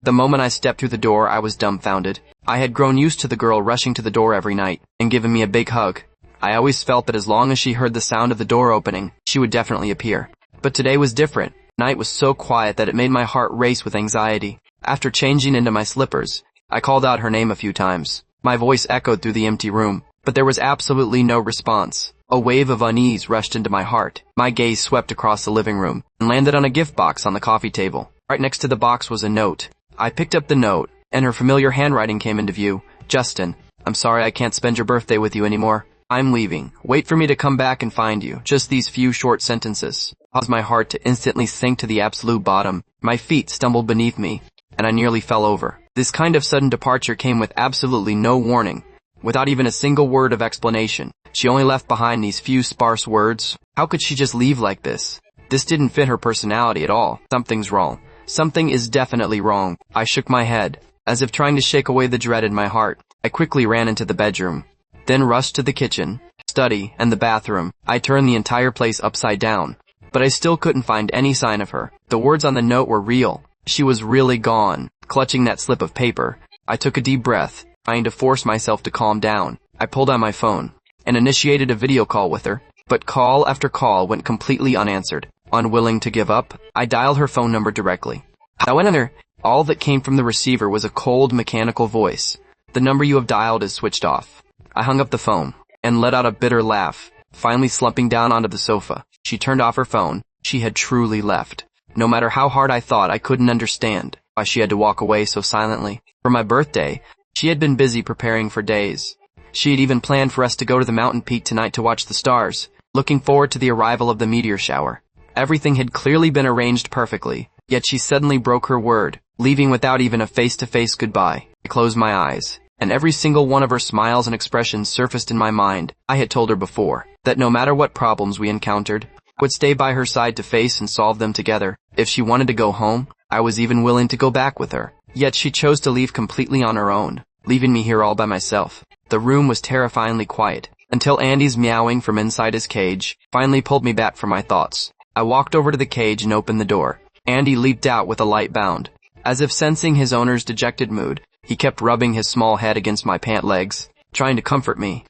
The moment I stepped through the door, I was dumbfounded. I had grown used to the girl rushing to the door every night and giving me a big hug. I always felt that as long as she heard the sound of the door opening, she would definitely appear. But today was different. Night was so quiet that it made my heart race with anxiety. After changing into my slippers, I called out her name a few times. My voice echoed through the empty room, but there was absolutely no response. A wave of unease rushed into my heart. My gaze swept across the living room and landed on a gift box on the coffee table. Right next to the box was a note. I picked up the note, and her familiar handwriting came into view. Justin, I'm sorry I can't spend your birthday with you anymore. I'm leaving. Wait for me to come back and find you. Just these few short sentences caused my heart to instantly sink to the absolute bottom. My feet stumbled beneath me, and I nearly fell over. This kind of sudden departure came with absolutely no warning. Without even a single word of explanation, she only left behind these few sparse words. How could she just leave like this? This didn't fit her personality at all. Something's wrong. Something is definitely wrong. I shook my head, as if trying to shake away the dread in my heart. I quickly ran into the bedroom, then rushed to the kitchen, study, and the bathroom. I turned the entire place upside down, but I still couldn't find any sign of her. The words on the note were real. She was really gone. Clutching that slip of paper, I took a deep breath, trying to force myself to calm down. I pulled out my phone and initiated a video call with her, but call after call went completely unanswered. Unwilling to give up, I dialed her phone number directly. However, all that came from the receiver was a cold, mechanical voice. The number you have dialed is switched off. I hung up the phone and let out a bitter laugh, finally slumping down onto the sofa. She turned off her phone. She had truly left. No matter how hard I thought, I couldn't understand why she had to walk away so silently. For my birthday, she had been busy preparing for days. She had even planned for us to go to the mountain peak tonight to watch the stars, looking forward to the arrival of the meteor shower. Everything had clearly been arranged perfectly, yet she suddenly broke her word, leaving without even a face-to-face goodbye. I closed my eyes, and every single one of her smiles and expressions surfaced in my mind. I had told her before that no matter what problems we encountered, I would stay by her side to face and solve them together. If she wanted to go home, I was even willing to go back with her. Yet she chose to leave completely on her own, leaving me here all by myself. The room was terrifyingly quiet, until Andy's meowing from inside his cage finally pulled me back from my thoughts. I walked over to the cage and opened the door. Andy leaped out with a light bound. As if sensing his owner's dejected mood, he kept rubbing his small head against my pant legs, trying to comfort me.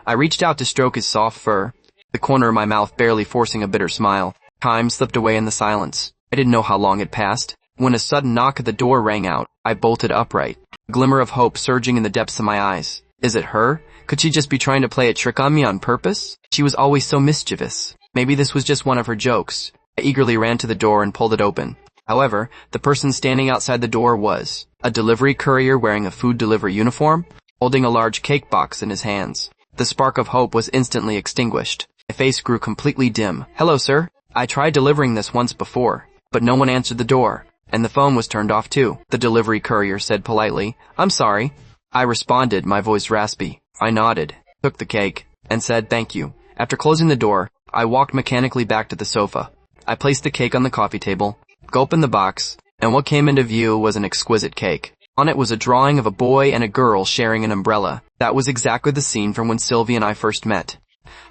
I reached out to stroke his soft fur, the corner of my mouth barely forcing a bitter smile. Time slipped away in the silence. I didn't know how long had passed, when a sudden knock at the door rang out. I bolted upright, a glimmer of hope surging in the depths of my eyes. Is it her? Could she just be trying to play a trick on me on purpose? She was always so mischievous. Maybe this was just one of her jokes. I eagerly ran to the door and pulled it open. However, the person standing outside the door was a delivery courier wearing a food delivery uniform, holding a large cake box in his hands. The spark of hope was instantly extinguished. My face grew completely dim. Hello, sir. I tried delivering this once before, but no one answered the door, and the phone was turned off too. The delivery courier said politely, I'm sorry. I responded, my voice raspy. I nodded, took the cake, and said thank you. After closing the door, I walked mechanically back to the sofa. I placed the cake on the coffee table, opened the box, and what came into view was an exquisite cake. On it was a drawing of a boy and a girl sharing an umbrella. That was exactly the scene from when Sylvie and I first met.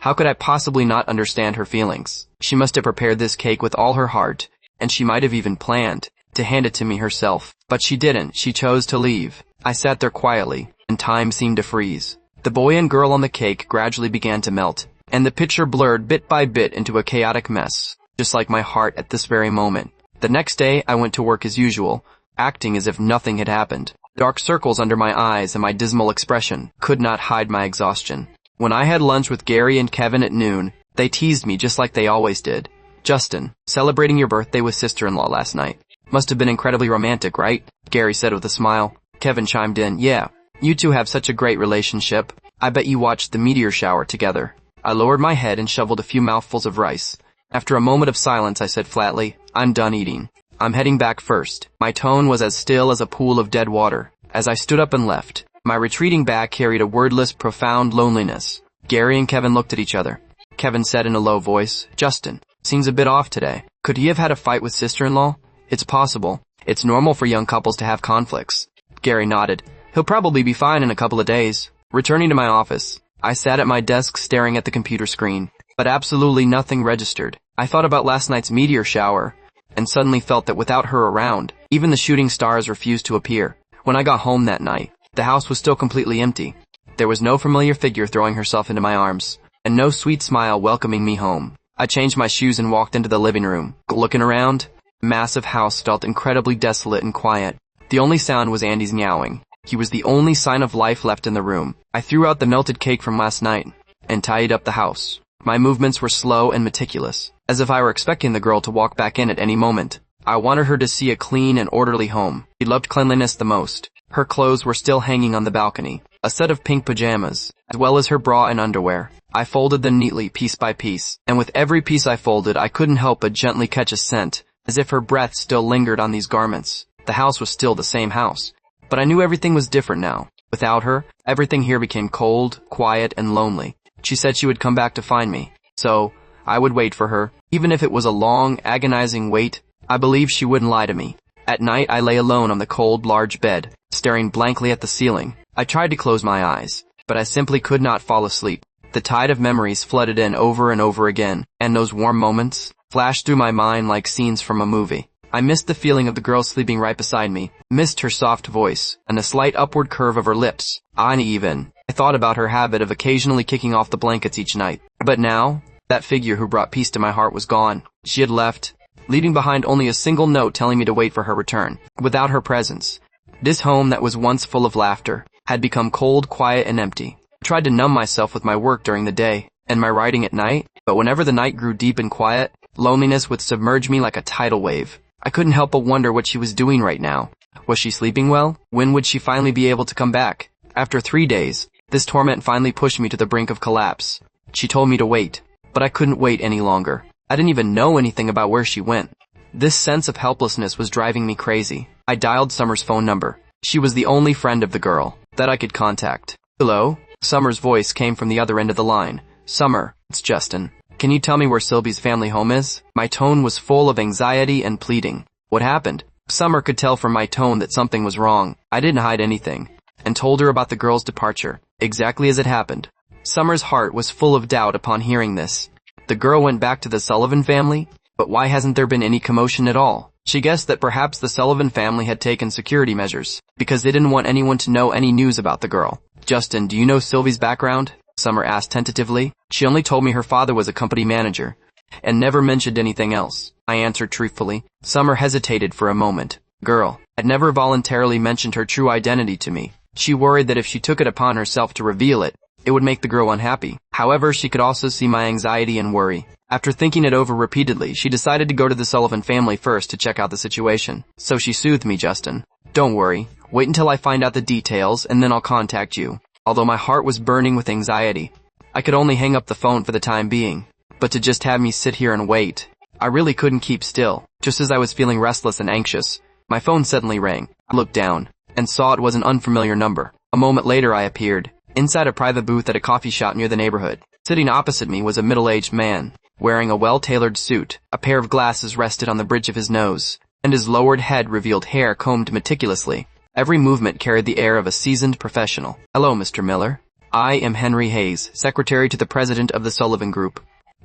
How could I possibly not understand her feelings? She must have prepared this cake with all her heart, and she might have even planned to hand it to me herself. But she didn't. She chose to leave. I sat there quietly, and time seemed to freeze. The boy and girl on the cake gradually began to melt, and the picture blurred bit by bit into a chaotic mess, just like my heart at this very moment. The next day, I went to work as usual, acting as if nothing had happened. Dark circles under my eyes and my dismal expression could not hide my exhaustion. When I had lunch with Gary and Kevin at noon, they teased me just like they always did. Justin, celebrating your birthday with sister-in-law last night. Must have been incredibly romantic, right? Gary said with a smile. Kevin chimed in, yeah, you two have such a great relationship. I bet you watched the meteor shower together. I lowered my head and shoveled a few mouthfuls of rice. After a moment of silence, I said flatly, I'm done eating. I'm heading back first. My tone was as still as a pool of dead water. As I stood up and left, my retreating back carried a wordless, profound loneliness. Gary and Kevin looked at each other. Kevin said in a low voice, Justin, seems a bit off today. Could he have had a fight with sister-in-law? It's possible. It's normal for young couples to have conflicts. Gary nodded. He'll probably be fine in a couple of days. Returning to my office, I sat at my desk staring at the computer screen, but absolutely nothing registered. I thought about last night's meteor shower, and suddenly felt that without her around, Even the shooting stars refused to appear. When I got home that night, the house was still completely empty. There was no familiar figure throwing herself into my arms, and no sweet smile welcoming me home. I changed my shoes and walked into the living room. Looking around, the massive house felt incredibly desolate and quiet. The only sound was Andy's meowing. He was the only sign of life left in the room. I threw out the melted cake from last night and tidied up the house. My movements were slow and meticulous, as if I were expecting the girl to walk back in at any moment. I wanted her to see a clean and orderly home. She loved cleanliness the most. Her clothes were still hanging on the balcony, a set of pink pajamas, as well as her bra and underwear. I folded them neatly piece by piece, and with every piece I folded I couldn't help but gently catch a scent, as if her breath still lingered on these garments. The house was still the same house, but I knew everything was different now. Without her, everything here became cold, quiet, and lonely. She said she would come back to find me, so I would wait for her, even if it was a long, agonizing wait. I believed she wouldn't lie to me. At night I lay alone on the cold, large bed, staring blankly at the ceiling. I tried to close my eyes, but I simply could not fall asleep. The tide of memories flooded in over and over again, and those warm moments flashed through my mind like scenes from a movie. I missed the feeling of the girl sleeping right beside me, missed her soft voice, and the slight upward curve of her lips. I thought about her habit of occasionally kicking off the blankets each night. But now, that figure who brought peace to my heart was gone. She had left, leaving behind only a single note telling me to wait for her return. Without her presence, this home that was once full of laughter had become cold, quiet, and empty. I tried to numb myself with my work during the day and my writing at night, but whenever the night grew deep and quiet, loneliness would submerge me like a tidal wave. I couldn't help but wonder what she was doing right now. Was she sleeping well? When would she finally be able to come back? After 3 days, this torment finally pushed me to the brink of collapse. She told me to wait, but I couldn't wait any longer. I didn't even know anything about where she went. This sense of helplessness was driving me crazy. I dialed Summer's phone number. She was the only friend of the girl that I could contact. Hello? Summer's voice came from the other end of the line. Summer, it's Justin. Can you tell me where Sylvie's family home is? My tone was full of anxiety and pleading. What happened? Summer could tell from my tone that something was wrong. I didn't hide anything, and told her about the girl's departure, exactly as it happened. Summer's heart was full of doubt upon hearing this. The girl went back to the Sullivan family? But why hasn't there been any commotion at all? She guessed that perhaps the Sullivan family had taken security measures, because they didn't want anyone to know any news about the girl. Justin, do you know Sylvie's background? Summer asked tentatively. She only told me her father was a company manager, and never mentioned anything else. I answered truthfully. Summer hesitated for a moment. Girl had never voluntarily mentioned her true identity to me. She worried that if she took it upon herself to reveal it, it would make the girl unhappy. However, she could also see my anxiety and worry. After thinking it over repeatedly, she decided to go to the Sullivan family first to check out the situation. So she soothed me, Justin. Don't worry. Wait until I find out the details, and then I'll contact you. Although my heart was burning with anxiety, I could only hang up the phone for the time being. But to just have me sit here and wait, I really couldn't keep still. Just as I was feeling restless and anxious, my phone suddenly rang. I looked down, and saw it was an unfamiliar number. A moment later I appeared, inside a private booth at a coffee shop near the neighborhood. Sitting opposite me was a middle-aged man, wearing a well-tailored suit. A pair of glasses rested on the bridge of his nose, and his lowered head revealed hair combed meticulously. Every movement carried the air of a seasoned professional. Hello, Mr. Miller. I am Henry Hayes, secretary to the president of the Sullivan Group.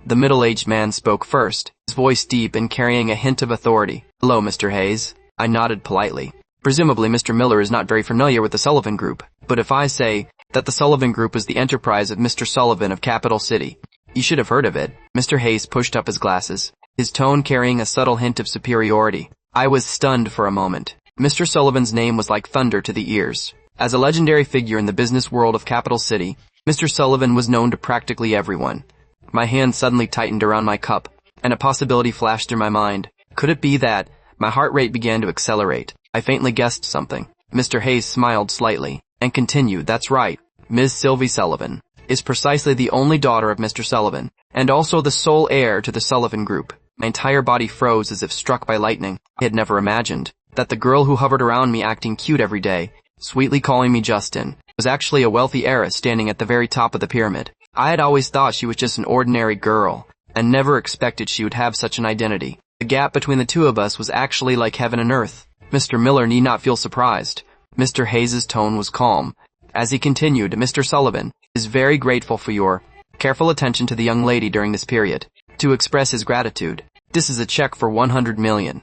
The middle-aged man spoke first, his voice deep and carrying a hint of authority. Hello, Mr. Hayes. I nodded politely. Presumably, Mr. Miller is not very familiar with the Sullivan Group, but if I say that the Sullivan Group is the enterprise of Mr. Sullivan of Capital City, you should have heard of it. Mr. Hayes pushed up his glasses, his tone carrying a subtle hint of superiority. I was stunned for a moment. Mr. Sullivan's name was like thunder to the ears. As a legendary figure in the business world of Capital City, Mr. Sullivan was known to practically everyone. My hand suddenly tightened around my cup, and a possibility flashed through my mind. Could it be that? My heart rate began to accelerate. I faintly guessed something. Mr. Hayes smiled slightly, and continued, That's right. Ms. Sylvie Sullivan is precisely the only daughter of Mr. Sullivan, and also the sole heir to the Sullivan Group. My entire body froze as if struck by lightning. I had never imagined that the girl who hovered around me acting cute every day, sweetly calling me Justin, was actually a wealthy heiress standing at the very top of the pyramid. I had always thought she was just an ordinary girl, and never expected she would have such an identity. The gap between the two of us was actually like heaven and earth. Mr. Miller need not feel surprised. Mr. Hayes' tone was calm. As he continued, Mr. Sullivan is very grateful for your careful attention to the young lady during this period. To express his gratitude, this is a check for $100 million.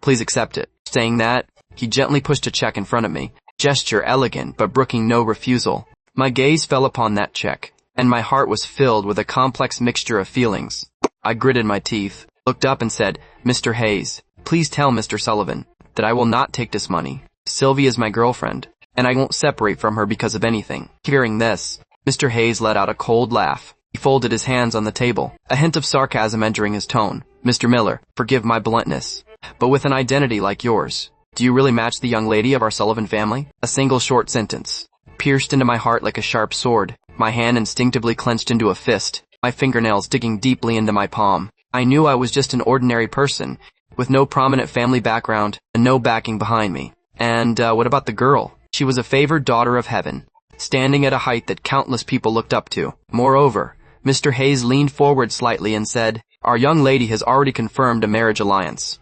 Please accept it. Saying that, he gently pushed a check in front of me, gesture elegant but brooking no refusal. My gaze fell upon that check, and my heart was filled with a complex mixture of feelings. I gritted my teeth, looked up and said, "Mr. Hayes, please tell Mr. Sullivan that I will not take this money. Sylvie is my girlfriend, and I won't separate from her because of anything." Hearing this, Mr. Hayes let out a cold laugh. He folded his hands on the table, a hint of sarcasm entering his tone. "Mr. Miller, forgive my bluntness, but with an identity like yours, do you really match the young lady of our Sullivan family?" A single short sentence pierced into my heart like a sharp sword. My hand instinctively clenched into a fist, my fingernails digging deeply into my palm. I knew I was just an ordinary person, with no prominent family background and no backing behind me. And what about the girl? She was a favored daughter of heaven, standing at a height that countless people looked up to. Moreover, Mr. Hayes leaned forward slightly and said, "Our young lady has already confirmed a marriage alliance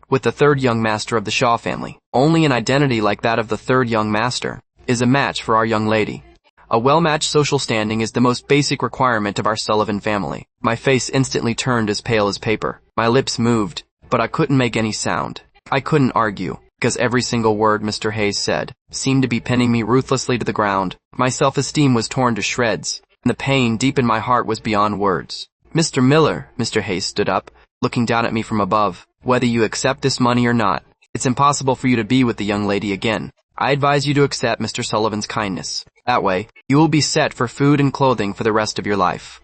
with the third young master of the Shaw family. Only an identity like that of the third young master is a match for our young lady. A well-matched social standing is the most basic requirement of our Sullivan family." My face instantly turned as pale as paper. My lips moved, but I couldn't make any sound. I couldn't argue, because every single word Mr. Hayes said seemed to be pinning me ruthlessly to the ground. My self-esteem was torn to shreds, and the pain deep in my heart was beyond words. "Mr. Miller," Mr. Hayes stood up, looking down at me from above. "Whether you accept this money or not, it's impossible for you to be with the young lady again. I advise you to accept Mr. Sullivan's kindness. That way, you will be set for food and clothing for the rest of your life."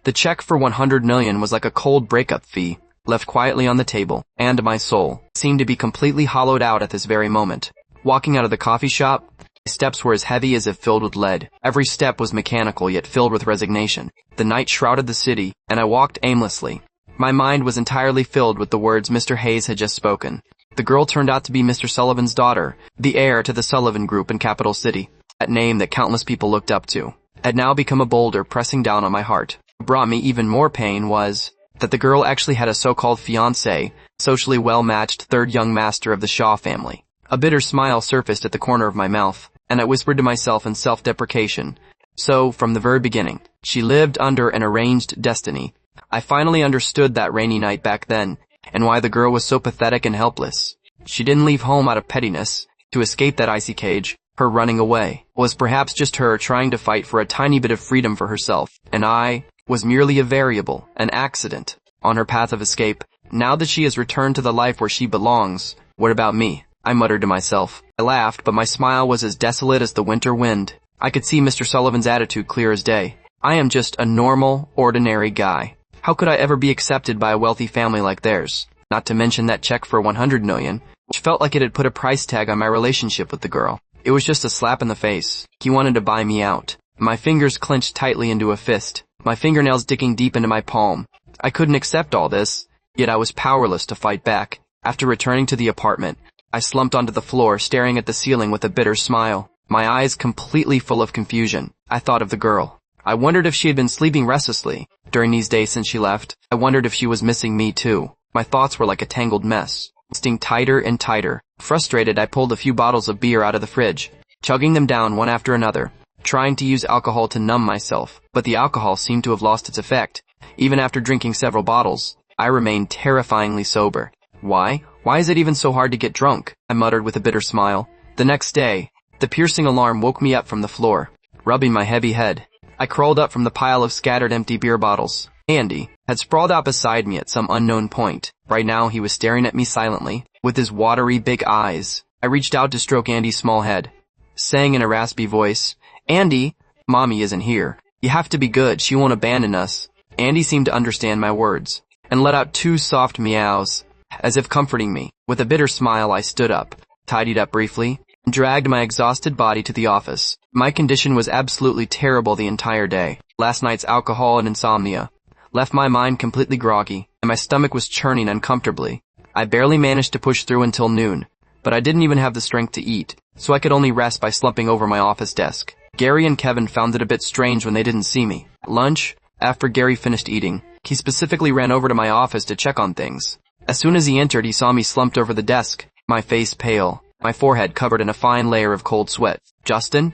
The check for $100 million was like a cold breakup fee, left quietly on the table, and my soul seemed to be completely hollowed out at this very moment. Walking out of the coffee shop, my steps were as heavy as if filled with lead. Every step was mechanical yet filled with resignation. The night shrouded the city, and I walked aimlessly. My mind was entirely filled with the words Mr. Hayes had just spoken. The girl turned out to be Mr. Sullivan's daughter, the heir to the Sullivan Group in Capital City. That name that countless people looked up to had now become a boulder pressing down on my heart. What brought me even more pain was that the girl actually had a so-called fiancé, socially well-matched third young master of the Shaw family. A bitter smile surfaced at the corner of my mouth, and I whispered to myself in self-deprecation, "So, from the very beginning, she lived under an arranged destiny." I finally understood that rainy night back then, and why the girl was so pathetic and helpless. She didn't leave home out of pettiness to escape that icy cage. Her running away was perhaps just her trying to fight for a tiny bit of freedom for herself, and I was merely a variable, an accident, on her path of escape. Now that she has returned to the life where she belongs, what about me? I muttered to myself. I laughed, but my smile was as desolate as the winter wind. I could see Mr. Sullivan's attitude clear as day. I am just a normal, ordinary guy. How could I ever be accepted by a wealthy family like theirs? Not to mention that check for $100 million, which felt like it had put a price tag on my relationship with the girl. It was just a slap in the face. He wanted to buy me out. My fingers clenched tightly into a fist, my fingernails digging deep into my palm. I couldn't accept all this, yet I was powerless to fight back. After returning to the apartment, I slumped onto the floor, staring at the ceiling with a bitter smile, my eyes completely full of confusion. I thought of the girl. I wondered if she had been sleeping restlessly during these days since she left. I wondered if she was missing me too. My thoughts were like a tangled mess, sting tighter and tighter. Frustrated, I pulled a few bottles of beer out of the fridge, chugging them down one after another, trying to use alcohol to numb myself, but the alcohol seemed to have lost its effect. Even after drinking several bottles, I remained terrifyingly sober. Why? Why is it even so hard to get drunk? I muttered with a bitter smile. The next day, the piercing alarm woke me up from the floor, rubbing my heavy head. I crawled up from the pile of scattered empty beer bottles. Andy had sprawled out beside me at some unknown point. Right now he was staring at me silently, with his watery big eyes. I reached out to stroke Andy's small head, saying in a raspy voice, "Andy, Mommy isn't here. You have to be good, she won't abandon us." Andy seemed to understand my words, and let out 2 soft meows, as if comforting me. With a bitter smile I stood up, tidied up briefly, and dragged my exhausted body to the office. My condition was absolutely terrible the entire day. Last night's alcohol and insomnia left my mind completely groggy, and my stomach was churning uncomfortably. I barely managed to push through until noon, but I didn't even have the strength to eat, so I could only rest by slumping over my office desk. Gary and Kevin found it a bit strange when they didn't see me. At lunch, after Gary finished eating, he specifically ran over to my office to check on things. As soon as he entered, he saw me slumped over the desk, my face pale, my forehead covered in a fine layer of cold sweat. "Justin?"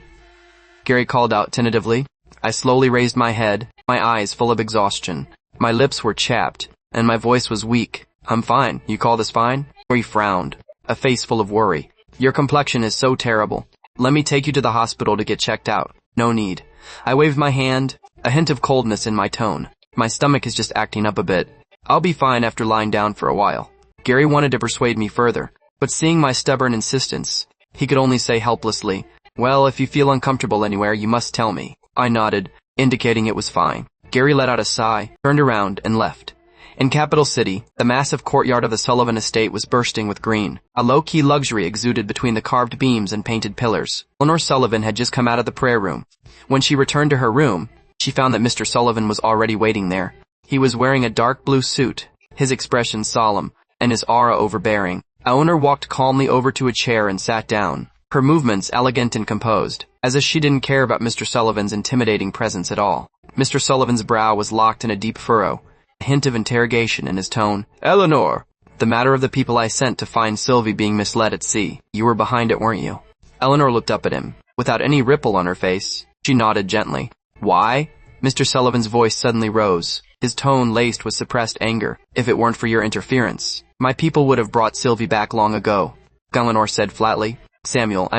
Gary called out tentatively. I slowly raised my head, my eyes full of exhaustion. My lips were chapped, and my voice was weak. "I'm fine. You call this fine?" Or he frowned. a face full of worry. Your complexion is so terrible. Let me take you to the hospital to get checked out. No need. I waved my hand, a hint of coldness in my tone. My stomach is just acting up a bit. I'll be fine after lying down for a while. Gary wanted to persuade me further, but seeing my stubborn insistence, he could only say helplessly, well, if you feel uncomfortable anywhere, you must tell me. I nodded, indicating it was fine. Gary let out a sigh, turned around, and left. In Capital City, the massive courtyard of the Sullivan estate was bursting with green. A low-key luxury exuded between the carved beams and painted pillars. Eleanor Sullivan had just come out of the prayer room. When she returned to her room, she found that Mr. Sullivan was already waiting there. He was wearing a dark blue suit, his expression solemn, and his aura overbearing. Eleanor walked calmly over to a chair and sat down, her movements elegant and composed, as if she didn't care about Mr. Sullivan's intimidating presence at all. Mr. Sullivan's brow was locked in a deep furrow, a hint of interrogation in his tone. Eleanor, the matter of the people I sent to find Sylvie being misled at sea. You were behind it, weren't you? Eleanor looked up at him. Without any ripple on her face, she nodded gently. Why? Mr. Sullivan's voice suddenly rose, his tone laced with suppressed anger. If it weren't for your interference, my people would have brought Sylvie back long ago, Eleanor said flatly. Samuel,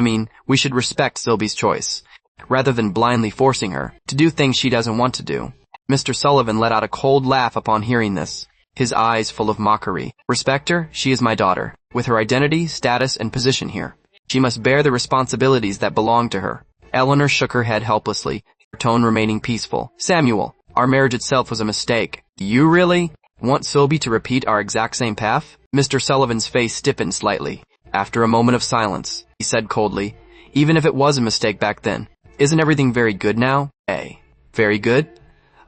we should respect Sylvie's choice, rather than blindly forcing her to do things she doesn't want to do. Mr. Sullivan let out a cold laugh upon hearing this, his eyes full of mockery. Respect her? She is my daughter. With her identity, status, and position here, she must bear the responsibilities that belong to her. Eleanor shook her head helplessly, her tone remaining peaceful. Samuel, our marriage itself was a mistake. Do you really want Sylvie to repeat our exact same path? Mr. Sullivan's face stiffened slightly. After a moment of silence, he said coldly, even if it was a mistake back then, isn't everything very good now? Very good?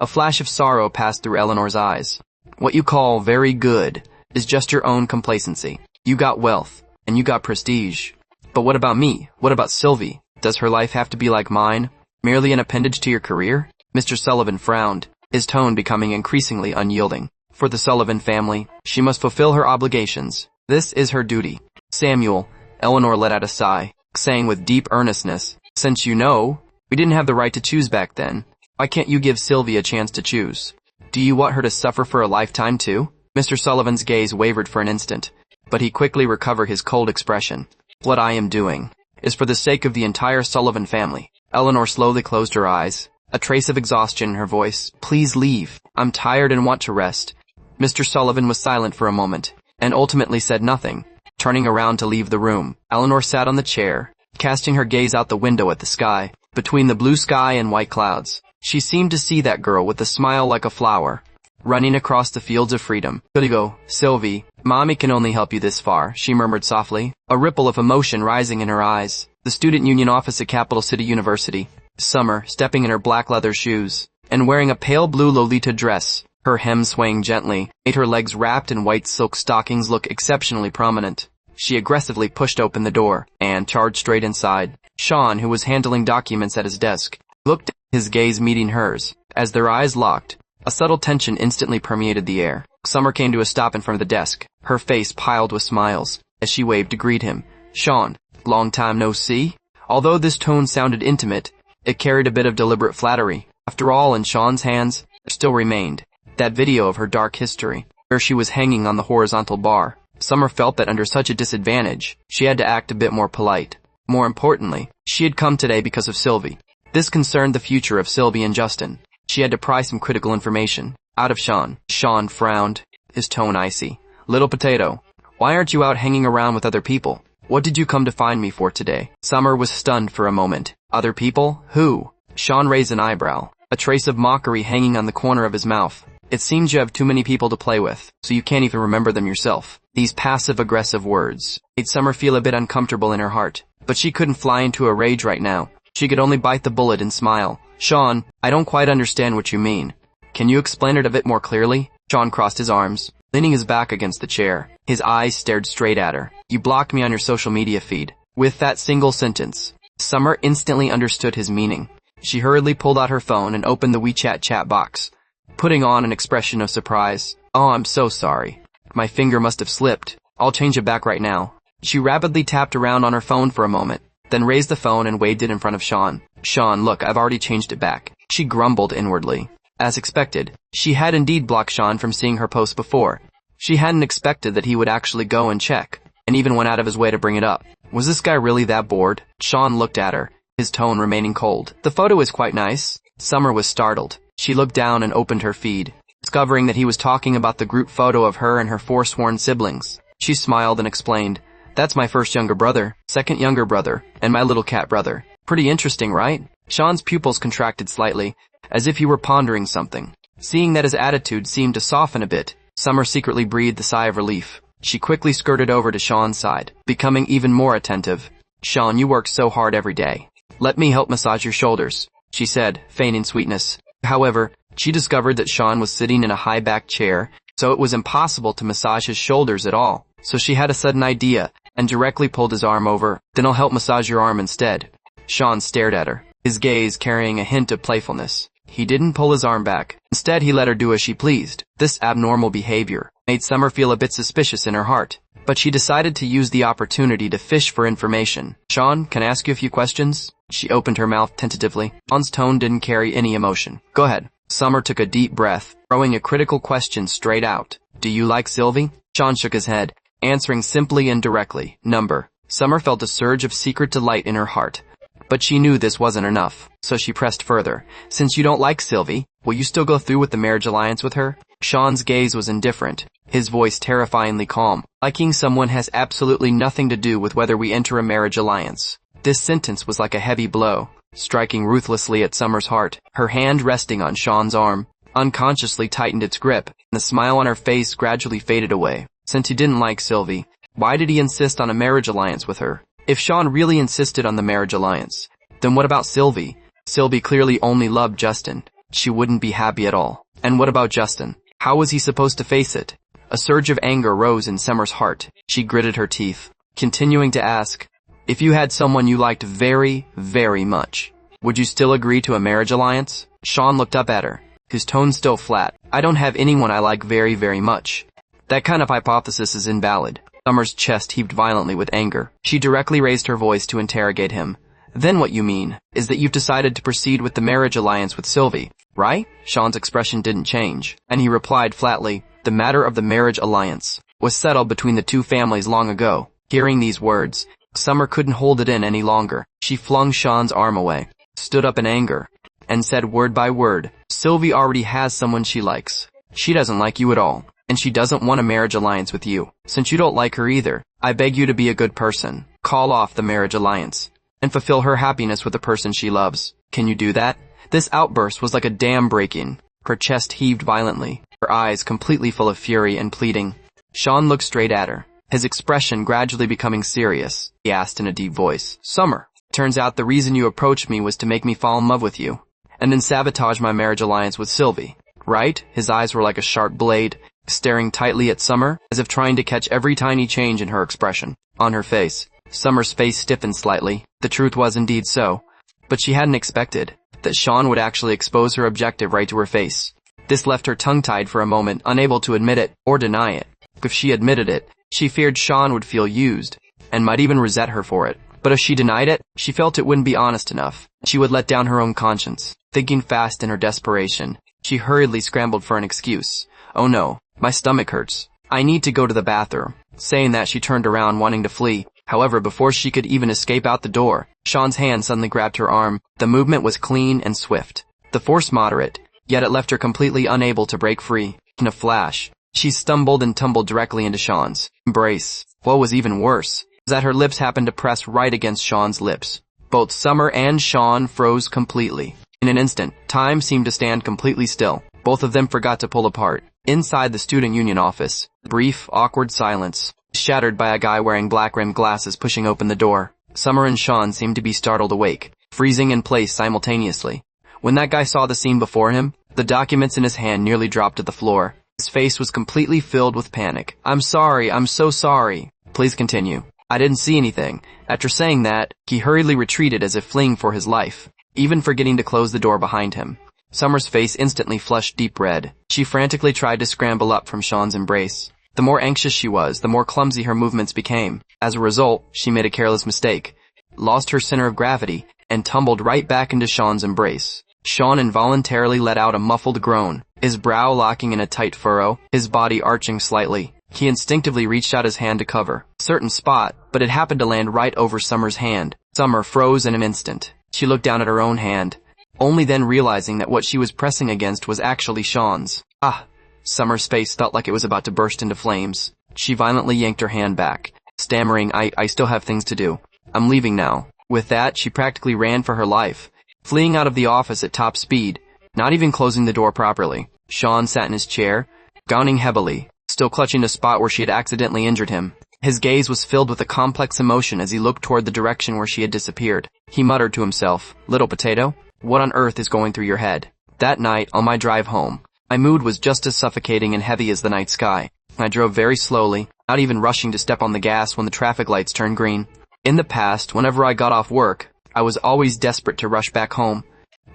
A flash of sorrow passed through Eleanor's eyes. What you call very good is just your own complacency. You got wealth, and you got prestige. But what about me? What about Sylvie? Does her life have to be like mine? Merely an appendage to your career? Mr. Sullivan frowned, his tone becoming increasingly unyielding. For the Sullivan family, she must fulfill her obligations. This is her duty. Samuel, Eleanor let out a sigh, saying with deep earnestness, since you know, we didn't have the right to choose back then, why can't you give Sylvie a chance to choose? Do you want her to suffer for a lifetime too? Mr. Sullivan's gaze wavered for an instant, but he quickly recovered his cold expression. What I am doing is for the sake of the entire Sullivan family. Eleanor slowly closed her eyes, a trace of exhaustion in her voice. Please leave. I'm tired and want to rest. Mr. Sullivan was silent for a moment, and ultimately said nothing. Turning around to leave the room, Eleanor sat on the chair, casting her gaze out the window at the sky. Between the blue sky and white clouds, she seemed to see that girl with a smile like a flower, running across the fields of freedom. Good to go, Sylvie. Mommy can only help you this far, she murmured softly, a ripple of emotion rising in her eyes. The student union office at Capital City University. Summer, stepping in her black leather shoes, and wearing a pale blue Lolita dress, her hem swaying gently, made her legs wrapped in white silk stockings look exceptionally prominent. She aggressively pushed open the door, and charged straight inside. Sean, who was handling documents at his desk, looked, his gaze meeting hers. As their eyes locked, a subtle tension instantly permeated the air. Summer came to a stop in front of the desk, her face piled with smiles, as she waved to greet him. Sean, long time no see? Although this tone sounded intimate, it carried a bit of deliberate flattery. After all, in Sean's hands, there still remained that video of her dark history, where she was hanging on the horizontal bar. Summer felt that under such a disadvantage, she had to act a bit more polite. More importantly, she had come today because of Sylvie. This concerned the future of Sylvie and Justin. She had to pry some critical information out of Sean. Sean frowned, his tone icy. Little potato, why aren't you out hanging around with other people? What did you come to find me for today? Summer was stunned for a moment. Other people? Who? Sean raised an eyebrow, a trace of mockery hanging on the corner of his mouth. It seems you have too many people to play with, so you can't even remember them yourself. These passive-aggressive words made Summer feel a bit uncomfortable in her heart, but she couldn't fly into a rage right now. She could only bite the bullet and smile. Sean, I don't quite understand what you mean. Can you explain it a bit more clearly? Sean crossed his arms, leaning his back against the chair. His eyes stared straight at her. You blocked me on your social media feed. With that single sentence, Summer instantly understood his meaning. She hurriedly pulled out her phone and opened the WeChat chat box, putting on an expression of surprise. Oh, I'm so sorry. My finger must have slipped. I'll change it back right now. She rapidly tapped around on her phone for a moment, then raised the phone and waved it in front of Sean. Sean, look, I've already changed it back. She grumbled inwardly. As expected, she had indeed blocked Sean from seeing her post before. She hadn't expected that he would actually go and check. and even went out of his way to bring it up. Was this guy really that bored? Sean looked at her, his tone remaining cold. The photo is quite nice. Summer was startled. She looked down and opened her feed, discovering that he was talking about the group photo of her and her forsworn siblings. She smiled and explained, "That's my first younger brother, second younger brother, and my little cat brother. Pretty interesting, right?" Sean's pupils contracted slightly, as if he were pondering something. Seeing that his attitude seemed to soften a bit, Summer secretly breathed a sigh of relief. She quickly skirted over to Sean's side, becoming even more attentive. "Sean, you work so hard every day. Let me help massage your shoulders," she said, feigning sweetness. However, she discovered that Sean was sitting in a high-backed chair, so it was impossible to massage his shoulders at all. So she had a sudden idea, and directly pulled his arm over. "Then I'll help massage your arm instead." Sean stared at her, his gaze carrying a hint of playfulness. He didn't pull his arm back. Instead, he let her do as she pleased. This abnormal behavior made Summer feel a bit suspicious in her heart, but she decided to use the opportunity to fish for information. "Sean, can I ask you a few questions?" She opened her mouth tentatively. Sean's tone didn't carry any emotion. "Go ahead." Summer took a deep breath, throwing a critical question straight out. "Do you like Sylvie?" Sean shook his head, answering simply and directly, "Number." Summer felt a surge of secret delight in her heart, but she knew this wasn't enough, so she pressed further. "Since you don't like Sylvie, will you still go through with the marriage alliance with her?" Sean's gaze was indifferent, his voice terrifyingly calm. "Liking someone has absolutely nothing to do with whether we enter a marriage alliance." This sentence was like a heavy blow, striking ruthlessly at Summer's heart. Her hand resting on Sean's arm unconsciously tightened its grip, and the smile on her face gradually faded away. Since he didn't like Sylvie, why did he insist on a marriage alliance with her? If Sean really insisted on the marriage alliance, then what about Sylvie? Sylvie clearly only loved Justin. She wouldn't be happy at all. And what about Justin? How was he supposed to face it? A surge of anger rose in Summer's heart. She gritted her teeth, continuing to ask, "If you had someone you liked very, very much, would you still agree to a marriage alliance?" Sean looked up at her, his tone still flat. "I don't have anyone I like very, very much. That kind of hypothesis is invalid." Summer's chest heaved violently with anger. She directly raised her voice to interrogate him. "Then what you mean is that you've decided to proceed with the marriage alliance with Sylvie, right?" Sean's expression didn't change, and he replied flatly, "The matter of the marriage alliance was settled between the two families long ago." Hearing these words, Summer couldn't hold it in any longer. She flung Sean's arm away, stood up in anger, and said word by word, "Sylvie already has someone she likes. She doesn't like you at all, and she doesn't want a marriage alliance with you. Since you don't like her either, I beg you to be a good person, call off the marriage alliance, and fulfill her happiness with the person she loves. Can you do that?" This outburst was like a dam breaking. Her chest heaved violently, her eyes completely full of fury and pleading. Sean looked straight at her, his expression gradually becoming serious. He asked in a deep voice, "Summer, turns out the reason you approached me was to make me fall in love with you, and then sabotage my marriage alliance with Sylvie, right?" His eyes were like a sharp blade, staring tightly at Summer, as if trying to catch every tiny change in her expression. On her face, Summer's face stiffened slightly. The truth was indeed so, but she hadn't expected that Sean would actually expose her objective right to her face. This left her tongue-tied for a moment, unable to admit it or deny it. If she admitted it, she feared Sean would feel used, and might even resent her for it. But if she denied it, she felt it wouldn't be honest enough. She would let down her own conscience. Thinking fast in her desperation, she hurriedly scrambled for an excuse. "Oh no, my stomach hurts. I need to go to the bathroom." Saying that, she turned around, wanting to flee. However, before she could even escape out the door, Sean's hand suddenly grabbed her arm. The movement was clean and swift, the force moderate, yet it left her completely unable to break free. In a flash, she stumbled and tumbled directly into Sean's embrace. What was even worse was that her lips happened to press right against Sean's lips. Both Summer and Sean froze completely. In an instant, time seemed to stand completely still. Both of them forgot to pull apart. Inside the student union office, brief, awkward silence, shattered by a guy wearing black-rimmed glasses pushing open the door. Summer and Sean seemed to be startled awake, freezing in place simultaneously. When that guy saw the scene before him, the documents in his hand nearly dropped to the floor. His face was completely filled with panic. "I'm sorry, I'm so sorry." "Please continue." "I didn't see anything." After saying that, he hurriedly retreated as if fleeing for his life, even forgetting to close the door behind him. Summer's face instantly flushed deep red. She frantically tried to scramble up from Sean's embrace. The more anxious she was, the more clumsy her movements became. As a result, she made a careless mistake, lost her center of gravity, and tumbled right back into Sean's embrace. Sean involuntarily let out a muffled groan, his brow locking in a tight furrow, his body arching slightly. He instinctively reached out his hand to cover a certain spot, but it happened to land right over Summer's hand. Summer froze in an instant. She looked down at her own hand, only then realizing that what she was pressing against was actually Sean's. Ah! Summer's face felt like it was about to burst into flames. She violently yanked her hand back, stammering, I still have things to do. I'm leaving now. With that, she practically ran for her life, fleeing out of the office at top speed, not even closing the door properly. Sean sat in his chair, gowning heavily, still clutching the spot where she had accidentally injured him. His gaze was filled with a complex emotion as he looked toward the direction where she had disappeared. He muttered to himself, "Little potato, what on earth is going through your head?" That night, on my drive home, my mood was just as suffocating and heavy as the night sky. I drove very slowly, not even rushing to step on the gas when the traffic lights turned green. In the past, whenever I got off work, I was always desperate to rush back home,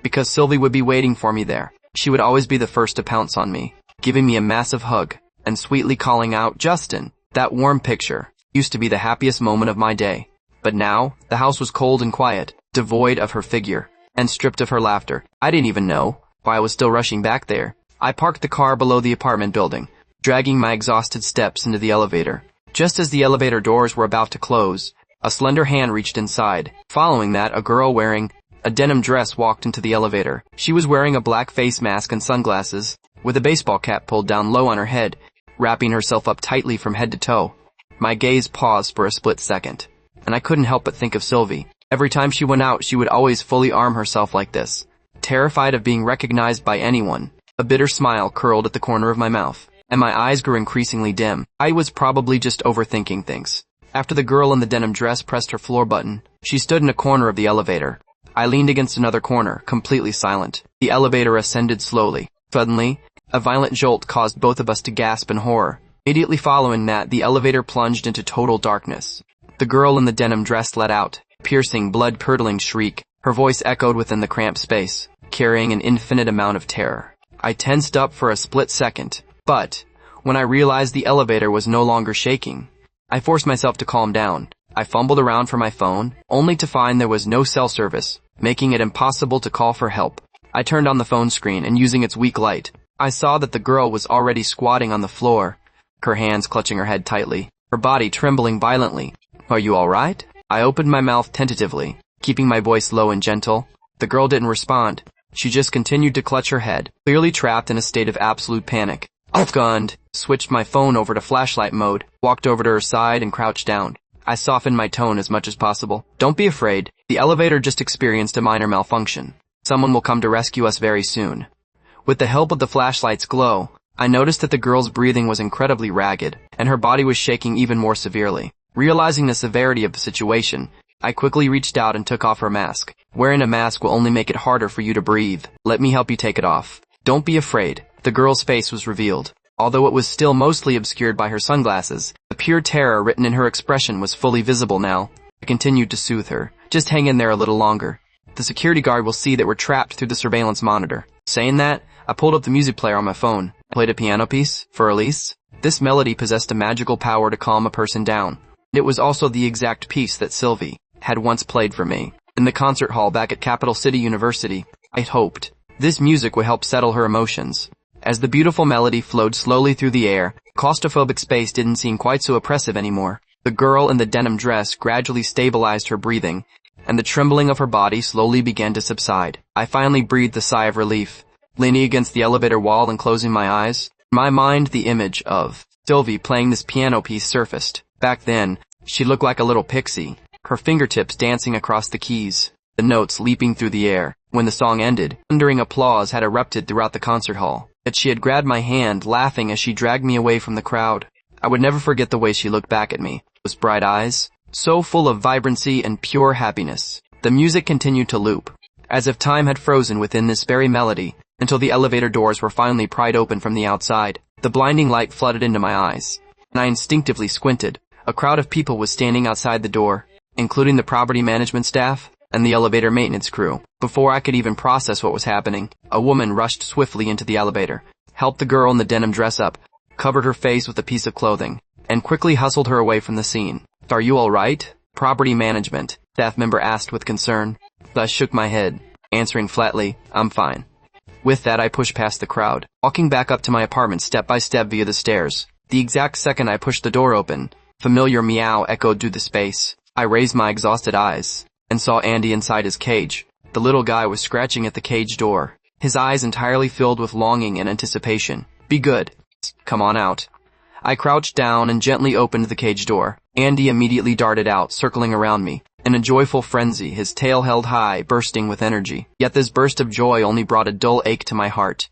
because Sylvie would be waiting for me there. She would always be the first to pounce on me, giving me a massive hug, and sweetly calling out, "Justin." That warm picture used to be the happiest moment of my day. But now, the house was cold and quiet, devoid of her figure, and stripped of her laughter. I didn't even know why I was still rushing back there. I parked the car below the apartment building, dragging my exhausted steps into the elevator. Just as the elevator doors were about to close, a slender hand reached inside. Following that, a girl wearing a denim dress walked into the elevator. She was wearing a black face mask and sunglasses, with a baseball cap pulled down low on her head, wrapping herself up tightly from head to toe. My gaze paused for a split second, and I couldn't help but think of Sylvie. Every time she went out, she would always fully arm herself like this, terrified of being recognized by anyone. A bitter smile curled at the corner of my mouth, and my eyes grew increasingly dim. I was probably just overthinking things. After the girl in the denim dress pressed her floor button, she stood in a corner of the elevator. I leaned against another corner, completely silent. The elevator ascended slowly. Suddenly, a violent jolt caused both of us to gasp in horror. Immediately following that, the elevator plunged into total darkness. The girl in the denim dress let out a piercing, blood-curdling shriek. Her voice echoed within the cramped space, carrying an infinite amount of terror. I tensed up for a split second, but when I realized the elevator was no longer shaking, I forced myself to calm down. I fumbled around for my phone, only to find there was no cell service, making it impossible to call for help. I turned on the phone screen, and using its weak light, I saw that the girl was already squatting on the floor, her hands clutching her head tightly, her body trembling violently. "Are you all right?" I opened my mouth tentatively, keeping my voice low and gentle. The girl didn't respond. She just continued to clutch her head, clearly trapped in a state of absolute panic. I gunned, switched my phone over to flashlight mode, walked over to her side and crouched down. I softened my tone as much as possible. "Don't be afraid. The elevator just experienced a minor malfunction. Someone will come to rescue us very soon." With the help of the flashlight's glow, I noticed that the girl's breathing was incredibly ragged, and her body was shaking even more severely. Realizing the severity of the situation, I quickly reached out and took off her mask. "Wearing a mask will only make it harder for you to breathe. Let me help you take it off." "Don't be afraid." The girl's face was revealed. Although it was still mostly obscured by her sunglasses, the pure terror written in her expression was fully visible now. I continued to soothe her. "Just hang in there a little longer. The security guard will see that we're trapped through the surveillance monitor." Saying that, I pulled up the music player on my phone, played a piano piece for Elise. This melody possessed a magical power to calm a person down. It was also the exact piece that Sylvie had once played for me in the concert hall back at Capital City University. I hoped this music would help settle her emotions. As the beautiful melody flowed slowly through the air, claustrophobic space didn't seem quite so oppressive anymore. The girl in the denim dress gradually stabilized her breathing, and the trembling of her body slowly began to subside. I finally breathed a sigh of relief, leaning against the elevator wall and closing my eyes. In my mind, the image of Sylvie playing this piano piece surfaced. Back then, she looked like a little pixie, her fingertips dancing across the keys, the notes leaping through the air. When the song ended, thundering applause had erupted throughout the concert hall. Yet she had grabbed my hand, laughing as she dragged me away from the crowd. I would never forget the way she looked back at me, those bright eyes, so full of vibrancy and pure happiness. The music continued to loop, as if time had frozen within this very melody, until the elevator doors were finally pried open from the outside. The blinding light flooded into my eyes, and I instinctively squinted. A crowd of people was standing outside the door, including the property management staff and the elevator maintenance crew. Before I could even process what was happening, a woman rushed swiftly into the elevator, helped the girl in the denim dress up, covered her face with a piece of clothing, and quickly hustled her away from the scene. "Are you all right?" Property management staff member asked with concern. I shook my head, answering flatly, "I'm fine." With that, I pushed past the crowd, walking back up to my apartment step by step via the stairs. The exact second I pushed the door open, familiar meow echoed through the space. I raised my exhausted eyes and saw Andy inside his cage. The little guy was scratching at the cage door, his eyes entirely filled with longing and anticipation. Be good. Come on out. I crouched down and gently opened the cage door. Andy immediately darted out, circling around me. In a joyful frenzy, his tail held high, bursting with energy. Yet this burst of joy only brought a dull ache to my heart.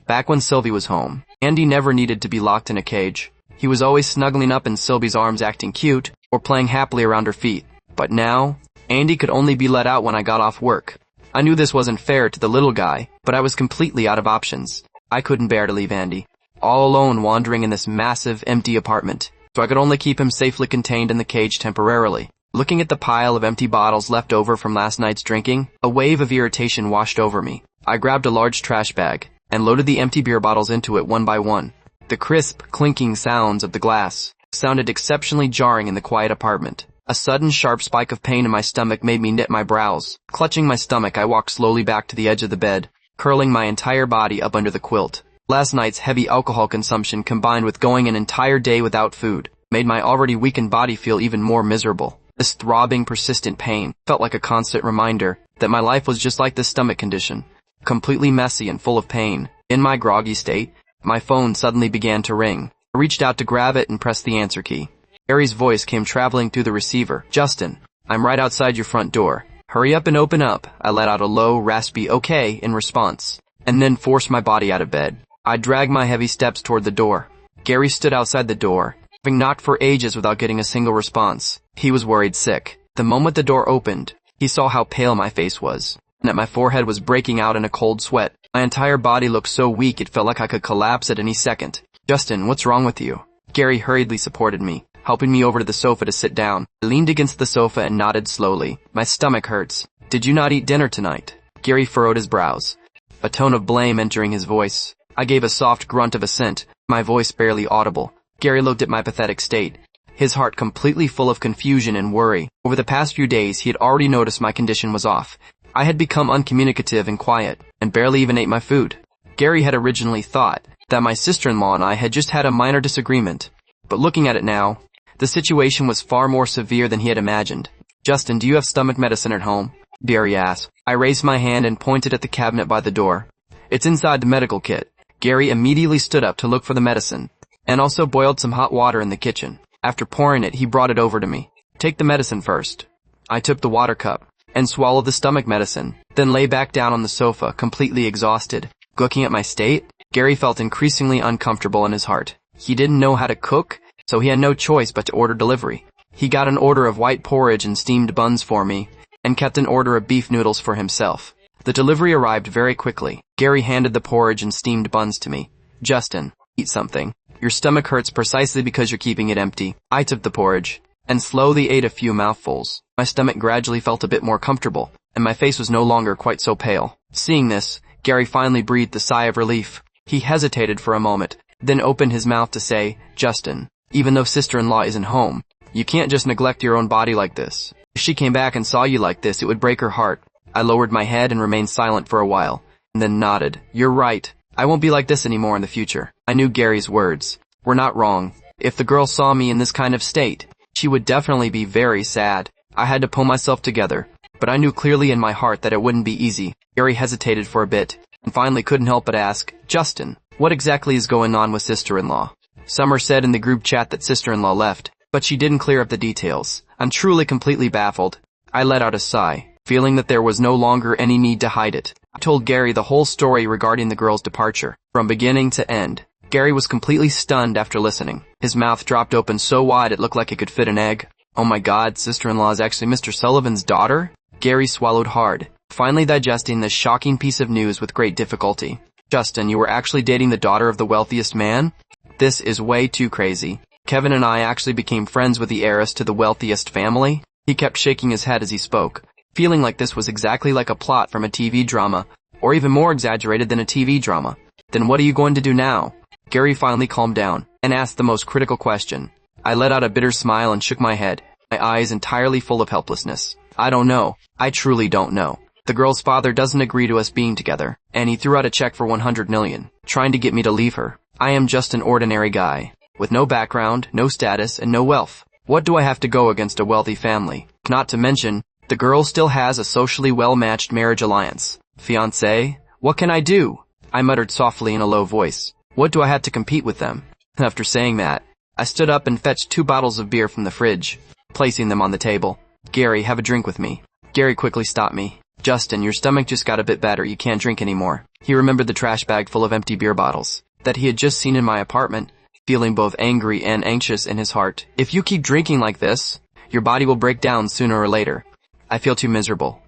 Back when Sylvie was home, Andy never needed to be locked in a cage. He was always snuggling up in Sylvie's arms acting cute, or playing happily around her feet. But now, Andy could only be let out when I got off work. I knew this wasn't fair to the little guy, but I was completely out of options. I couldn't bear to leave Andy all alone wandering in this massive, empty apartment, so I could only keep him safely contained in the cage temporarily. Looking at the pile of empty bottles left over from last night's drinking, a wave of irritation washed over me. I grabbed a large trash bag and loaded the empty beer bottles into it one by one. The crisp, clinking sounds of the glass sounded exceptionally jarring in the quiet apartment. A sudden sharp spike of pain in my stomach made me knit my brows. Clutching my stomach, I walked slowly back to the edge of the bed, curling my entire body up under the quilt. Last night's heavy alcohol consumption combined with going an entire day without food made my already weakened body feel even more miserable. This throbbing, persistent pain felt like a constant reminder that my life was just like this stomach condition, completely messy and full of pain. In my groggy state, my phone suddenly began to ring. I reached out to grab it and pressed the answer key. Gary's voice came traveling through the receiver. Justin, I'm right outside your front door. Hurry up and open up. I let out a low, raspy okay in response, and then forced my body out of bed. I dragged my heavy steps toward the door. Gary stood outside the door, having knocked for ages without getting a single response. He was worried sick. The moment the door opened, he saw how pale my face was, and that my forehead was breaking out in a cold sweat. My entire body looked so weak it felt like I could collapse at any second. Justin, what's wrong with you? Gary hurriedly supported me, helping me over to the sofa to sit down. I leaned against the sofa and nodded slowly. My stomach hurts. Did you not eat dinner tonight? Gary furrowed his brows, a tone of blame entering his voice. I gave a soft grunt of assent, my voice barely audible. Gary looked at my pathetic state, his heart completely full of confusion and worry. Over the past few days, he had already noticed my condition was off. I had become uncommunicative and quiet, and barely even ate my food. Gary had originally thought that my sister-in-law and I had just had a minor disagreement, but looking at it now, the situation was far more severe than he had imagined. Justin, do you have stomach medicine at home? Gary asked. I raised my hand and pointed at the cabinet by the door. It's inside the medical kit. Gary immediately stood up to look for the medicine, and also boiled some hot water in the kitchen. After pouring it, he brought it over to me. Take the medicine first. I took the water cup and swallowed the stomach medicine, then lay back down on the sofa, completely exhausted. Looking at my state, Gary felt increasingly uncomfortable in his heart. He didn't know how to cook, so he had no choice but to order delivery. He got an order of white porridge and steamed buns for me, and kept an order of beef noodles for himself. The delivery arrived very quickly. Gary handed the porridge and steamed buns to me. Justin, eat something. Your stomach hurts precisely because you're keeping it empty. I took the porridge and slowly ate a few mouthfuls. My stomach gradually felt a bit more comfortable, and my face was no longer quite so pale. Seeing this, Gary finally breathed a sigh of relief. He hesitated for a moment, then opened his mouth to say, Justin, even though sister-in-law isn't home, you can't just neglect your own body like this. If she came back and saw you like this, it would break her heart. I lowered my head and remained silent for a while, and then nodded. You're right. I won't be like this anymore in the future. I knew Gary's words were not wrong. If the girl saw me in this kind of state, she would definitely be very sad. I had to pull myself together, but I knew clearly in my heart that it wouldn't be easy. Gary hesitated for a bit, and finally couldn't help but ask, Justin, what exactly is going on with sister-in-law? Summer said in the group chat that sister-in-law left, but she didn't clear up the details. I'm truly completely baffled. I let out a sigh, feeling that there was no longer any need to hide it. I told Gary the whole story regarding the girl's departure, from beginning to end. Gary was completely stunned after listening. His mouth dropped open so wide it looked like it could fit an egg. Oh my god, sister-in-law is actually Mr. Sullivan's daughter? Gary swallowed hard, finally digesting this shocking piece of news with great difficulty. Justin, you were actually dating the daughter of the wealthiest man? This is way too crazy. Kevin and I actually became friends with the heiress to the wealthiest family? He kept shaking his head as he spoke, feeling like this was exactly like a plot from a TV drama, or even more exaggerated than a TV drama. Then what are you going to do now? Gary finally calmed down and asked the most critical question. I let out a bitter smile and shook my head, my eyes entirely full of helplessness. I don't know. I truly don't know. The girl's father doesn't agree to us being together, and he threw out a check for $100 million, trying to get me to leave her. I am just an ordinary guy. with no background, no status, and no wealth. What do I have to go against a wealthy family? Not to mention, the girl still has a socially well-matched marriage alliance. Fiancé? What can I do? I muttered softly in a low voice. What do I have to compete with them? After saying that, I stood up and fetched 2 bottles of beer from the fridge, placing them on the table. Gary, have a drink with me. Gary quickly stopped me. Justin, your stomach just got a bit better, you can't drink anymore. He remembered the trash bag full of empty beer bottles that he had just seen in my apartment, feeling both angry and anxious in his heart. If you keep drinking like this, your body will break down sooner or later. I feel too miserable.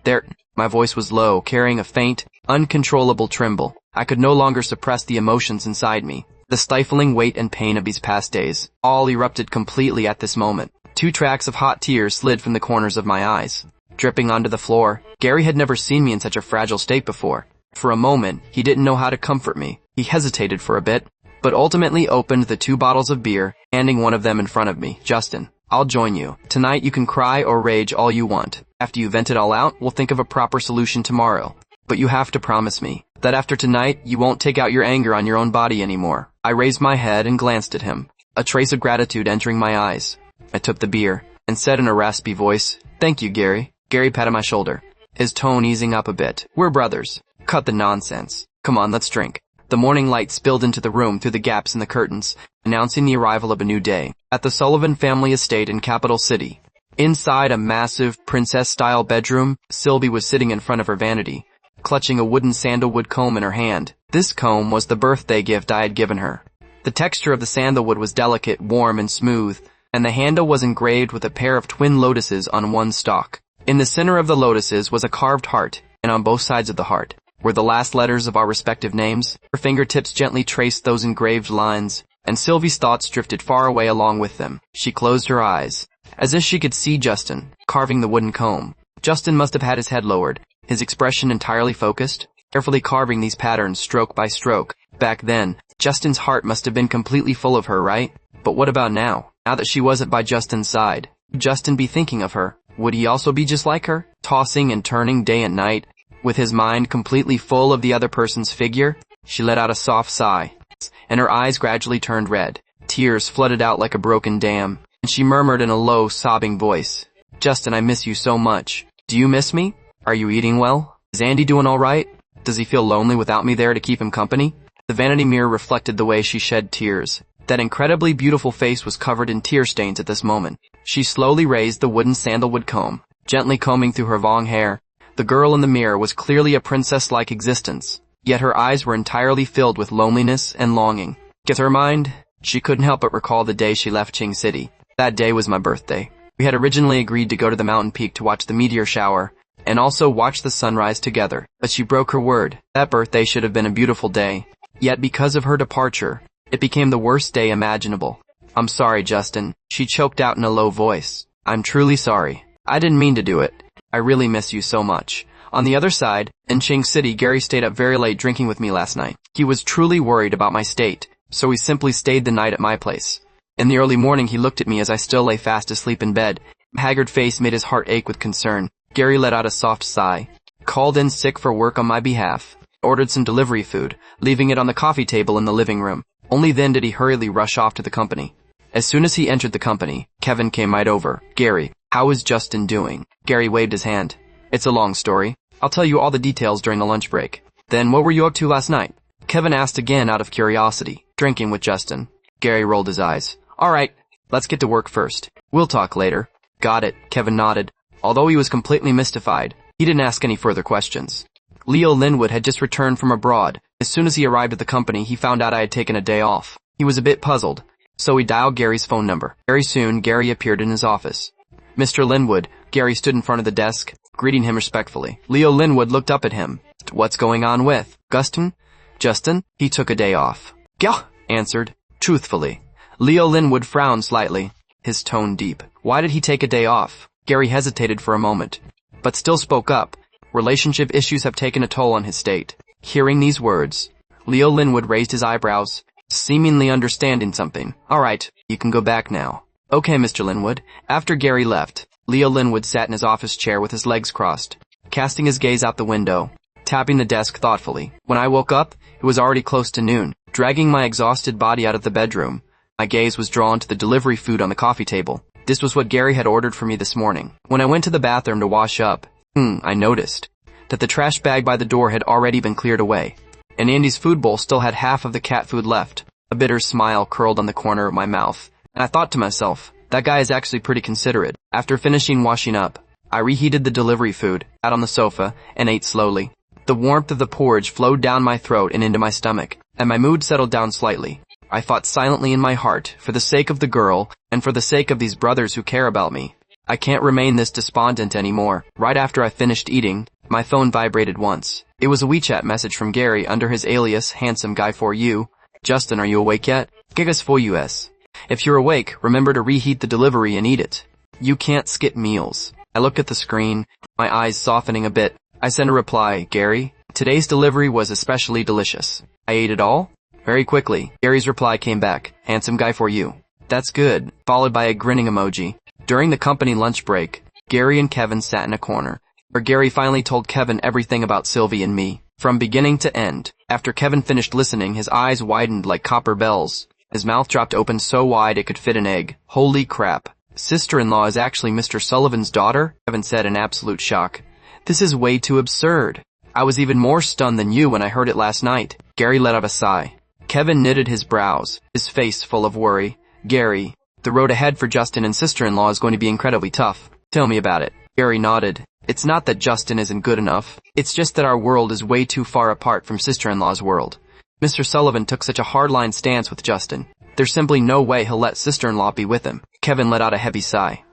My voice was low, carrying a faint, uncontrollable tremble. I could no longer suppress the emotions inside me. The stifling weight and pain of these past days all erupted completely at this moment. 2 tracks of hot tears slid from the corners of my eyes, dripping onto the floor. Gary had never seen me in such a fragile state before. For a moment, he didn't know how to comfort me. He hesitated for a bit, but ultimately opened the 2 bottles of beer, handing one of them in front of me. Justin, I'll join you. Tonight you can cry or rage all you want. After you vent it all out, we'll think of a proper solution tomorrow. But you have to promise me that after tonight, you won't take out your anger on your own body anymore. I raised my head and glanced at him, a trace of gratitude entering my eyes. I took the beer and said in a raspy voice, "Thank you, Gary." Gary patted my shoulder, his tone easing up a bit. "We're brothers. Cut the nonsense. Come on, let's drink." The morning light spilled into the room through the gaps in the curtains, announcing the arrival of a new day. At the Sullivan family estate in Capital City, inside a massive, princess-style bedroom, Sylvie was sitting in front of her vanity, clutching a wooden sandalwood comb in her hand. This comb was the birthday gift I had given her. The texture of the sandalwood was delicate, warm, and smooth, and the handle was engraved with a pair of twin lotuses on one stalk. In the center of the lotuses was a carved heart, and on both sides of the heart were the last letters of our respective names. Her fingertips gently traced those engraved lines, and Sylvie's thoughts drifted far away along with them. She closed her eyes, as if she could see Justin, carving the wooden comb. Justin must have had his head lowered, his expression entirely focused, carefully carving these patterns stroke by stroke. Back then, Justin's heart must have been completely full of her, right? But what about now? Now that she wasn't by Justin's side, would Justin be thinking of her? Would he also be just like her, tossing and turning day and night, with his mind completely full of the other person's figure? She let out a soft sigh, and her eyes gradually turned red. Tears flooded out like a broken dam, and she murmured in a low, sobbing voice, "Justin, I miss you so much. Do you miss me? Are you eating well? Is Andy doing all right? Does he feel lonely without me there to keep him company?" The vanity mirror reflected the way she shed tears. That incredibly beautiful face was covered in tear stains at this moment. She slowly raised the wooden sandalwood comb, gently combing through her long hair. The girl in the mirror was clearly a princess-like existence, yet her eyes were entirely filled with loneliness and longing. With her mind, she couldn't help but recall the day she left Qing City. That day was my birthday. We had originally agreed to go to the mountain peak to watch the meteor shower, and also watch the sunrise together. But she broke her word. That birthday should have been a beautiful day. Yet because of her departure, it became the worst day imaginable. "I'm sorry, Justin," she choked out in a low voice. "I'm truly sorry. I didn't mean to do it. I really miss you so much." On the other side, in Qing City, Gary stayed up very late drinking with me last night. He was truly worried about my state, so he simply stayed the night at my place. In the early morning, he looked at me as I still lay fast asleep in bed. A haggard face made his heart ache with concern. Gary let out a soft sigh, called in sick for work on my behalf, ordered some delivery food, leaving it on the coffee table in the living room. Only then did he hurriedly rush off to the company. As soon as he entered the company, Kevin came right over. "Gary, how is Justin doing?" Gary waved his hand. "It's a long story. I'll tell you all the details during the lunch break." "Then what were you up to last night?" Kevin asked again out of curiosity. "Drinking with Justin." Gary rolled his eyes. "All right, let's get to work first. We'll talk later." "Got it," Kevin nodded. Although he was completely mystified, he didn't ask any further questions. Leo Linwood had just returned from abroad. As soon as he arrived at the company, he found out I had taken a day off. He was a bit puzzled, so he dialed Gary's phone number. Very soon, Gary appeared in his office. "Mr. Linwood." Gary stood in front of the desk, greeting him respectfully. Leo Linwood looked up at him. "What's going on with Justin?" "He took a day off." "Gah," answered, truthfully. Leo Linwood frowned slightly, his tone deep. "Why did he take a day off?" Gary hesitated for a moment, but still spoke up. "Relationship issues have taken a toll on his state." Hearing these words, Leo Linwood raised his eyebrows, seemingly understanding something. "All right, you can go back now." "Okay, Mr. Linwood." After Gary left, Leo Linwood sat in his office chair with his legs crossed, casting his gaze out the window, tapping the desk thoughtfully. When I woke up, it was already close to noon. Dragging my exhausted body out of the bedroom, My gaze was drawn to the delivery food on the coffee table. This was what Gary had ordered for me this morning. When I went to the bathroom to wash up, I noticed that the trash bag by the door had already been cleared away, and Andy's food bowl still had half of the cat food left. A bitter smile curled on the corner of my mouth, and I thought to myself, that guy is actually pretty considerate. After finishing washing up, I reheated the delivery food, sat on the sofa, and ate slowly. The warmth of the porridge flowed down my throat and into my stomach, and my mood settled down slightly. I fought silently in my heart, for the sake of the girl, and for the sake of these brothers who care about me. I can't remain this despondent anymore. Right after I finished eating, my phone vibrated once. It was a WeChat message from Gary under his alias, Handsome Guy for You. Justin, are you awake yet? Gigas for US. If you're awake, remember to reheat the delivery and eat it. You can't skip meals. I looked at the screen, my eyes softening a bit. I sent a reply, Gary, today's delivery was especially delicious. I ate it all? Very quickly, Gary's reply came back, Handsome Guy for You. That's good, followed by a grinning emoji. During the company lunch break, Gary and Kevin sat in a corner, where Gary finally told Kevin everything about Sylvie and me, from beginning to end. After Kevin finished listening, his eyes widened like copper bells. His mouth dropped open so wide it could fit an egg. Holy crap. Sister-in-law is actually Mr. Sullivan's daughter? Kevin said in absolute shock. This is way too absurd. I was even more stunned than you when I heard it last night. Gary let out a sigh. Kevin knitted his brows, his face full of worry. Gary, the road ahead for Justin and sister-in-law is going to be incredibly tough. Tell me about it. Gary nodded. It's not that Justin isn't good enough. It's just that our world is way too far apart from sister-in-law's world. Mr. Sullivan took such a hardline stance with Justin. There's simply no way he'll let sister-in-law be with him. Kevin let out a heavy sigh.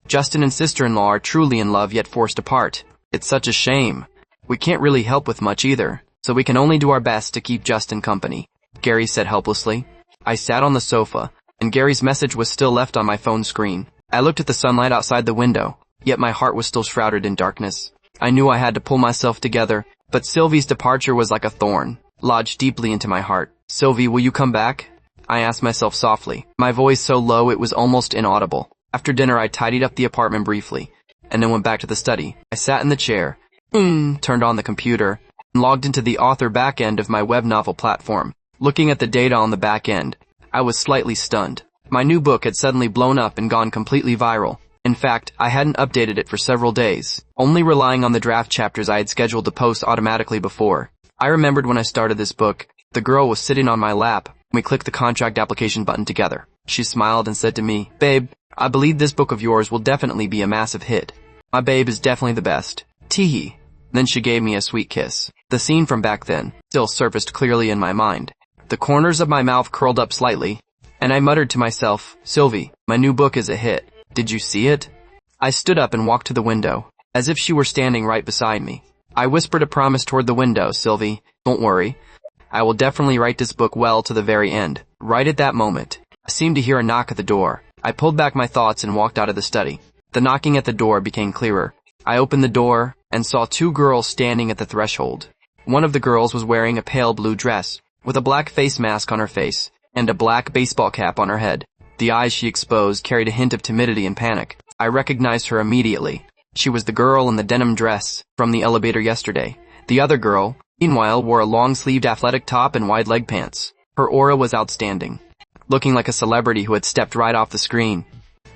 Justin and sister-in-law are truly in love yet forced apart. It's such a shame. We can't really help with much either, so we can only do our best to keep Justin company, Gary said helplessly. I sat on the sofa, and Gary's message was still left on my phone screen. I looked at the sunlight outside the window, yet my heart was still shrouded in darkness. I knew I had to pull myself together, but Sylvie's departure was like a thorn, lodged deeply into my heart. Sylvie, will you come back? I asked myself softly, my voice so low it was almost inaudible. After dinner I tidied up the apartment briefly, and then went back to the study. I sat in the chair, turned on the computer, and logged into the author backend of my web novel platform. Looking at the data on the back end, I was slightly stunned. My new book had suddenly blown up and gone completely viral. In fact, I hadn't updated it for several days, only relying on the draft chapters I had scheduled to post automatically before. I remembered when I started this book, the girl was sitting on my lap. We clicked the contract application button together. She smiled and said to me, Babe, I believe this book of yours will definitely be a massive hit. My babe is definitely the best. Teehee. Then she gave me a sweet kiss. The scene from back then still surfaced clearly in my mind. The corners of my mouth curled up slightly, and I muttered to myself, Sylvie, my new book is a hit. Did you see it? I stood up and walked to the window, as if she were standing right beside me. I whispered a promise toward the window, Sylvie, don't worry. I will definitely write this book well to the very end. Right at that moment, I seemed to hear a knock at the door. I pulled back my thoughts and walked out of the study. The knocking at the door became clearer. I opened the door and saw two girls standing at the threshold. One of the girls was wearing a pale blue dress, with a black face mask on her face, and a black baseball cap on her head. The eyes she exposed carried a hint of timidity and panic. I recognized her immediately. She was the girl in the denim dress from the elevator yesterday. The other girl, meanwhile, wore a long-sleeved athletic top and wide leg pants. Her aura was outstanding, looking like a celebrity who had stepped right off the screen.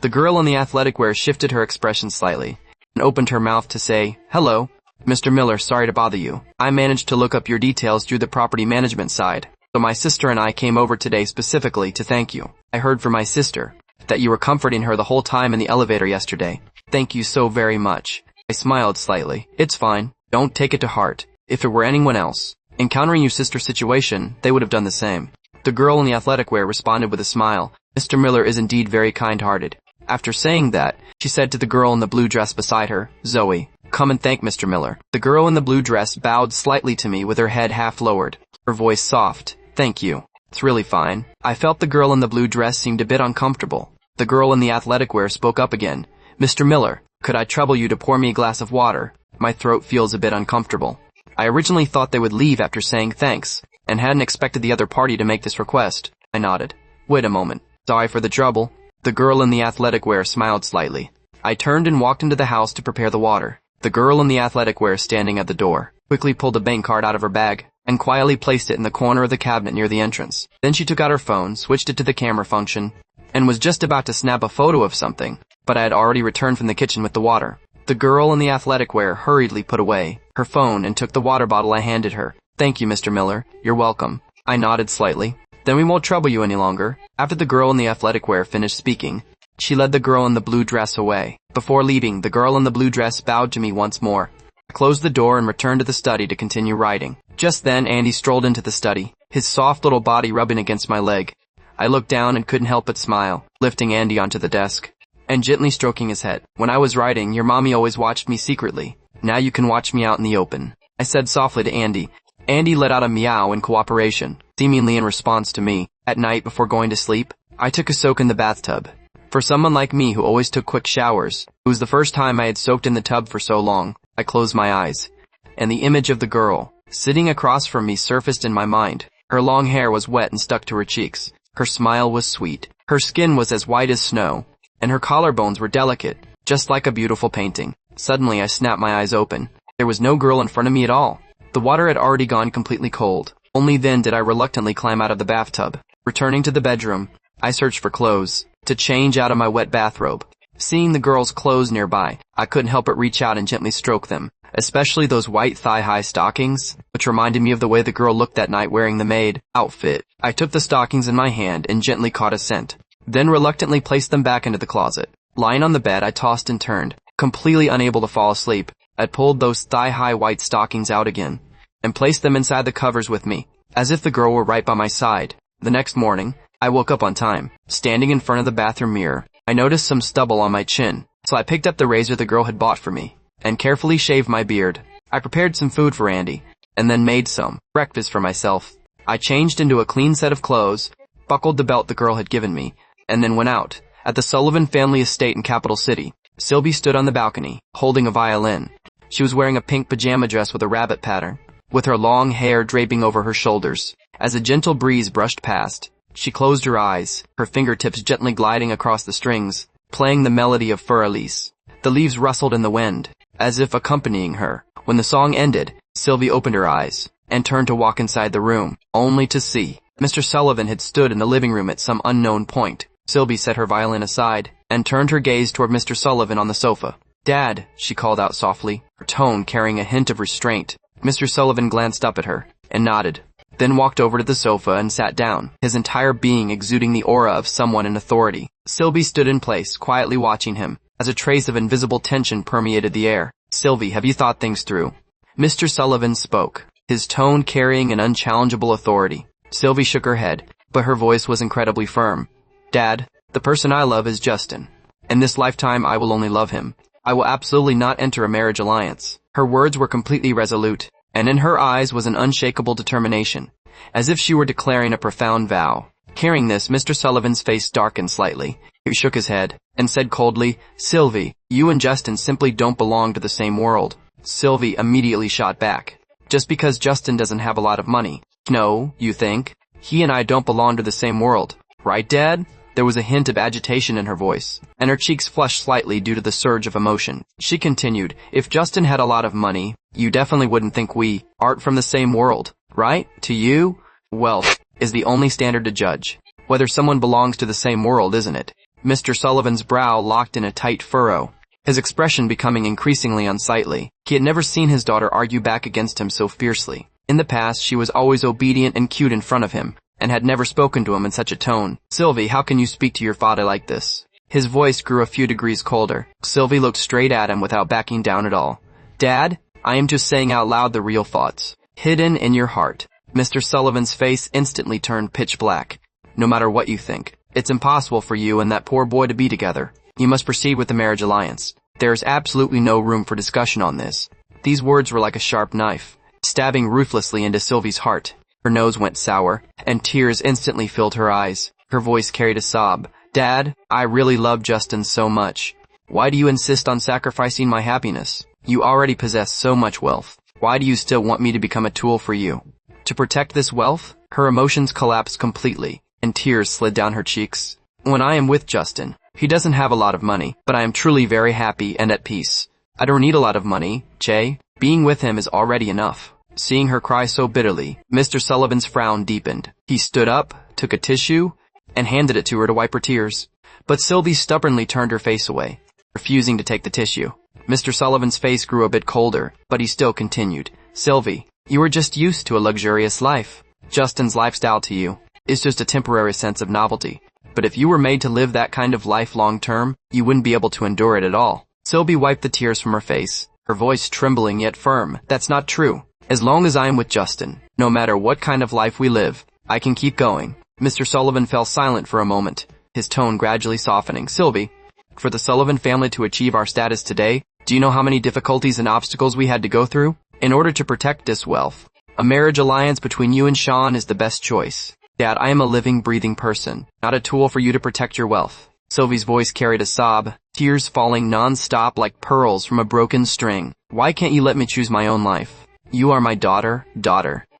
The girl in the athletic wear shifted her expression slightly and opened her mouth to say, Hello, Mr. Miller, sorry to bother you. I managed to look up your details through the property management side, so my sister and I came over today specifically to thank you. I heard from my sister that you were comforting her the whole time in the elevator yesterday. Thank you so very much. I smiled slightly. It's fine. Don't take it to heart. If it were anyone else, encountering your sister's situation, they would have done the same. The girl in the athletic wear responded with a smile. Mr. Miller is indeed very kind-hearted. After saying that, she said to the girl in the blue dress beside her, Zoe, come and thank Mr. Miller. The girl in the blue dress bowed slightly to me with her head half lowered, her voice soft. Thank you. It's really fine. I felt the girl in the blue dress seemed a bit uncomfortable. The girl in the athletic wear spoke up again. Mr. Miller, could I trouble you to pour me a glass of water? My throat feels a bit uncomfortable. I originally thought they would leave after saying thanks, and hadn't expected the other party to make this request. I nodded. Wait a moment. Sorry for the trouble. The girl in the athletic wear smiled slightly. I turned and walked into the house to prepare the water. The girl in the athletic wear standing at the door quickly pulled a bank card out of her bag. and quietly placed it in the corner of the cabinet near the entrance. Then she took out her phone, switched it to the camera function, and was just about to snap a photo of something, but I had already returned from the kitchen with the water. The girl in the athletic wear hurriedly put away her phone and took the water bottle I handed her. "Thank you, Mr. Miller. You're welcome." I nodded slightly. "Then we won't trouble you any longer." After the girl in the athletic wear finished speaking, she led the girl in the blue dress away. Before leaving, the girl in the blue dress bowed to me once more. I closed the door and returned to the study to continue writing. Just then, Andy strolled into the study, his soft little body rubbing against my leg. I looked down and couldn't help but smile, lifting Andy onto the desk and gently stroking his head. "When I was writing, your mommy always watched me secretly. Now you can watch me out in the open," I said softly to Andy. Andy let out a meow in cooperation, seemingly in response to me. At night before going to sleep, I took a soak in the bathtub. For someone like me who always took quick showers, it was the first time I had soaked in the tub for so long. I closed my eyes, and the image of the girl sitting across from me surfaced in my mind. Her long hair was wet and stuck to her cheeks. Her smile was sweet. Her skin was as white as snow, and her collarbones were delicate, just like a beautiful painting. Suddenly I snapped my eyes open. There was no girl in front of me at all. The water had already gone completely cold. Only then did I reluctantly climb out of the bathtub. Returning to the bedroom, I searched for clothes to change out of my wet bathrobe. Seeing the girl's clothes nearby, I couldn't help but reach out and gently stroke them, especially those white thigh-high stockings, which reminded me of the way the girl looked that night wearing the maid outfit. I took the stockings in my hand and gently caught a scent, then reluctantly placed them back into the closet. Lying on the bed, I tossed and turned, completely unable to fall asleep. I pulled those thigh-high white stockings out again and placed them inside the covers with me, as if the girl were right by my side. The next morning, I woke up on time. Standing in front of the bathroom mirror, I noticed some stubble on my chin, so I picked up the razor the girl had bought for me and carefully shaved my beard. I prepared some food for Andy and then made some breakfast for myself. I changed into a clean set of clothes, buckled the belt the girl had given me, and then went out. At the Sullivan family estate in Capital City, Sylvie stood on the balcony, holding a violin. She was wearing a pink pajama dress with a rabbit pattern, with her long hair draping over her shoulders. As a gentle breeze brushed past, she closed her eyes, her fingertips gently gliding across the strings, playing the melody of Fur Elise. The leaves rustled in the wind, as if accompanying her. When the song ended, Sylvie opened her eyes and turned to walk inside the room, only to see Mr. Sullivan had stood in the living room at some unknown point. Sylvie set her violin aside and turned her gaze toward Mr. Sullivan on the sofa. "Dad," she called out softly, her tone carrying a hint of restraint. Mr. Sullivan glanced up at her and nodded, then walked over to the sofa and sat down, his entire being exuding the aura of someone in authority. Sylvie stood in place, quietly watching him, as a trace of invisible tension permeated the air. "Sylvie, have you thought things through?" Mr. Sullivan spoke, his tone carrying an unchallengeable authority. Sylvie shook her head, but her voice was incredibly firm. "Dad, the person I love is Justin. In this lifetime, I will only love him. I will absolutely not enter a marriage alliance." Her words were completely resolute, and in her eyes was an unshakable determination, as if she were declaring a profound vow. Hearing this, Mr. Sullivan's face darkened slightly. He shook his head and said coldly, "Sylvie, you and Justin simply don't belong to the same world." Sylvie immediately shot back. "Just because Justin doesn't have a lot of money. No, you think? He and I don't belong to the same world. Right, Dad?" There was a hint of agitation in her voice, and her cheeks flushed slightly due to the surge of emotion. She continued, "If Justin had a lot of money, you definitely wouldn't think we aren't from the same world, right? To you, wealth is the only standard to judge whether someone belongs to the same world, isn't it?" Mr. Sullivan's brow locked in a tight furrow, his expression becoming increasingly unsightly. He had never seen his daughter argue back against him so fiercely. In the past, she was always obedient and cute in front of him, and had never spoken to him in such a tone. "Sylvie, how can you speak to your father like this?" His voice grew a few degrees colder. Sylvie looked straight at him without backing down at all. "Dad, I am just saying out loud the real thoughts, hidden in your heart." Mr. Sullivan's face instantly turned pitch black. "No matter what you think, it's impossible for you and that poor boy to be together. You must proceed with the marriage alliance. There is absolutely no room for discussion on this." These words were like a sharp knife, stabbing ruthlessly into Sylvie's heart. Her nose went sour, and tears instantly filled her eyes. Her voice carried a sob. "Dad, I really love Justin so much. Why do you insist on sacrificing my happiness? You already possess so much wealth. Why do you still want me to become a tool for you? To protect this wealth?" Her emotions collapsed completely, and tears slid down her cheeks. "When I am with Justin, he doesn't have a lot of money, but I am truly very happy and at peace. I don't need a lot of money, Jay. Being with him is already enough." Seeing her cry so bitterly, Mr. Sullivan's frown deepened. He stood up, took a tissue, and handed it to her to wipe her tears. But Sylvie stubbornly turned her face away, refusing to take the tissue. Mr. Sullivan's face grew a bit colder, but he still continued. Sylvie, you are just used to a luxurious life. Justin's lifestyle to you is just a temporary sense of novelty. But if you were made to live that kind of life long term, you wouldn't be able to endure it at all. Sylvie wiped the tears from her face, her voice trembling yet firm. That's not true. As long as I am with Justin, no matter what kind of life we live, I can keep going. Mr. Sullivan fell silent for a moment, his tone gradually softening. Sylvie, for the Sullivan family to achieve our status today, do you know how many difficulties and obstacles we had to go through in order to protect this wealth? A marriage alliance between you and Sean is the best choice. Dad, I am a living, breathing person, not a tool for you to protect your wealth. Sylvie's voice carried a sob, tears falling non-stop like pearls from a broken string. Why can't you let me choose my own life? You are my daughter.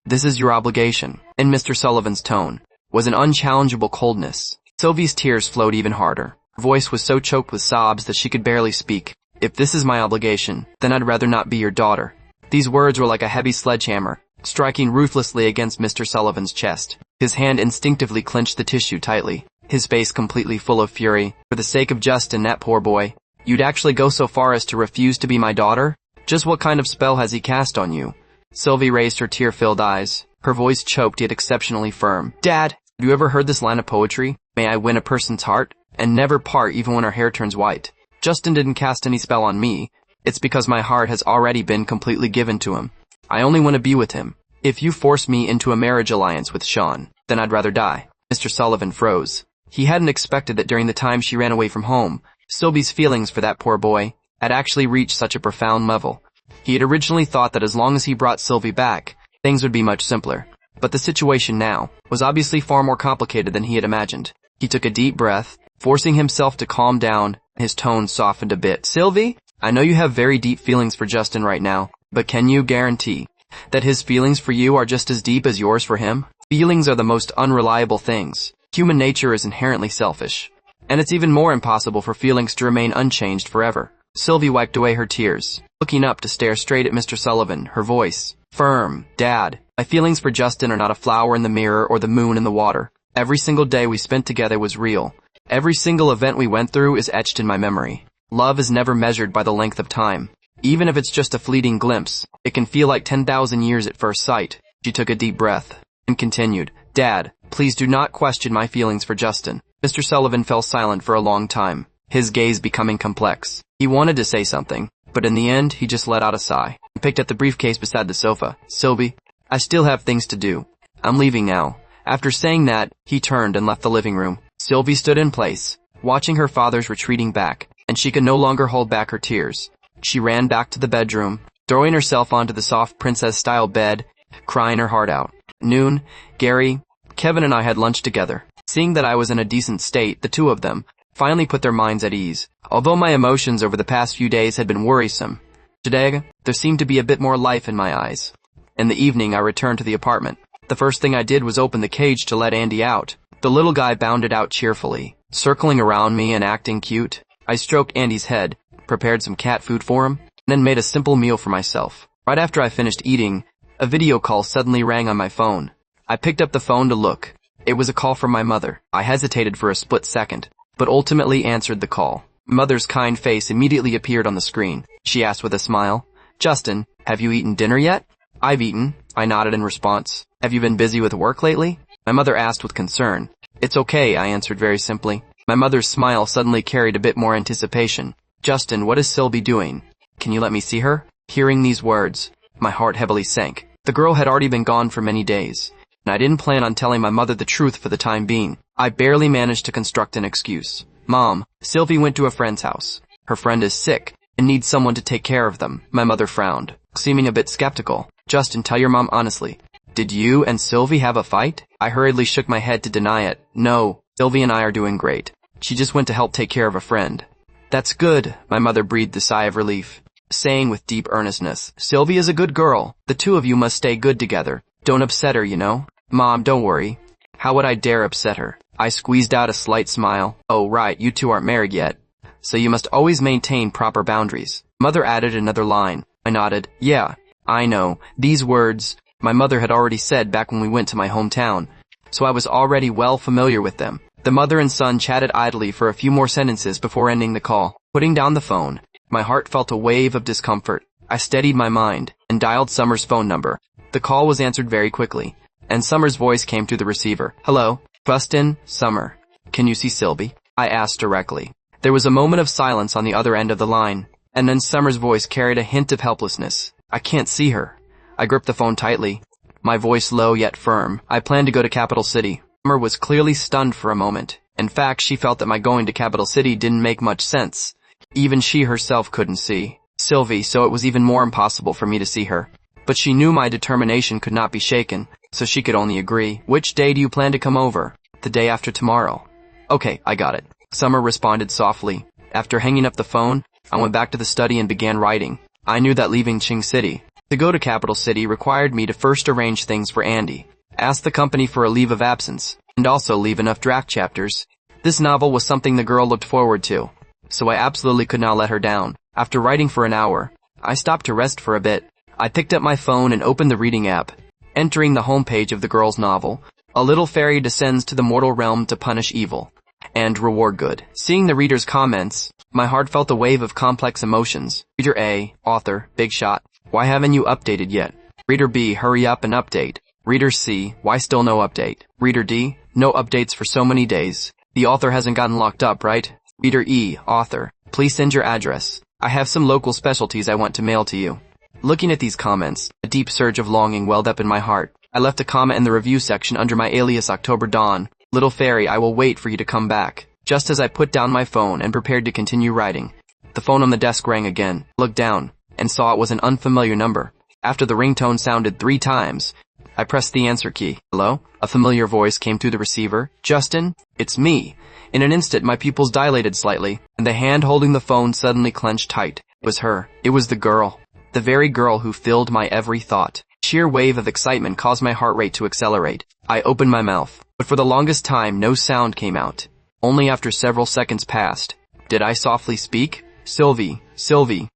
This is your obligation. In Mr. Sullivan's tone was an unchallengeable coldness. Sylvie's tears flowed even harder. Her voice was so choked with sobs that she could barely speak. If this is my obligation, then I'd rather not be your daughter. These words were like a heavy sledgehammer, striking ruthlessly against Mr. Sullivan's chest. His hand instinctively clenched the tissue tightly, his face completely full of fury. For the sake of Justin, that poor boy, you'd actually go so far as to refuse to be my daughter? Just what kind of spell has he cast on you? Sylvie raised her tear-filled eyes, her voice choked yet exceptionally firm. Dad, have you ever heard this line of poetry? May I win a person's heart, and never part even when her hair turns white. Justin didn't cast any spell on me. It's because my heart has already been completely given to him. I only want to be with him. If you force me into a marriage alliance with Sean, then I'd rather die. Mr. Sullivan froze. He hadn't expected that during the time she ran away from home, Sylvie's feelings for that poor boy had actually reached such a profound level. He had originally thought that as long as he brought Sylvie back, things would be much simpler. But the situation now was obviously far more complicated than he had imagined. He took a deep breath, forcing himself to calm down. His tone softened a bit. Sylvie, I know you have very deep feelings for Justin right now, but can you guarantee that his feelings for you are just as deep as yours for him? Feelings are the most unreliable things. Human nature is inherently selfish, and it's even more impossible for feelings to remain unchanged forever. Sylvie wiped away her tears, looking up to stare straight at Mr. Sullivan, her voice firm. Dad, my feelings for Justin are not a flower in the mirror or the moon in the water. Every single day we spent together was real. Every single event we went through is etched in my memory. Love is never measured by the length of time. Even if it's just a fleeting glimpse, it can feel like 10,000 years at first sight. She took a deep breath and continued. Dad, please do not question my feelings for Justin. Mr. Sullivan fell silent for a long time, his gaze becoming complex. He wanted to say something, but in the end, he just let out a sigh and picked up the briefcase beside the sofa. Sylvie, I still have things to do. I'm leaving now. After saying that, he turned and left the living room. Sylvie stood in place, watching her father's retreating back, and she could no longer hold back her tears. She ran back to the bedroom, throwing herself onto the soft princess-style bed, crying her heart out. Noon, Gary, Kevin and I had lunch together. Seeing that I was in a decent state, the two of them finally put their minds at ease. Although my emotions over the past few days had been worrisome, today there seemed to be a bit more life in my eyes. In the evening, I returned to the apartment. The first thing I did was open the cage to let Andy out. The little guy bounded out cheerfully, circling around me and acting cute. I stroked Andy's head, prepared some cat food for him, and then made a simple meal for myself. Right after I finished eating, a video call suddenly rang on my phone. I picked up the phone to look. It was a call from my mother. I hesitated for a split second, but ultimately answered the call. Mother's kind face immediately appeared on the screen. She asked with a smile, Justin, have you eaten dinner yet? I've eaten, I nodded in response. Have you been busy with work lately? My mother asked with concern. It's okay, I answered very simply. My mother's smile suddenly carried a bit more anticipation. Justin, what is Sylvie doing? Can you let me see her? Hearing these words, my heart heavily sank. The girl had already been gone for many days, and I didn't plan on telling my mother the truth for the time being. I barely managed to construct an excuse. Mom, Sylvie went to a friend's house. Her friend is sick and needs someone to take care of them. My mother frowned, seeming a bit skeptical. Justin, tell your mom honestly. Did you and Sylvie have a fight? I hurriedly shook my head to deny it. No, Sylvie and I are doing great. She just went to help take care of a friend. That's good, my mother breathed a sigh of relief, saying with deep earnestness, Sylvie is a good girl. The two of you must stay good together. Don't upset her, you know? Mom, don't worry. How would I dare upset her? I squeezed out a slight smile. Oh right, you two aren't married yet, so you must always maintain proper boundaries. Mother added another line. I nodded. Yeah, I know, these words, my mother had already said back when we went to my hometown, so I was already well familiar with them. The mother and son chatted idly for a few more sentences before ending the call. Putting down the phone, my heart felt a wave of discomfort. I steadied my mind and dialed Summer's phone number. The call was answered very quickly, and Summer's voice came through the receiver. Hello, Bustin, Summer. Can you see Sylvie? I asked directly. There was a moment of silence on the other end of the line, and then Summer's voice carried a hint of helplessness. I can't see her. I gripped the phone tightly, my voice low yet firm. I planned to go to Capital City. Summer was clearly stunned for a moment. In fact, she felt that my going to Capital City didn't make much sense. Even she herself couldn't see Sylvie, so it was even more impossible for me to see her. But she knew my determination could not be shaken, so she could only agree. Which day do you plan to come over? The day after tomorrow. Okay, I got it. Summer responded softly. After hanging up the phone, I went back to the study and began writing. I knew that leaving Qing City to go to Capital City required me to first arrange things for Andy, ask the company for a leave of absence, and also leave enough draft chapters. This novel was something the girl looked forward to, so I absolutely could not let her down. After writing for an hour, I stopped to rest for a bit. I picked up my phone and opened the reading app. Entering the homepage of the girl's novel, a little fairy descends to the mortal realm to punish evil and reward good. Seeing the reader's comments, my heart felt a wave of complex emotions. Reader A, author, big shot. Why haven't you updated yet? Reader B, hurry up and update. Reader C, why still no update? Reader D, no updates for so many days. The author hasn't gotten locked up, right? Reader E, author, please send your address. I have some local specialties I want to mail to you. Looking at these comments, a deep surge of longing welled up in my heart. I left a comment in the review section under my alias October Dawn. Little fairy, I will wait for you to come back. Just as I put down my phone and prepared to continue writing, the phone on the desk rang again. I looked down and saw it was an unfamiliar number. After the ringtone sounded 3 times, I pressed the answer key. Hello? A familiar voice came through the receiver. Justin? It's me. In an instant, my pupils dilated slightly, and the hand holding the phone suddenly clenched tight. It was her. It was the girl. The very girl who filled my every thought. Sheer wave of excitement caused my heart rate to accelerate. I opened my mouth, but for the longest time, no sound came out. Only after several seconds passed, did I softly speak? Sylvie,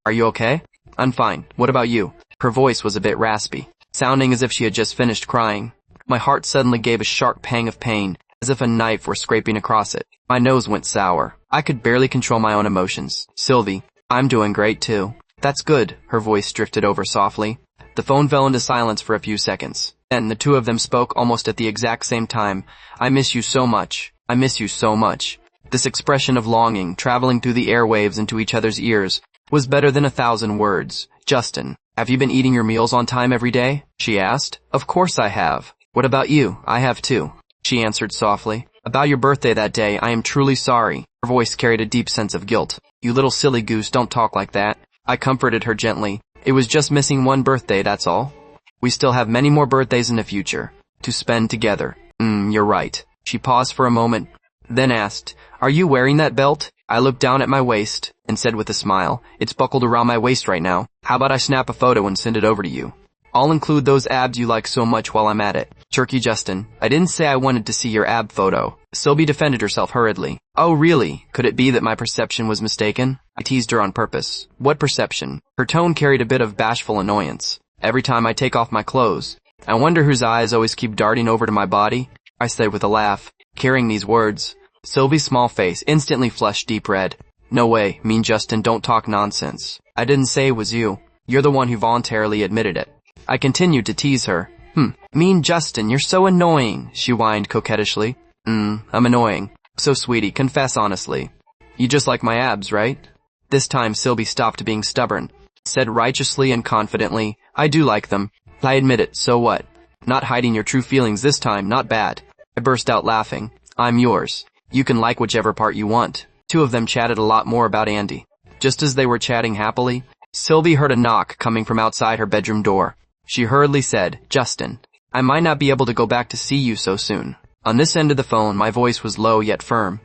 are you okay? I'm fine. What about you? Her voice was a bit raspy, sounding as if she had just finished crying. My heart suddenly gave a sharp pang of pain, as if a knife were scraping across it. My nose went sour. I could barely control my own emotions. Sylvie, I'm doing great too. That's good. Her voice drifted over softly. The phone fell into silence for a few seconds. Then the two of them spoke almost at the exact same time. I miss you so much. I miss you so much. This expression of longing, traveling through the airwaves into each other's ears, was better than 1,000 words. Justin, have you been eating your meals on time every day? She asked. Of course I have. What about you? I have too. She answered softly. About your birthday that day, I am truly sorry. Her voice carried a deep sense of guilt. You little silly goose, don't talk like that. I comforted her gently. It was just missing one birthday, that's all. We still have many more birthdays in the future to spend together. You're right. She paused for a moment, then asked, Are you wearing that belt? I looked down at my waist and said with a smile, It's buckled around my waist right now. How about I snap a photo and send it over to you? I'll include those abs you like so much while I'm at it. Turkey Justin, I didn't say I wanted to see your ab photo. Sylvie defended herself hurriedly. Oh really? Could it be that my perception was mistaken? I teased her on purpose. What perception? Her tone carried a bit of bashful annoyance. Every time I take off my clothes, I wonder whose eyes always keep darting over to my body. I said with a laugh, carrying these words. Sylvie's small face instantly flushed deep red. No way, mean Justin, don't talk nonsense. I didn't say it was you. You're the one who voluntarily admitted it. I continued to tease her. Mean Justin, you're so annoying, she whined coquettishly. I'm annoying. So sweetie, confess honestly. You just like my abs, right? This time Sylvie stopped being stubborn, said righteously and confidently, I do like them. I admit it, so what? Not hiding your true feelings this time, not bad. I burst out laughing. I'm yours. You can like whichever part you want. Two of them chatted a lot more about Andy. Just as they were chatting happily, Sylvie heard a knock coming from outside her bedroom door. She hurriedly said, Justin, I might not be able to go back to see you so soon. On this end of the phone, my voice was low yet firm.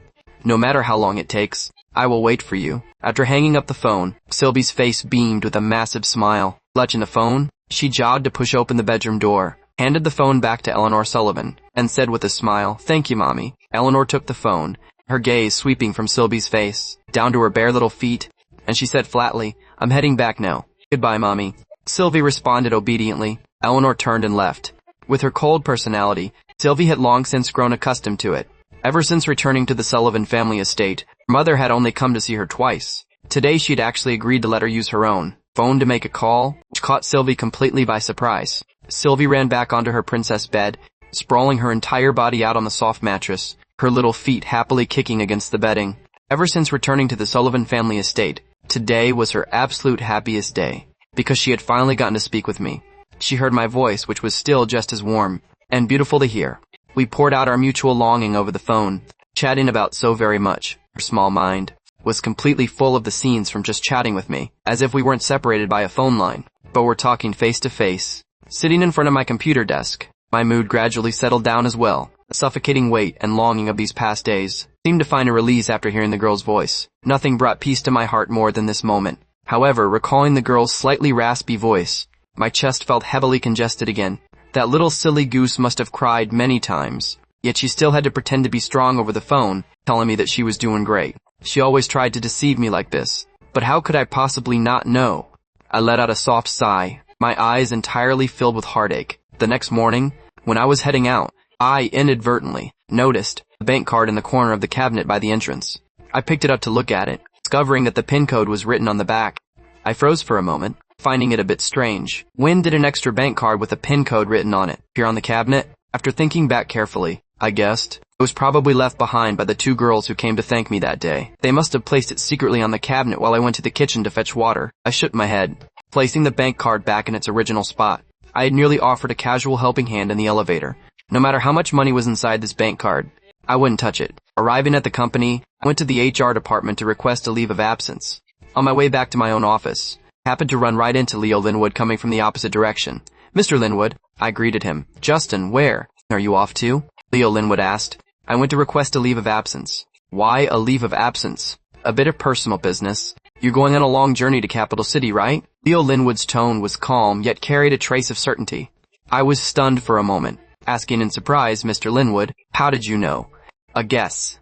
No matter how long it takes, I will wait for you. After hanging up the phone, Sylvie's face beamed with a massive smile. Clutching the phone, she jogged to push open the bedroom door, handed the phone back to Eleanor Sullivan, and said with a smile, Thank you, Mommy. Eleanor took the phone, her gaze sweeping from Sylvie's face, down to her bare little feet, and she said flatly, I'm heading back now. Goodbye, Mommy. Sylvie responded obediently. Eleanor turned and left. With her cold personality, Sylvie had long since grown accustomed to it. Ever since returning to the Sullivan family estate, her mother had only come to see her twice. Today she'd actually agreed to let her use her own phone to make a call, which caught Sylvie completely by surprise. Sylvie ran back onto her princess bed, sprawling her entire body out on the soft mattress, her little feet happily kicking against the bedding. Ever since returning to the Sullivan family estate, today was her absolute happiest day, because she had finally gotten to speak with me. She heard my voice, which was still just as warm and beautiful to hear. We poured out our mutual longing over the phone, chatting about so very much. Her small mind was completely full of the scenes from just chatting with me, as if we weren't separated by a phone line, but were talking face to face. Sitting in front of my computer desk, my mood gradually settled down as well. The suffocating weight and longing of these past days seemed to find a release after hearing the girl's voice. Nothing brought peace to my heart more than this moment. However, recalling the girl's slightly raspy voice, my chest felt heavily congested again. That little silly goose must have cried many times, yet she still had to pretend to be strong over the phone, telling me that she was doing great. She always tried to deceive me like this, but how could I possibly not know? I let out a soft sigh, my eyes entirely filled with heartache. The next morning, when I was heading out, I inadvertently noticed the bank card in the corner of the cabinet by the entrance. I picked it up to look at it, discovering that the PIN code was written on the back. I froze for a moment, finding it a bit strange. When did an extra bank card with a PIN code written on it appear on the cabinet? After thinking back carefully, I guessed it was probably left behind by the two girls who came to thank me that day. They must have placed it secretly on the cabinet while I went to the kitchen to fetch water. I shook my head, placing the bank card back in its original spot. I had nearly offered a casual helping hand in the elevator. No matter how much money was inside this bank card, I wouldn't touch it. Arriving at the company, I went to the HR department to request a leave of absence. On my way back to my own office, I happened to run right into Leo Linwood coming from the opposite direction. "Mr. Linwood," I greeted him. "Justin, where are you off to?" Leo Linwood asked. "I went to request a leave of absence." "Why a leave of absence?" "A bit of personal business. You're going on a long journey to Capital City, right?" Leo Linwood's tone was calm, yet carried a trace of certainty. I was stunned for a moment, asking in surprise, "Mr. Linwood, how did you know?" "A guess."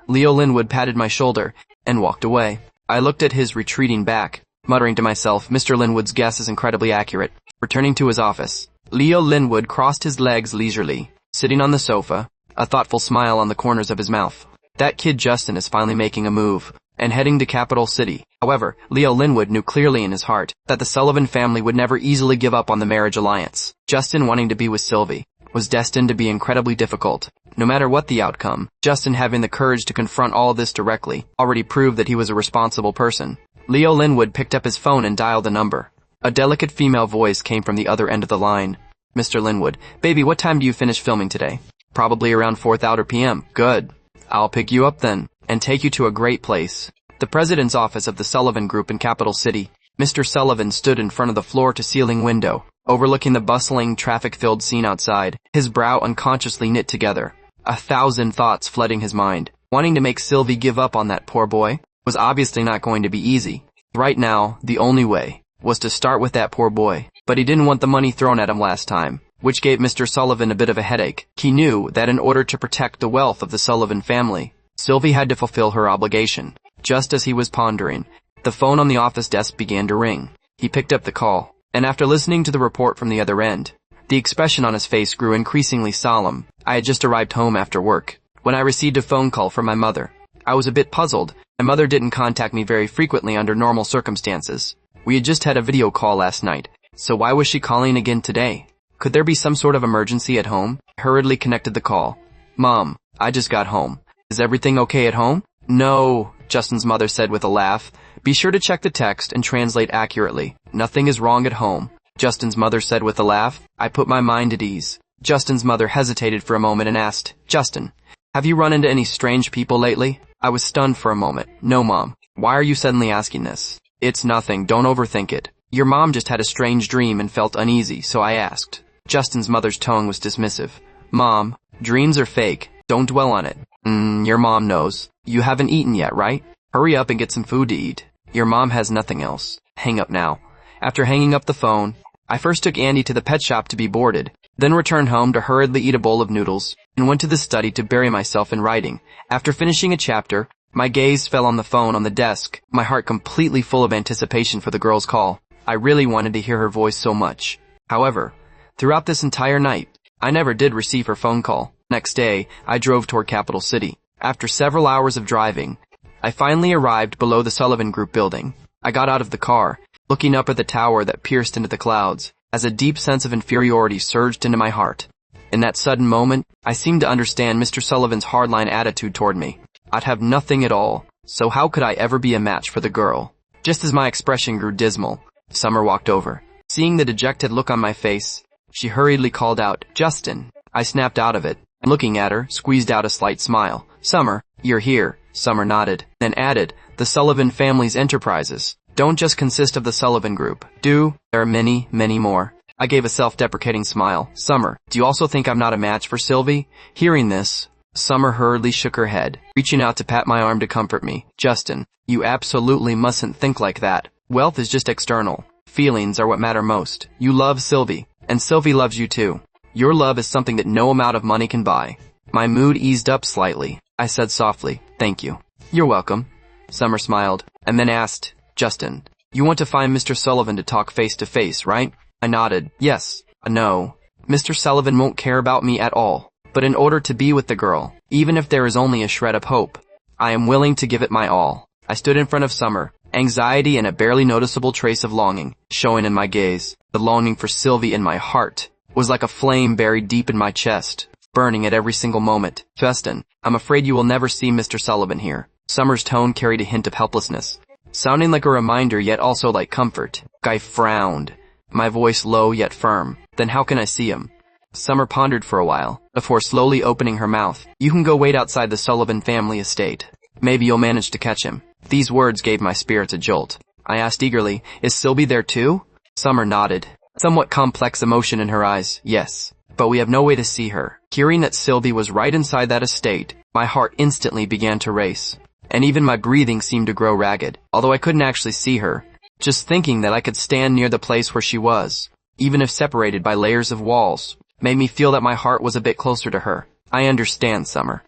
Leo Linwood patted my shoulder and walked away. I looked at his retreating back, muttering to myself, Mr. Linwood's guess is incredibly accurate. Returning to his office, Leo Linwood crossed his legs leisurely, sitting on the sofa, a thoughtful smile on the corners of his mouth. That kid Justin is finally making a move and heading to Capital City. However, Leo Linwood knew clearly in his heart that the Sullivan family would never easily give up on the marriage alliance. Justin wanting to be with Sylvie was destined to be incredibly difficult. No matter what the outcome, Justin having the courage to confront all of this directly already proved that he was a responsible person. Leo Linwood picked up his phone and dialed the number. A delicate female voice came from the other end of the line. "Mr. Linwood, baby, what time do you finish filming today?" "Probably around 4:30 p.m. Good. I'll pick you up then, and take you to a great place. The president's office of the Sullivan Group in Capital City." Mr. Sullivan stood in front of the floor-to-ceiling window, overlooking the bustling, traffic-filled scene outside, his brow unconsciously knit together. 1,000 thoughts flooding his mind. Wanting to make Sylvie give up on that poor boy was obviously not going to be easy. Right now, the only way was to start with that poor boy. But he didn't want the money thrown at him last time, which gave Mr. Sullivan a bit of a headache. He knew that in order to protect the wealth of the Sullivan family, Sylvie had to fulfill her obligation. Just as he was pondering, the phone on the office desk began to ring. He picked up the call, and after listening to the report from the other end, the expression on his face grew increasingly solemn. I had just arrived home after work when I received a phone call from my mother. I was a bit puzzled. My mother didn't contact me very frequently under normal circumstances. We had just had a video call last night, so why was she calling again today? Could there be some sort of emergency at home? I hurriedly connected the call. "Mom, I just got home. Is everything okay at home?" "No," Justin's mother said with a laugh. "Be sure to check the text and translate accurately. Nothing is wrong at home," Justin's mother said with a laugh. I put my mind at ease. Justin's mother hesitated for a moment and asked, "Justin, have you run into any strange people lately?" I was stunned for a moment. "No, Mom." "Why are you suddenly asking this?" "It's nothing. Don't overthink it. Your mom just had a strange dream and felt uneasy, so I asked." Justin's mother's tone was dismissive. "Mom, dreams are fake. Don't dwell on it." Your mom knows. You haven't eaten yet, right? Hurry up and get some food to eat. Your mom has nothing else. Hang up now." After hanging up the phone, I first took Andy to the pet shop to be boarded, then returned home to hurriedly eat a bowl of noodles, and went to the study to bury myself in writing. After finishing a chapter, my gaze fell on the phone on the desk, my heart completely full of anticipation for the girl's call. I really wanted to hear her voice so much. However, throughout this entire night, I never did receive her phone call. Next day, I drove toward Capital City. After several hours of driving, I finally arrived below the Sullivan Group building. I got out of the car, looking up at the tower that pierced into the clouds, as a deep sense of inferiority surged into my heart. In that sudden moment, I seemed to understand Mr. Sullivan's hardline attitude toward me. I'd have nothing at all, so how could I ever be a match for the girl? Just as my expression grew dismal, Summer walked over. Seeing the dejected look on my face, she hurriedly called out, "Justin." I snapped out of it, and looking at her, squeezed out a slight smile. "Summer, you're here." Summer nodded, then added, "The Sullivan family's enterprises don't just consist of the Sullivan Group. There are many, many more." I gave a self-deprecating smile. "Summer, do you also think I'm not a match for Sylvie?" Hearing this, Summer hurriedly shook her head, reaching out to pat my arm to comfort me. "Justin, you absolutely mustn't think like that. Wealth is just external. Feelings are what matter most. You love Sylvie, and Sylvie loves you too. Your love is something that no amount of money can buy." My mood eased up slightly. I said softly, "Thank you." "You're welcome." Summer smiled, and then asked, "Justin, you want to find Mr. Sullivan to talk face to face, right?" I nodded. "Yes. No. Mr. Sullivan won't care about me at all. But in order to be with the girl, even if there is only a shred of hope, I am willing to give it my all." I stood in front of Summer, anxiety and a barely noticeable trace of longing showing in my gaze. The longing for Sylvie in my heart was like a flame buried deep in my chest, burning at every single moment. "Justin, I'm afraid you will never see Mr. Sullivan here." Summer's tone carried a hint of helplessness, sounding like a reminder yet also like comfort. I frowned, my voice low yet firm. "Then how can I see him?" Summer pondered for a while, before slowly opening her mouth. "You can go wait outside the Sullivan family estate. Maybe you'll manage to catch him." These words gave my spirits a jolt. I asked eagerly, "Is Sylvie there too?" Summer nodded, somewhat complex emotion in her eyes. "Yes, but we have no way to see her." Hearing that Sylvie was right inside that estate, my heart instantly began to race, and even my breathing seemed to grow ragged. Although I couldn't actually see her, just thinking that I could stand near the place where she was, even if separated by layers of walls, made me feel that my heart was a bit closer to her. "I understand, Summer.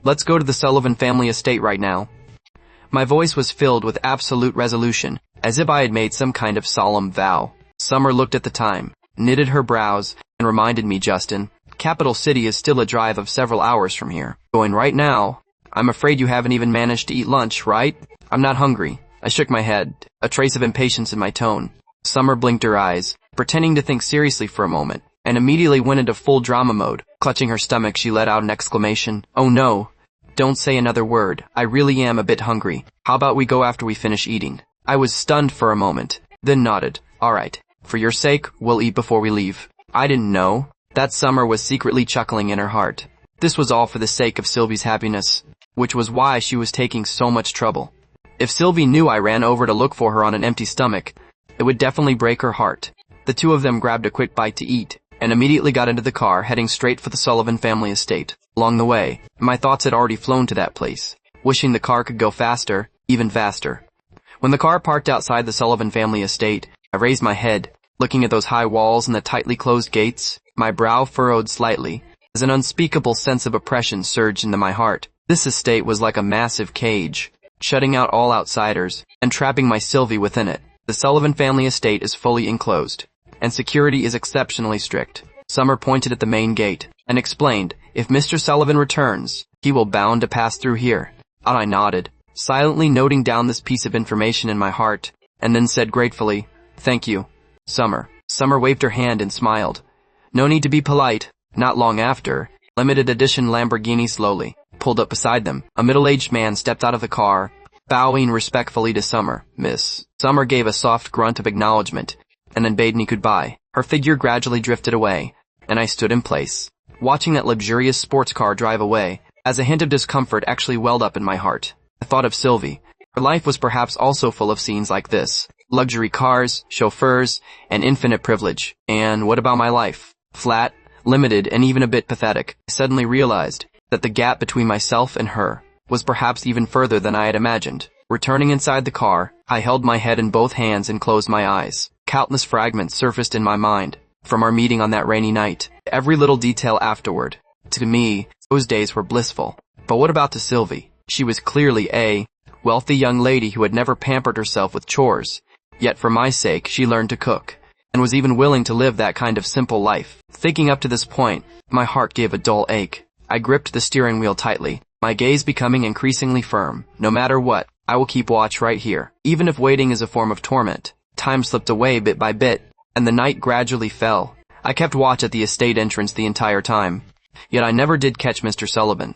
Let's go to the Sullivan family estate right now." My voice was filled with absolute resolution, as if I had made some kind of solemn vow. Summer looked at the time, knitted her brows, and reminded me, "Justin, Capital City is still a drive of several hours from here. Going right now? I'm afraid you haven't even managed to eat lunch, right?" "I'm not hungry." I shook my head, a trace of impatience in my tone. Summer blinked her eyes, pretending to think seriously for a moment, and immediately went into full drama mode. Clutching her stomach, she let out an exclamation. "Oh no. Don't say another word. I really am a bit hungry. How about we go after we finish eating?" I was stunned for a moment, then nodded. "All right. For your sake, we'll eat before we leave." I didn't know that Summer was secretly chuckling in her heart. This was all for the sake of Sylvie's happiness, which was why she was taking so much trouble. If Sylvie knew I ran over to look for her on an empty stomach, it would definitely break her heart. The two of them grabbed a quick bite to eat, and immediately got into the car, heading straight for the Sullivan family estate. Along the way, my thoughts had already flown to that place, wishing the car could go faster, even faster. When the car parked outside the Sullivan family estate, I raised my head, looking at those high walls and the tightly closed gates. My brow furrowed slightly, as an unspeakable sense of oppression surged into my heart. This estate was like a massive cage, shutting out all outsiders, and trapping my Sylvie within it. The Sullivan family estate is fully enclosed, and security is exceptionally strict. Summer pointed at the main gate, and explained, "If Mr. Sullivan returns, he will bound to pass through here." And I nodded, silently noting down this piece of information in my heart, and then said gratefully, "Thank you, Summer." Summer waved her hand and smiled. No need to be polite. Not long after, limited edition Lamborghini slowly pulled up beside them. A middle-aged man stepped out of the car, bowing respectfully to Summer. "Miss." Summer gave a soft grunt of acknowledgement, and then bade me goodbye. Her figure gradually drifted away, and I stood in place, watching that luxurious sports car drive away, as a hint of discomfort actually welled up in my heart. I thought of Sylvie. Her life was perhaps also full of scenes like this. Luxury cars, chauffeurs, and infinite privilege. And what about my life? Flat, limited, and even a bit pathetic. I suddenly realized that the gap between myself and her was perhaps even further than I had imagined. Returning inside the car, I held my head in both hands and closed my eyes. Countless fragments surfaced in my mind, from our meeting on that rainy night, every little detail afterward. To me, those days were blissful. But what about to Sylvie? She was clearly a wealthy young lady who had never pampered herself with chores, Yet for my sake, she learned to cook, and was even willing to live that kind of simple life. Thinking up to this point, my heart gave a dull ache. I gripped the steering wheel tightly, my gaze becoming increasingly firm. No matter what, I will keep watch right here. Even if waiting is a form of torment. Time slipped away bit by bit, and the night gradually fell. I kept watch at the estate entrance the entire time. Yet I never did catch Mr. Sullivan.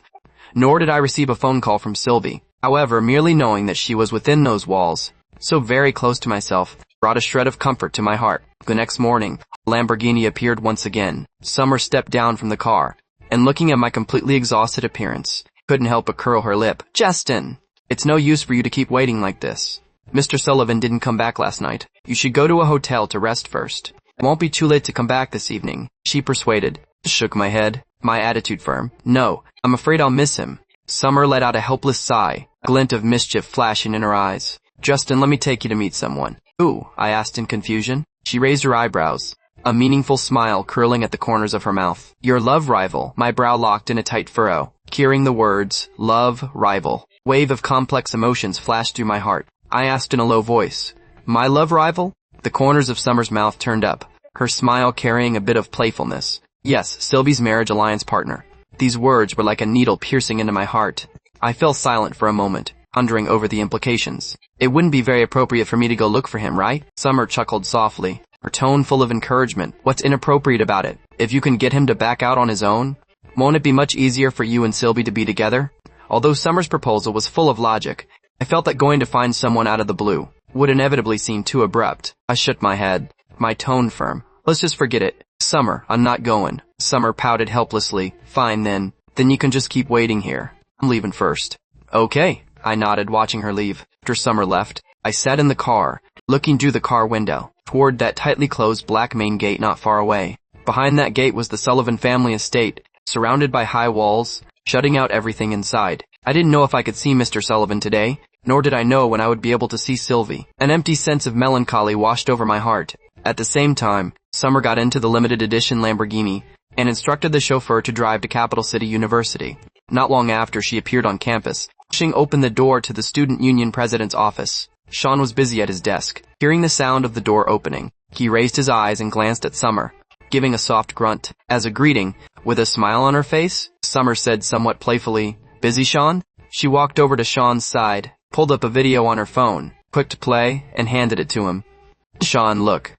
Nor did I receive a phone call from Sylvie. However, merely knowing that she was within those walls, so very close to myself, brought a shred of comfort to my heart. The next morning, Lamborghini appeared once again. Summer stepped down from the car, and looking at my completely exhausted appearance, couldn't help but curl her lip. Justin, it's no use for you to keep waiting like this. Mr. Sullivan didn't come back last night. You should go to a hotel to rest first. It won't be too late to come back this evening, she persuaded. Shook my head, my attitude firm. No, I'm afraid I'll miss him. Summer let out a helpless sigh, a glint of mischief flashing in her eyes. Justin, let me take you to meet someone. Who? I asked in confusion. She raised her eyebrows, a meaningful smile curling at the corners of her mouth. Your love rival. My brow locked in a tight furrow, hearing the words, love, rival. Wave of complex emotions flashed through my heart. I asked in a low voice, my love rival? The corners of Summer's mouth turned up, her smile carrying a bit of playfulness. Yes, Sylvie's marriage alliance partner. These words were like a needle piercing into my heart. I fell silent for a moment, pondering over the implications. It wouldn't be very appropriate for me to go look for him, right? Summer chuckled softly, her tone full of encouragement. What's inappropriate about it? If you can get him to back out on his own, won't it be much easier for you and Sylvie to be together? Although Summer's proposal was full of logic, I felt that going to find someone out of the blue would inevitably seem too abrupt. I shook my head, my tone firm. Let's just forget it. Summer, I'm not going. Summer pouted helplessly. Fine then. Then you can just keep waiting here. I'm leaving first. Okay, I nodded, watching her leave. After Summer left, I sat in the car, looking through the car window, toward that tightly closed black main gate not far away. Behind that gate was the Sullivan family estate, surrounded by high walls, shutting out everything inside. I didn't know if I could see Mr. Sullivan today, nor did I know when I would be able to see Sylvie. An empty sense of melancholy washed over my heart. At the same time, Summer got into the limited edition Lamborghini and instructed the chauffeur to drive to Capital City University. Not long after, she appeared on campus, pushing open the door to the student union president's office. Sean was busy at his desk. Hearing the sound of the door opening, he raised his eyes and glanced at Summer, giving a soft grunt. As a greeting, with a smile on her face, Summer said somewhat playfully, "Busy, Sean?" She walked over to Sean's side, pulled up a video on her phone, clicked play, and handed it to him. Sean, look.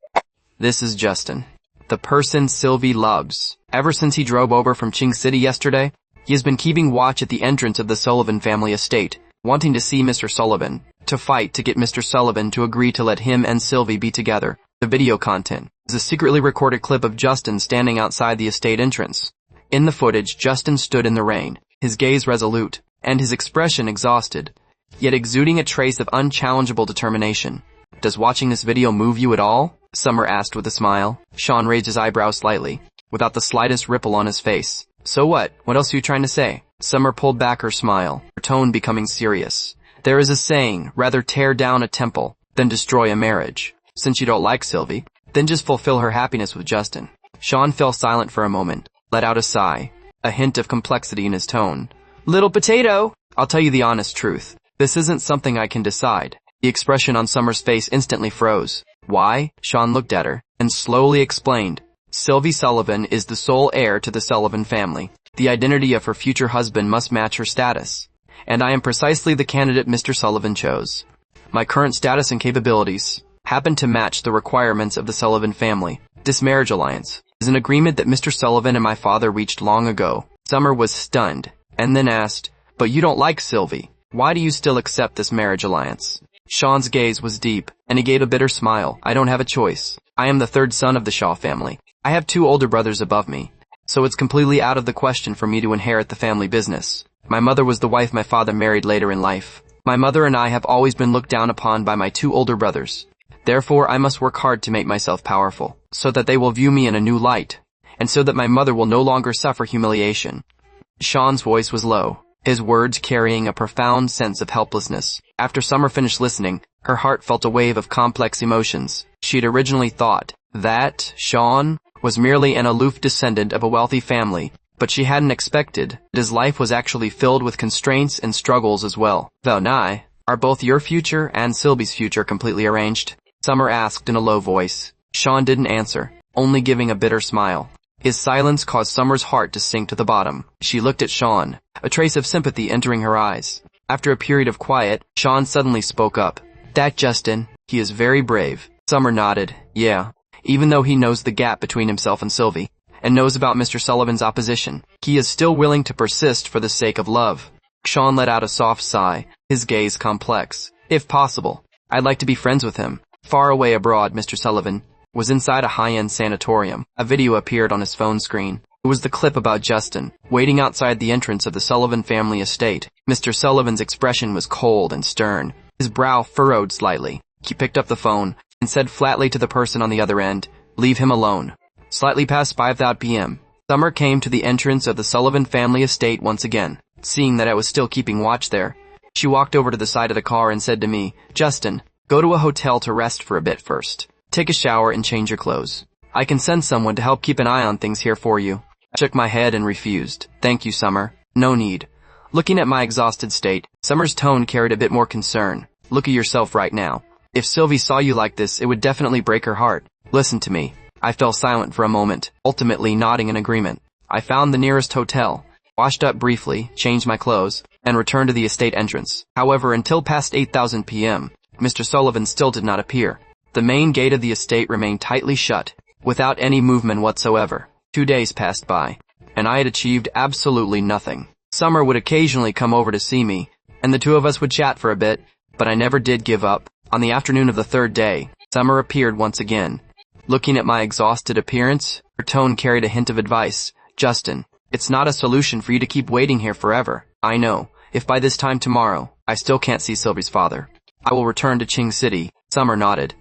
This is Justin, the person Sylvie loves. Ever since he drove over from Ching City yesterday, he has been keeping watch at the entrance of the Sullivan family estate, wanting to see Mr. Sullivan, to fight to get Mr. Sullivan to agree to let him and Sylvie be together. The video content is a secretly recorded clip of Justin standing outside the estate entrance. In the footage, Justin stood in the rain, his gaze resolute, and his expression exhausted, yet exuding a trace of unchallengeable determination. Does watching this video move you at all? Summer asked with a smile. Sean raised his eyebrows slightly, without the slightest ripple on his face. So what? What else are you trying to say? Summer pulled back her smile, her tone becoming serious. There is a saying, rather tear down a temple than destroy a marriage. Since you don't like Sylvie, then just fulfill her happiness with Justin. Sean fell silent for a moment, let out a sigh, a hint of complexity in his tone. Little potato! I'll tell you the honest truth. This isn't something I can decide. The expression on Summer's face instantly froze. Why? Sean looked at her, and slowly explained. Sylvie Sullivan is the sole heir to the Sullivan family. The identity of her future husband must match her status. And I am precisely the candidate Mr. Sullivan chose. My current status and capabilities happen to match the requirements of the Sullivan family. This marriage alliance is an agreement that Mr. Sullivan and my father reached long ago. Summer was stunned, and then asked, "But you don't like Sylvie. Why do you still accept this marriage alliance?" Sean's gaze was deep, and he gave a bitter smile. I don't have a choice. I am the third son of the Shaw family. I have 2 older brothers above me, so it's completely out of the question for me to inherit the family business. My mother was the wife my father married later in life. My mother and I have always been looked down upon by my 2 older brothers. Therefore, I must work hard to make myself powerful, so that they will view me in a new light, and so that my mother will no longer suffer humiliation. Sean's voice was low, his words carrying a profound sense of helplessness. After Summer finished listening, her heart felt a wave of complex emotions. She had originally thought that Sean was merely an aloof descendant of a wealthy family, but she hadn't expected that his life was actually filled with constraints and struggles as well. Are both your future and Sylvie's future completely arranged? Summer asked in a low voice. Sean didn't answer, only giving a bitter smile. His silence caused Summer's heart to sink to the bottom. She looked at Sean, a trace of sympathy entering her eyes. After a period of quiet, Sean suddenly spoke up. That Justin, he is very brave. Summer nodded. Yeah. Even though he knows the gap between himself and Sylvie, and knows about Mr. Sullivan's opposition, he is still willing to persist for the sake of love. Sean let out a soft sigh, his gaze complex. If possible, I'd like to be friends with him. Far away abroad, Mr. Sullivan was inside a high-end sanatorium. A video appeared on his phone screen. It was the clip about Justin, waiting outside the entrance of the Sullivan family estate. Mr. Sullivan's expression was cold and stern, his brow furrowed slightly. He picked up the phone and said flatly to the person on the other end, "Leave him alone." Slightly past 5 p.m., Summer came to the entrance of the Sullivan family estate once again. Seeing that I was still keeping watch there, she walked over to the side of the car and said to me, "Justin, go to a hotel to rest for a bit first. Take a shower and change your clothes. I can send someone to help keep an eye on things here for you." I shook my head and refused. "Thank you, Summer. No need." Looking at my exhausted state, Summer's tone carried a bit more concern. "Look at yourself right now. If Sylvie saw you like this, it would definitely break her heart. Listen to me." I fell silent for a moment, ultimately nodding in agreement. I found the nearest hotel, washed up briefly, changed my clothes, and returned to the estate entrance. However, until past 8,000 p.m., Mr. Sullivan still did not appear. The main gate of the estate remained tightly shut, without any movement whatsoever. 2 days passed by, and I had achieved absolutely nothing. Summer would occasionally come over to see me, and the two of us would chat for a bit, but I never did give up. On the afternoon of the third day, Summer appeared once again. Looking at my exhausted appearance, her tone carried a hint of advice. "Justin, it's not a solution for you to keep waiting here forever. I know, if by this time tomorrow, I still can't see Sylvie's father, I will return to Qing City." Summer nodded.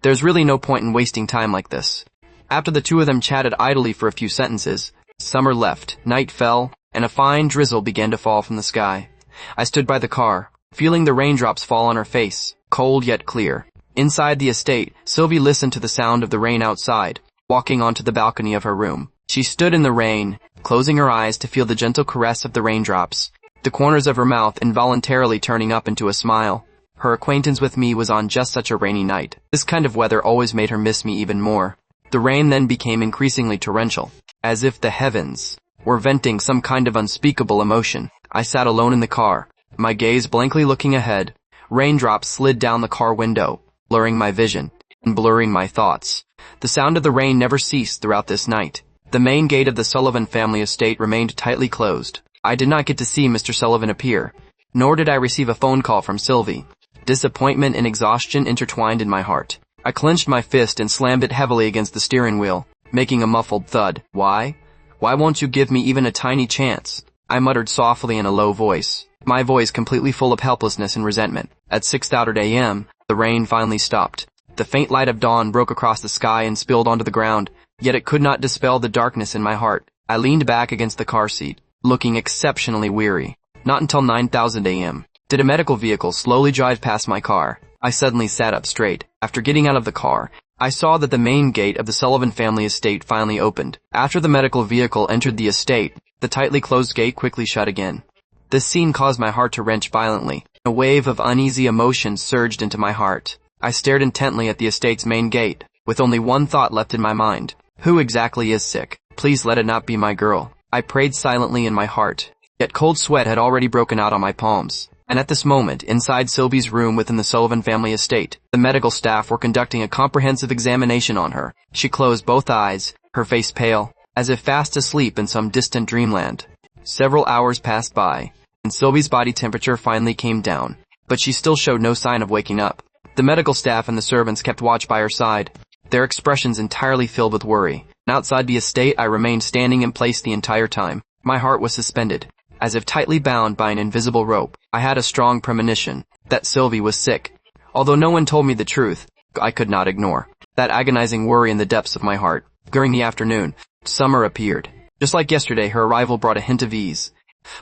There's really no point in wasting time like this. After the two of them chatted idly for a few sentences, Summer left. Night fell, and a fine drizzle began to fall from the sky. I stood by the car, feeling the raindrops fall on her face, cold yet clear. Inside the estate, Sylvie listened to the sound of the rain outside, walking onto the balcony of her room. She stood in the rain, closing her eyes to feel the gentle caress of the raindrops, the corners of her mouth involuntarily turning up into a smile. Her acquaintance with me was on just such a rainy night. This kind of weather always made her miss me even more. The rain then became increasingly torrential, as if the heavens were venting some kind of unspeakable emotion. I sat alone in the car, my gaze blankly looking ahead. Raindrops slid down the car window, blurring my vision and blurring my thoughts. The sound of the rain never ceased throughout this night. The main gate of the Sullivan family estate remained tightly closed. I did not get to see Mr. Sullivan appear, nor did I receive a phone call from Sylvie. Disappointment and exhaustion intertwined in my heart. I clenched my fist and slammed it heavily against the steering wheel, making a muffled thud. Why? Why won't you give me even a tiny chance? I muttered softly in a low voice, my voice completely full of helplessness and resentment. At 6:30 a.m., the rain finally stopped. The faint light of dawn broke across the sky and spilled onto the ground, yet it could not dispel the darkness in my heart. I leaned back against the car seat, looking exceptionally weary. Not until 9,000 a.m. did a medical vehicle slowly drive past my car. I suddenly sat up straight. After getting out of the car, I saw that the main gate of the Sullivan family estate finally opened. After the medical vehicle entered the estate, the tightly closed gate quickly shut again. This scene caused my heart to wrench violently. A wave of uneasy emotion surged into my heart. I stared intently at the estate's main gate, with only one thought left in my mind. Who exactly is sick? Please let it not be my girl. I prayed silently in my heart, yet cold sweat had already broken out on my palms. And at this moment, inside Sylvie's room within the Sullivan family estate, the medical staff were conducting a comprehensive examination on her. She closed both eyes, her face pale, as if fast asleep in some distant dreamland. Several hours passed by, and Sylvie's body temperature finally came down, but she still showed no sign of waking up. The medical staff and the servants kept watch by her side, their expressions entirely filled with worry. And outside the estate, I remained standing in place the entire time. My heart was suspended, as if tightly bound by an invisible rope. I had a strong premonition that Sylvie was sick. Although no one told me the truth, I could not ignore that agonizing worry in the depths of my heart. During the afternoon, Summer appeared. Just like yesterday, her arrival brought a hint of ease.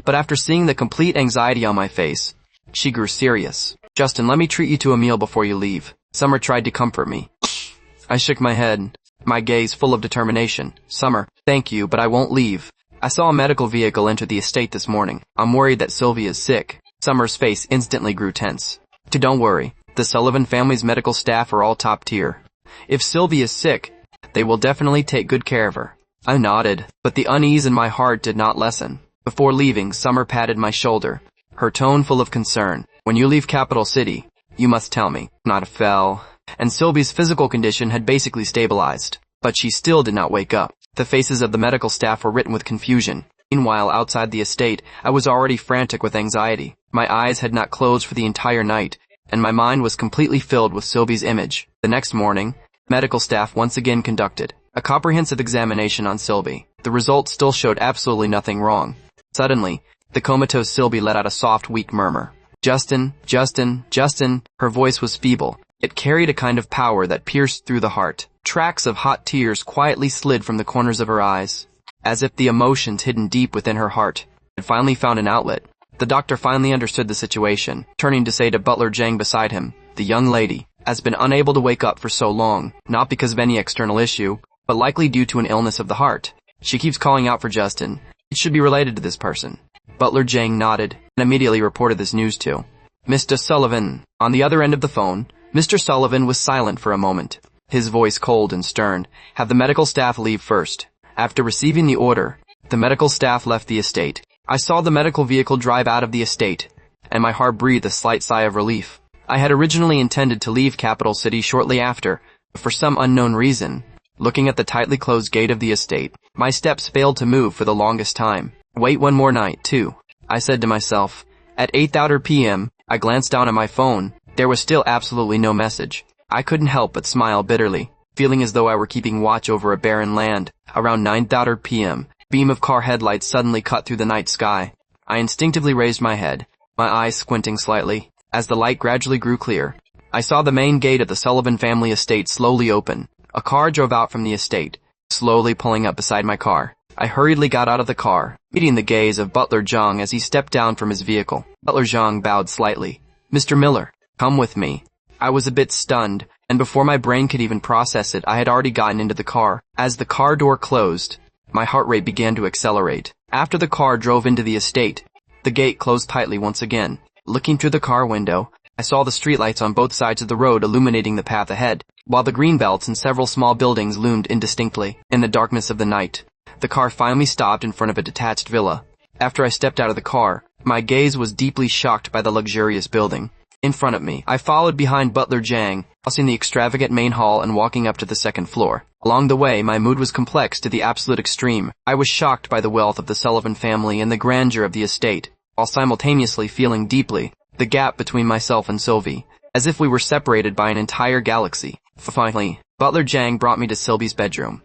But after seeing the complete anxiety on my face, she grew serious. "Justin, let me treat you to a meal before you leave." Summer tried to comfort me. I shook my head, my gaze full of determination. "Summer, thank you, but I won't leave. I saw a medical vehicle enter the estate this morning. I'm worried that Sylvie is sick." Summer's face instantly grew tense. "Don't worry. The Sullivan family's medical staff are all top tier. If Sylvie is sick, they will definitely take good care of her. I nodded, but the unease in my heart did not lessen. Before leaving, Summer patted my shoulder, her tone full of concern. When you leave Capital City, you must tell me. Not a fell. And Sylvie's physical condition had basically stabilized, but she still did not wake up. The faces of the medical staff were written with confusion. Meanwhile, outside the estate, I was already frantic with anxiety. My eyes had not closed for the entire night, and my mind was completely filled with Sylvie's image. The next morning, medical staff once again conducted a comprehensive examination on Sylvie. The results still showed absolutely nothing wrong. Suddenly, the comatose Sylvie let out a soft, weak murmur. Justin, Justin, Justin. Her voice was feeble. It carried a kind of power that pierced through the heart. Tracks of hot tears quietly slid from the corners of her eyes, as if the emotions hidden deep within her heart had finally found an outlet. The doctor finally understood the situation, turning to say to Butler Jang beside him, "The young lady has been unable to wake up for so long, not because of any external issue, but likely due to an illness of the heart. She keeps calling out for Justin. It should be related to this person." Butler Jang nodded and immediately reported this news to Mr. Sullivan. On the other end of the phone, Mr. Sullivan was silent for a moment, his voice cold and stern. "Have the medical staff leave first." After receiving the order, the medical staff left the estate. I saw the medical vehicle drive out of the estate, and my heart breathed a slight sigh of relief. I had originally intended to leave Capital City shortly after, but for some unknown reason, looking at the tightly closed gate of the estate, my steps failed to move for the longest time. Wait one more night, too, I said to myself. At 8:30 p.m., I glanced down at my phone. There was still absolutely no message. I couldn't help but smile bitterly, feeling as though I were keeping watch over a barren land. Around 9:30 p.m., a beam of car headlights suddenly cut through the night sky. I instinctively raised my head, my eyes squinting slightly. As the light gradually grew clear, I saw the main gate of the Sullivan family estate slowly open. A car drove out from the estate, slowly pulling up beside my car. I hurriedly got out of the car, meeting the gaze of Butler Zhang as he stepped down from his vehicle. Butler Zhang bowed slightly. "Mr. Miller, come with me." I was a bit stunned, and before my brain could even process it, I had already gotten into the car. As the car door closed, my heart rate began to accelerate. After the car drove into the estate, the gate closed tightly once again. Looking through the car window, I saw the streetlights on both sides of the road illuminating the path ahead, while the greenbelts and several small buildings loomed indistinctly in the darkness of the night. The car finally stopped in front of a detached villa. After I stepped out of the car, my gaze was deeply shocked by the luxurious building. In front of me, I followed behind Butler Zhang, crossing the extravagant main hall and walking up to the second floor. Along the way, my mood was complex to the absolute extreme. I was shocked by the wealth of the Sullivan family and the grandeur of the estate, while simultaneously feeling deeply the gap between myself and Sylvie, as if we were separated by an entire galaxy. Finally, Butler Zhang brought me to Sylvie's bedroom.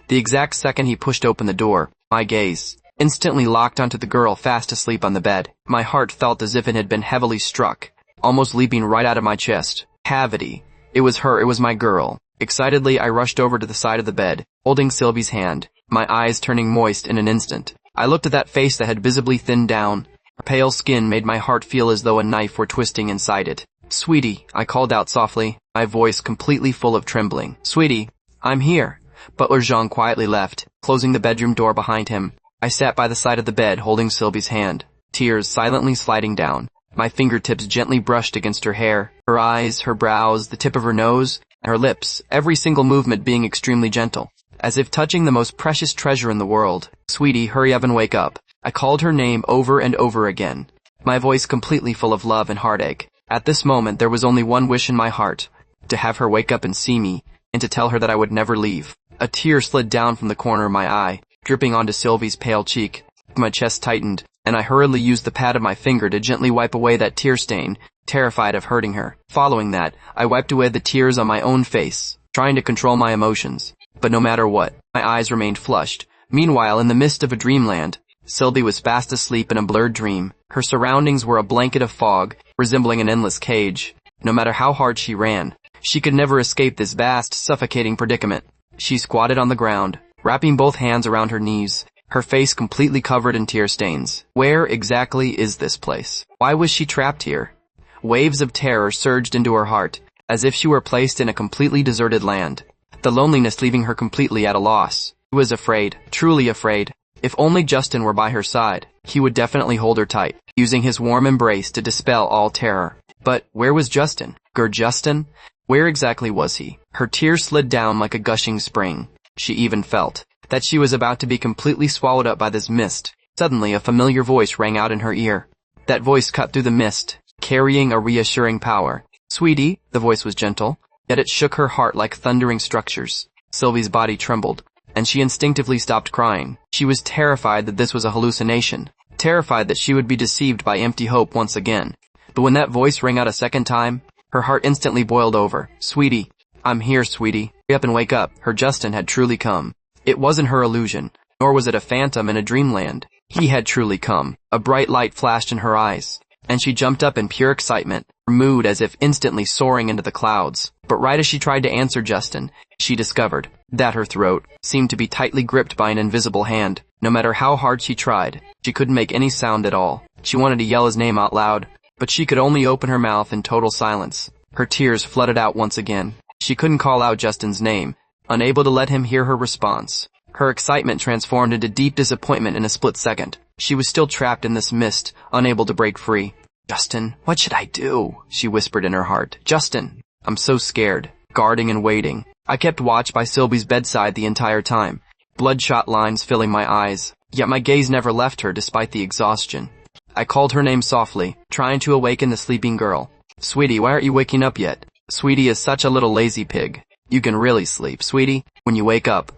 The exact second he pushed open the door, my gaze instantly locked onto the girl fast asleep on the bed. My heart felt as if it had been heavily struck, almost leaping right out of my chest. Cavity. It was her, it was my girl. Excitedly, I rushed over to the side of the bed, holding Sylvie's hand, my eyes turning moist in an instant. I looked at that face that had visibly thinned down. Her pale skin made my heart feel as though a knife were twisting inside it. "Sweetie," I called out softly, my voice completely full of trembling. "Sweetie, I'm here." Butler Zhang quietly left, closing the bedroom door behind him. I sat by the side of the bed, holding Sylvie's hand, tears silently sliding down. My fingertips gently brushed against her hair, her eyes, her brows, the tip of her nose, and her lips, every single movement being extremely gentle, as if touching the most precious treasure in the world. "Sweetie, hurry up and wake up." I called her name over and over again, my voice completely full of love and heartache. At this moment, there was only one wish in my heart, to have her wake up and see me, and to tell her that I would never leave. A tear slid down from the corner of my eye, dripping onto Sylvie's pale cheek. My chest tightened, and I hurriedly used the pad of my finger to gently wipe away that tear stain, terrified of hurting her. Following that, I wiped away the tears on my own face, trying to control my emotions. But no matter what, my eyes remained flushed. Meanwhile, in the midst of a dreamland, Sylvie was fast asleep in a blurred dream. Her surroundings were a blanket of fog, resembling an endless cage. No matter how hard she ran, she could never escape this vast, suffocating predicament. She squatted on the ground, wrapping both hands around her knees, her face completely covered in tear stains. Where exactly is this place? Why was she trapped here? Waves of terror surged into her heart, as if she were placed in a completely deserted land, the loneliness leaving her completely at a loss. She was afraid, truly afraid. If only Justin were by her side, he would definitely hold her tight, using his warm embrace to dispel all terror. But where was Justin? Justin? Where exactly was he? Her tears slid down like a gushing spring. She even felt that she was about to be completely swallowed up by this mist. Suddenly, a familiar voice rang out in her ear. That voice cut through the mist, carrying a reassuring power. "Sweetie," the voice was gentle, yet it shook her heart like thundering structures. Sylvie's body trembled, and she instinctively stopped crying. She was terrified that this was a hallucination, terrified that she would be deceived by empty hope once again. But when that voice rang out a second time, her heart instantly boiled over. "Sweetie, I'm here, sweetie. Hurry up and wake up." Her Justin had truly come. It wasn't her illusion, nor was it a phantom in a dreamland. He had truly come. A bright light flashed in her eyes, and she jumped up in pure excitement, her mood as if instantly soaring into the clouds. But right as she tried to answer Justin, she discovered that her throat seemed to be tightly gripped by an invisible hand. No matter how hard she tried, she couldn't make any sound at all. She wanted to yell his name out loud, but she could only open her mouth in total silence. Her tears flooded out once again. She couldn't call out Justin's name, unable to let him hear her response. Her excitement transformed into deep disappointment in a split second. She was still trapped in this mist, unable to break free. "Justin, what should I do?" she whispered in her heart. "Justin." I'm so scared, guarding and waiting. I kept watch by Sylvie's bedside the entire time, bloodshot lines filling my eyes, yet my gaze never left her despite the exhaustion. I called her name softly, trying to awaken the sleeping girl. "Sweetie, why aren't you waking up yet?" Sweetie is such a little lazy pig. "You can really sleep, sweetie. When you wake up,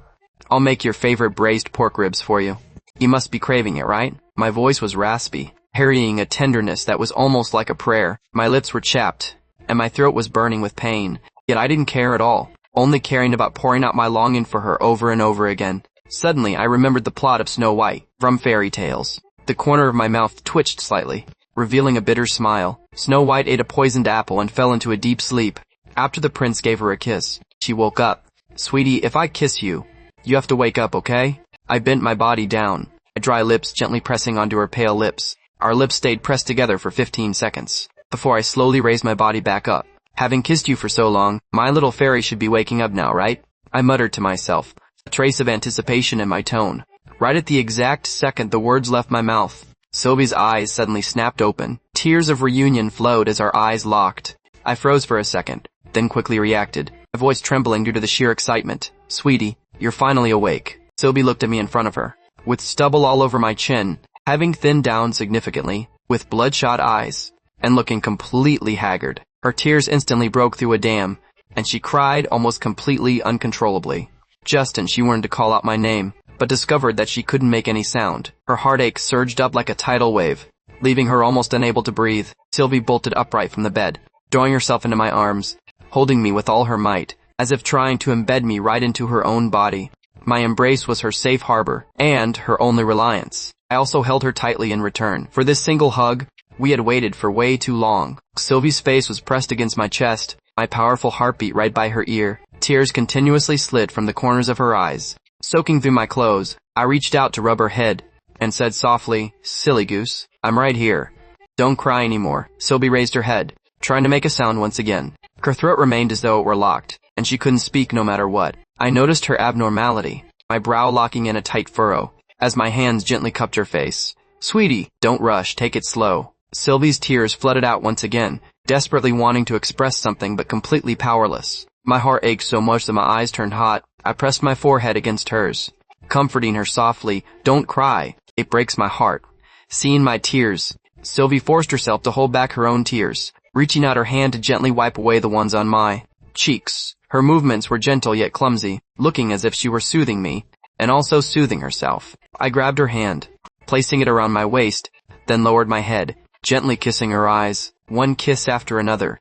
I'll make your favorite braised pork ribs for you. You must be craving it, right?" My voice was raspy, carrying a tenderness that was almost like a prayer. My lips were chapped, and my throat was burning with pain, yet I didn't care at all, only caring about pouring out my longing for her over and over again. Suddenly, I remembered the plot of Snow White, from fairy tales. The corner of my mouth twitched slightly, revealing a bitter smile. Snow White ate a poisoned apple and fell into a deep sleep. After the prince gave her a kiss, she woke up. "Sweetie, if I kiss you, you have to wake up, okay?" I bent my body down, my dry lips gently pressing onto her pale lips. Our lips stayed pressed together for 15 seconds, before I slowly raised my body back up. "Having kissed you for so long, my little fairy should be waking up now, right?" I muttered to myself, a trace of anticipation in my tone. Right at the exact second the words left my mouth, Sylvie's eyes suddenly snapped open. Tears of reunion flowed as our eyes locked. I froze for a second, then quickly reacted, my voice trembling due to the sheer excitement. "Sweetie, you're finally awake." Sylvie looked at me in front of her, with stubble all over my chin, having thinned down significantly, with bloodshot eyes, and looking completely haggard. Her tears instantly broke through a dam, and she cried almost completely uncontrollably. Justin, she wanted to call out my name, but discovered that she couldn't make any sound. Her heartache surged up like a tidal wave, leaving her almost unable to breathe. Sylvie bolted upright from the bed, drawing herself into my arms, holding me with all her might, as if trying to embed me right into her own body. My embrace was her safe harbor, and her only reliance. I also held her tightly in return. For this single hug, we had waited for way too long. Sylvie's face was pressed against my chest, my powerful heartbeat right by her ear. Tears continuously slid from the corners of her eyes, soaking through my clothes. I reached out to rub her head, and said softly, "Silly goose, I'm right here. Don't cry anymore." Sylvie raised her head, trying to make a sound once again. Her throat remained as though it were locked, and she couldn't speak no matter what. I noticed her abnormality, my brow locking in a tight furrow, as my hands gently cupped her face. "Sweetie, don't rush, take it slow." Sylvie's tears flooded out once again, desperately wanting to express something but completely powerless. My heart ached so much that my eyes turned hot. I pressed my forehead against hers, comforting her softly. "Don't cry, it breaks my heart." Seeing my tears, Sylvie forced herself to hold back her own tears, reaching out her hand to gently wipe away the ones on my cheeks. Her movements were gentle yet clumsy, looking as if she were soothing me, and also soothing herself. I grabbed her hand, placing it around my waist, then lowered my head, gently kissing her eyes, one kiss after another.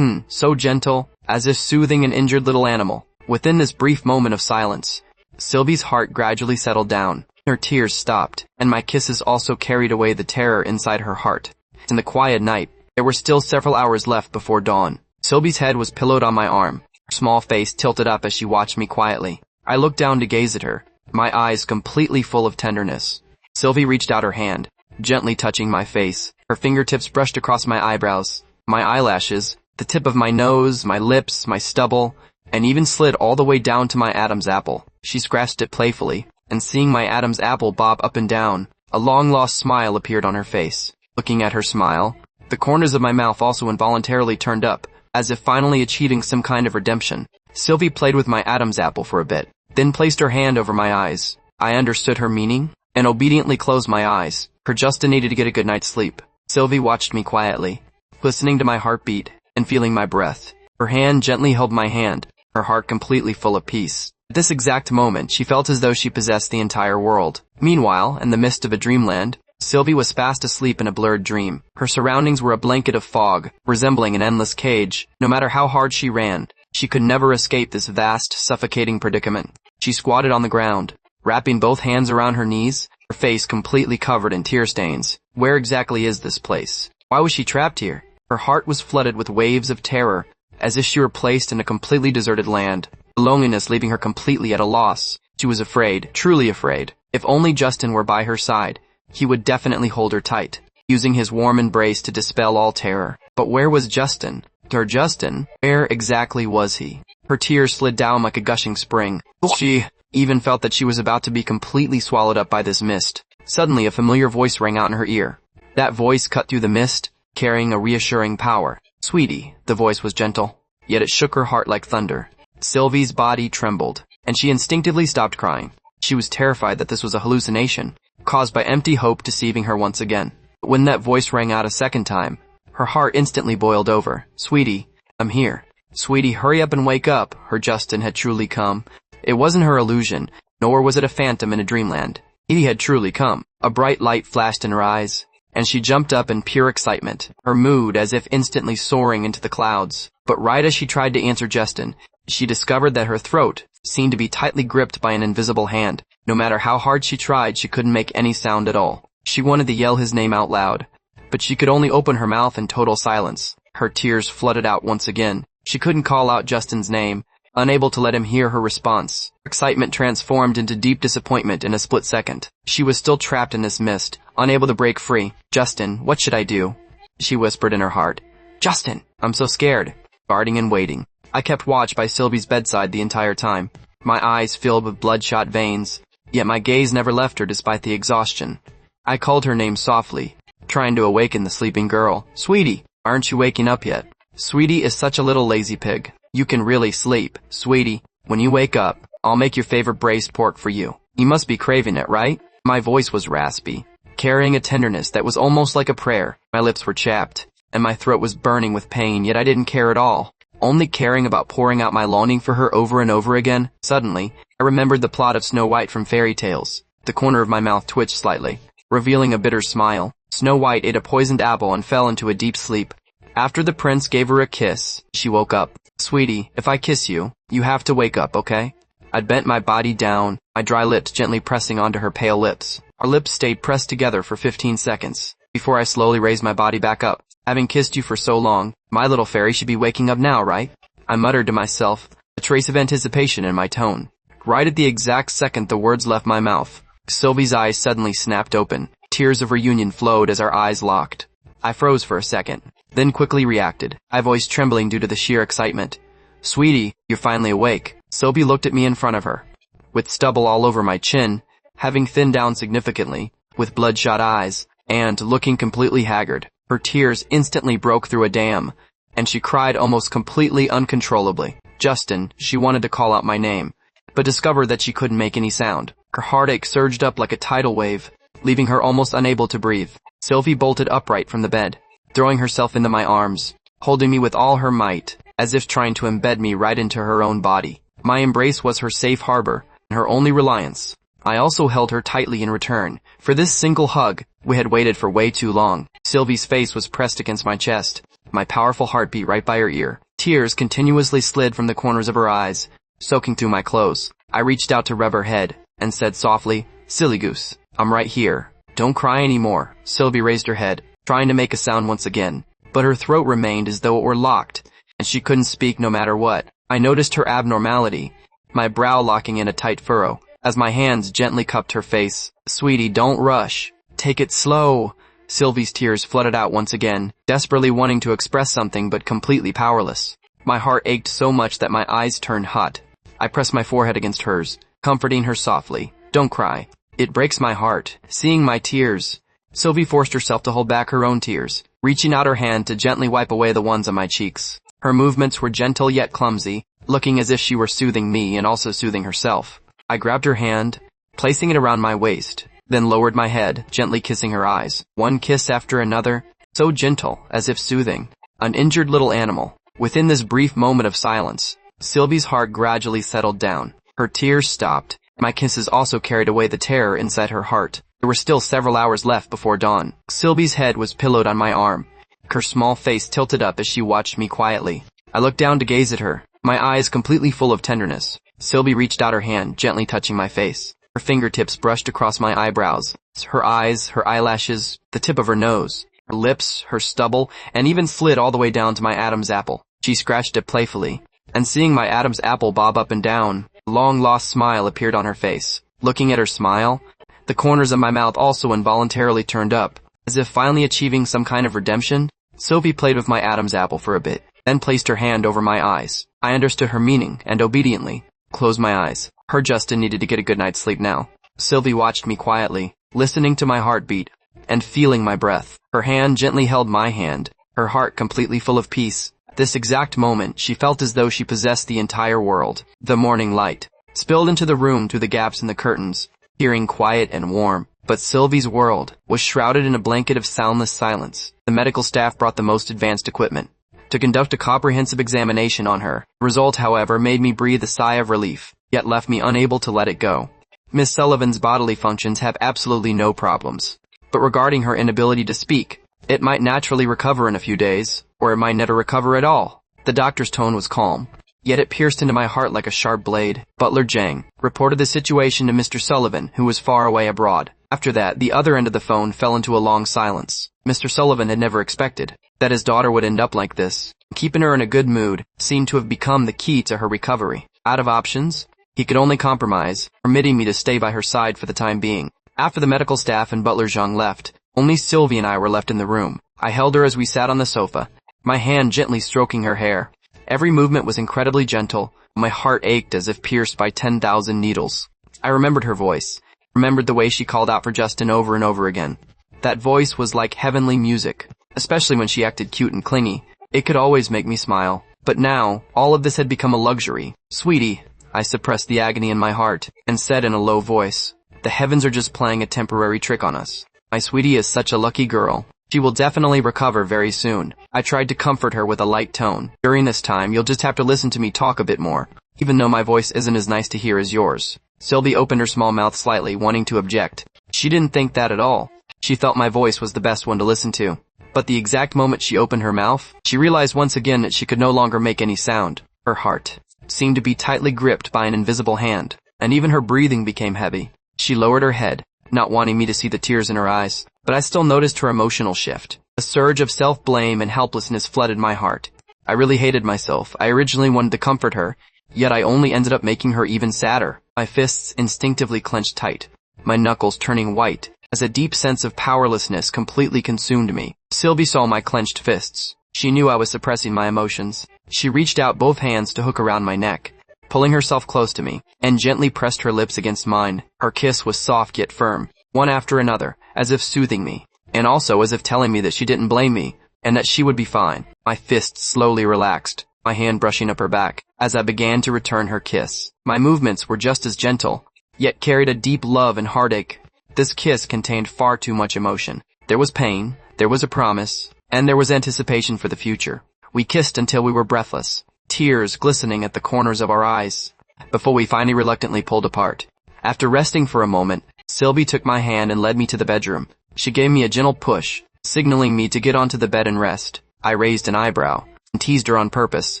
So gentle, as if soothing an injured little animal. Within this brief moment of silence, Sylvie's heart gradually settled down. Her tears stopped, and my kisses also carried away the terror inside her heart. In the quiet night, there were still several hours left before dawn. Sylvie's head was pillowed on my arm, her small face tilted up as she watched me quietly. I looked down to gaze at her, my eyes completely full of tenderness. Sylvie reached out her hand, gently touching my face. Her fingertips brushed across my eyebrows, my eyelashes, the tip of my nose, my lips, my stubble, and even slid all the way down to my Adam's apple. She scratched it playfully, and seeing my Adam's apple bob up and down, a long-lost smile appeared on her face. Looking at her smile, the corners of my mouth also involuntarily turned up, as if finally achieving some kind of redemption. Sylvie played with my Adam's apple for a bit, then placed her hand over my eyes. I understood her meaning, and obediently closed my eyes. Her Justin needed to get a good night's sleep. Sylvie watched me quietly, listening to my heartbeat and feeling my breath. Her hand gently held my hand, her heart completely full of peace. At this exact moment, she felt as though she possessed the entire world. Meanwhile, in the midst of a dreamland, Sylvie was fast asleep in a blurred dream. Her surroundings were a blanket of fog, resembling an endless cage. No matter how hard she ran, she could never escape this vast, suffocating predicament. She squatted on the ground, wrapping both hands around her knees, her face completely covered in tear stains. Where exactly is this place? Why was she trapped here? Her heart was flooded with waves of terror, as if she were placed in a completely deserted land. The loneliness leaving her completely at a loss. She was afraid, truly afraid. If only Justin were by her side, he would definitely hold her tight, using his warm embrace to dispel all terror. But where was Justin? Her Justin? Where exactly was he? Her tears slid down like a gushing spring. She even felt that she was about to be completely swallowed up by this mist. Suddenly, a familiar voice rang out in her ear. That voice cut through the mist, carrying a reassuring power. "Sweetie," the voice was gentle, yet it shook her heart like thunder. Sylvie's body trembled, and she instinctively stopped crying. She was terrified that this was a hallucination, caused by empty hope deceiving her once again. But when that voice rang out a second time, her heart instantly boiled over. "Sweetie, I'm here. Sweetie, hurry up and wake up." Her Justin had truly come. It wasn't her illusion, nor was it a phantom in a dreamland. He had truly come. A bright light flashed in her eyes, and she jumped up in pure excitement, her mood as if instantly soaring into the clouds. But right as she tried to answer Justin, she discovered that her throat seemed to be tightly gripped by an invisible hand. No matter how hard she tried, she couldn't make any sound at all. She wanted to yell his name out loud, but she could only open her mouth in total silence. Her tears flooded out once again. She couldn't call out Justin's name, unable to let him hear her response. Excitement transformed into deep disappointment in a split second. She was still trapped in this mist, unable to break free. "Justin, what should I do?" she whispered in her heart. "Justin, I'm so scared." Guarding and waiting, I kept watch by Sylvie's bedside the entire time, my eyes filled with bloodshot veins, yet my gaze never left her despite the exhaustion. I called her name softly, trying to awaken the sleeping girl. "Sweetie, aren't you waking up yet?" Sweetie is such a little lazy pig. "You can really sleep. Sweetie, when you wake up, I'll make your favorite braised pork for you. You must be craving it, right?" My voice was raspy, carrying a tenderness that was almost like a prayer. My lips were chapped, and my throat was burning with pain, yet I didn't care at all, only caring about pouring out my longing for her over and over again. Suddenly, I remembered the plot of Snow White from fairy tales. The corner of my mouth twitched slightly, revealing a bitter smile. Snow White ate a poisoned apple and fell into a deep sleep. After the prince gave her a kiss, she woke up. "Sweetie, if I kiss you, you have to wake up, okay?" I bent my body down, my dry lips gently pressing onto her pale lips. Our lips stayed pressed together for 15 seconds, before I slowly raised my body back up. "Having kissed you for so long, my little fairy should be waking up now, right?" I muttered to myself, a trace of anticipation in my tone. Right at the exact second the words left my mouth, Sylvie's eyes suddenly snapped open. Tears of reunion flowed as our eyes locked. I froze for a second, then quickly reacted, my voice trembling due to the sheer excitement. "Sweetie, you're finally awake." Sylvie looked at me in front of her, with stubble all over my chin, having thinned down significantly, with bloodshot eyes, and looking completely haggard. Her tears instantly broke through a dam, and she cried almost completely uncontrollably. "Justin," she wanted to call out my name, but discovered that she couldn't make any sound. Her heartache surged up like a tidal wave, leaving her almost unable to breathe. Sylvie bolted upright from the bed, throwing herself into my arms, holding me with all her might, as if trying to embed me right into her own body. My embrace was her safe harbor, and her only reliance. I also held her tightly in return. For this single hug, we had waited for way too long. Sylvie's face was pressed against my chest, my powerful heartbeat right by her ear. Tears continuously slid from the corners of her eyes, soaking through my clothes. I reached out to rub her head, and said softly, "Silly goose, I'm right here. Don't cry anymore." Sylvie raised her head, trying to make a sound once again, but her throat remained as though it were locked, and she couldn't speak no matter what. I noticed her abnormality, my brow locking in a tight furrow, as my hands gently cupped her face. "Sweetie, don't rush. Take it slow." Sylvie's tears flooded out once again, desperately wanting to express something but completely powerless. My heart ached so much that my eyes turned hot. I pressed my forehead against hers, comforting her softly. "Don't cry. It breaks my heart, seeing my tears." Sylvie forced herself to hold back her own tears, reaching out her hand to gently wipe away the ones on my cheeks. Her movements were gentle yet clumsy, looking as if she were soothing me and also soothing herself. I grabbed her hand, placing it around my waist, then lowered my head, gently kissing her eyes. One kiss after another, so gentle, as if soothing an injured little animal. Within this brief moment of silence, Sylvie's heart gradually settled down. Her tears stopped. My kisses also carried away the terror inside her heart. There were still several hours left before dawn. Sylvie's head was pillowed on my arm, her small face tilted up as she watched me quietly. I looked down to gaze at her, my eyes completely full of tenderness. Sylvie reached out her hand, gently touching my face. Her fingertips brushed across my eyebrows, her eyes, her eyelashes, the tip of her nose, her lips, her stubble, and even slid all the way down to my Adam's apple. She scratched it playfully, and seeing my Adam's apple bob up and down, a long-lost smile appeared on her face. Looking at her smile, the corners of my mouth also involuntarily turned up, as if finally achieving some kind of redemption. Sylvie played with my Adam's apple for a bit, then placed her hand over my eyes. I understood her meaning, and obediently closed my eyes. Her Justin needed to get a good night's sleep now. Sylvie watched me quietly, listening to my heartbeat, and feeling my breath. Her hand gently held my hand, her heart completely full of peace. At this exact moment, she felt as though she possessed the entire world. The morning light spilled into the room through the gaps in the curtains, appearing quiet and warm. But Sylvie's world was shrouded in a blanket of soundless silence. The medical staff brought the most advanced equipment to conduct a comprehensive examination on her. The result, however, made me breathe a sigh of relief, yet left me unable to let it go. Miss Sullivan's bodily functions have absolutely no problems. But regarding her inability to speak, it might naturally recover in a few days, or it might never recover at all. The doctor's tone was calm, yet it pierced into my heart like a sharp blade. Butler Jang reported the situation to Mr. Sullivan, who was far away abroad. After that, the other end of the phone fell into a long silence. Mr. Sullivan had never expected that his daughter would end up like this. Keeping her in a good mood seemed to have become the key to her recovery. Out of options, he could only compromise, permitting me to stay by her side for the time being. After the medical staff and Butler Zhang left, only Sylvie and I were left in the room. I held her as we sat on the sofa, my hand gently stroking her hair. Every movement was incredibly gentle. My heart ached as if pierced by 10,000 needles. I remembered her voice, remembered the way she called out for Justin over and over again. That voice was like heavenly music, especially when she acted cute and clingy. It could always make me smile. But now, all of this had become a luxury. Sweetie, I suppressed the agony in my heart, and said in a low voice, the heavens are just playing a temporary trick on us. My sweetie is such a lucky girl. She will definitely recover very soon. I tried to comfort her with a light tone. During this time, you'll just have to listen to me talk a bit more, even though my voice isn't as nice to hear as yours. Sylvie opened her small mouth slightly, wanting to object. She didn't think that at all. She felt my voice was the best one to listen to. But the exact moment she opened her mouth, she realized once again that she could no longer make any sound. Her heart seemed to be tightly gripped by an invisible hand, and even her breathing became heavy. She lowered her head, not wanting me to see the tears in her eyes, but I still noticed her emotional shift. A surge of self-blame and helplessness flooded my heart. I really hated myself. I originally wanted to comfort her, yet I only ended up making her even sadder. My fists instinctively clenched tight, my knuckles turning white, as a deep sense of powerlessness completely consumed me. Sylvie saw my clenched fists. She knew I was suppressing my emotions. She reached out both hands to hook around my neck, pulling herself close to me, and gently pressed her lips against mine. Her kiss was soft yet firm, one after another, as if soothing me, and also as if telling me that she didn't blame me, and that she would be fine. My fists slowly relaxed, my hand brushing up her back, as I began to return her kiss. My movements were just as gentle, yet carried a deep love and heartache. This kiss contained far too much emotion. There was pain, there was a promise, and there was anticipation for the future. We kissed until we were breathless, tears glistening at the corners of our eyes, before we finally reluctantly pulled apart. After resting for a moment, Sylvie took my hand and led me to the bedroom. She gave me a gentle push, signaling me to get onto the bed and rest. I raised an eyebrow and teased her on purpose.